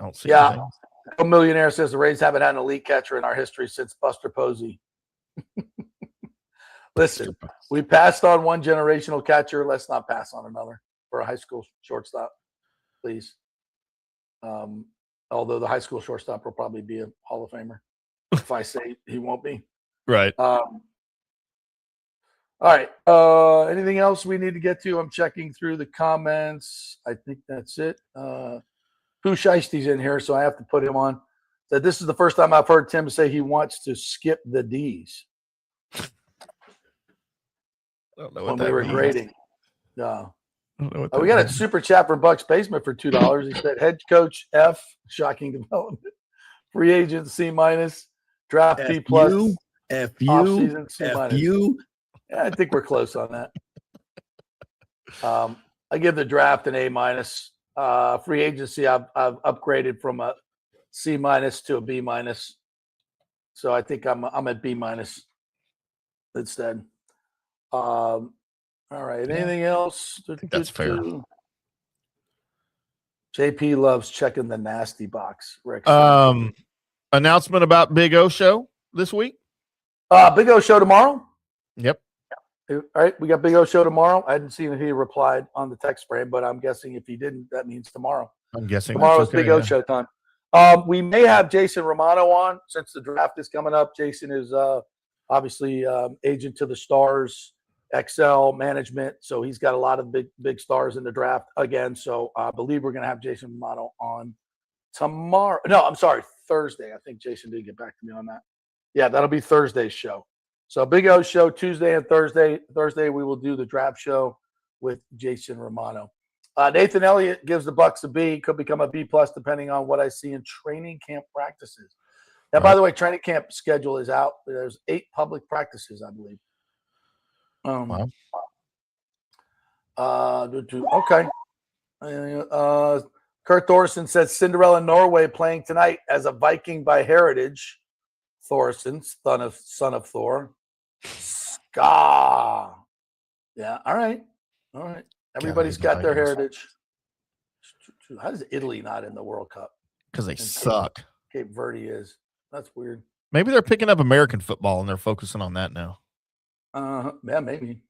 I don't see anything. A millionaire says the Rays haven't had an elite catcher in our history since Buster Posey. Listen, we passed on one generational catcher. Let's not pass on another for a high school shortstop, please. Although the high school shortstop will probably be a Hall of Famer if I say he won't be. Right. All right. Anything else we need to get to? I'm checking through the comments. I think that's it. Pooh Sheisty's in here, so I have to put him on. That this is the first time I've heard Tim say he wants to skip the D's. I don't know when what we were means. grading. No. We We got a super chat from Bucs Basement for $2. He said head coach F, shocking development. Free agent C-, draft B+, off-season C-. Yeah, I think we're close on that. I give the draft an A-. Free agency, I've upgraded from a C- to a B-. So I think I'm at B- instead. All right. Anything else? I think that's fair. JP loves checking the nasty box. Rick. Announcement about Big O show this week. Big O show tomorrow. Yep. All right, we got Big O show tomorrow. I hadn't seen if he replied on the text frame, but I'm guessing if he didn't, that means tomorrow. I'm guessing Tomorrow's Big O show time. We may have Jason Romano on since the draft is coming up. Jason is obviously agent to the Stars, XL management, so he's got a lot of big stars in the draft again. So I believe we're going to have Jason Romano on tomorrow. No, I'm sorry, Thursday. I think Jason did get back to me on that. Yeah, that'll be Thursday's show. So Big O show Tuesday and Thursday. Thursday we will do the draft show with Jason Romano. Nathan Elliott gives the Bucs a B. Could become a B+ depending on what I see in training camp practices. Now, by the way, training camp schedule is out. There's 8 public practices, I believe. Okay. Kurt Thorson says Cinderella Norway playing tonight as a Viking by heritage. Thorson, son of Thor. Ska. Yeah. All right. Everybody's got their heritage. How is Italy not in the World Cup? Because they suck. Cape Verde is. That's weird. Maybe they're picking up American football and they're focusing on that now. Yeah, maybe.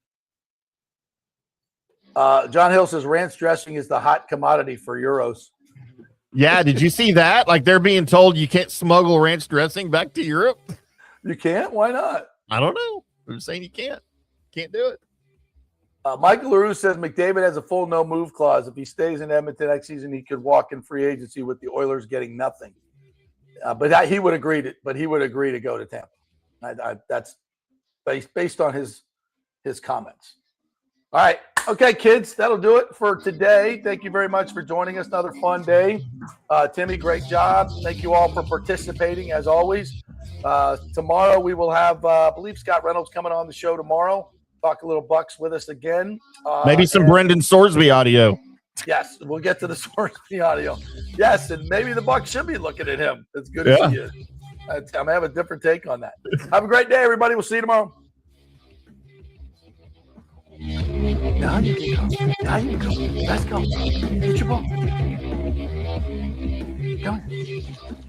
John Hill says ranch dressing is the hot commodity for Euros. Yeah, did you see that? Like they're being told you can't smuggle ranch dressing back to Europe. You can't? Why not? I don't know. They're saying you can't. Can't do it. Michael LaRue says McDavid has a full no move clause. If he stays in Edmonton next season, he could walk in free agency with the Oilers getting nothing. But he would agree to go to Tampa. That's based on his comments. All right. Okay, kids, that'll do it for today. Thank you very much for joining us. Another fun day. Timmy, great job. Thank you all for participating, as always. Tomorrow we will have, I believe, Scott Reynolds coming on the show tomorrow. Talk a little Bucs with us again. Maybe some Brendan Sorsby audio. Yes, we'll get to the Sorsby audio. Yes, and maybe the Bucs should be looking at him. It's good to see you. I'm going to have a different take on that. Have a great day, everybody. We'll see you tomorrow. Now you can go. Now you can go. Let's go. Get your ball. Come on.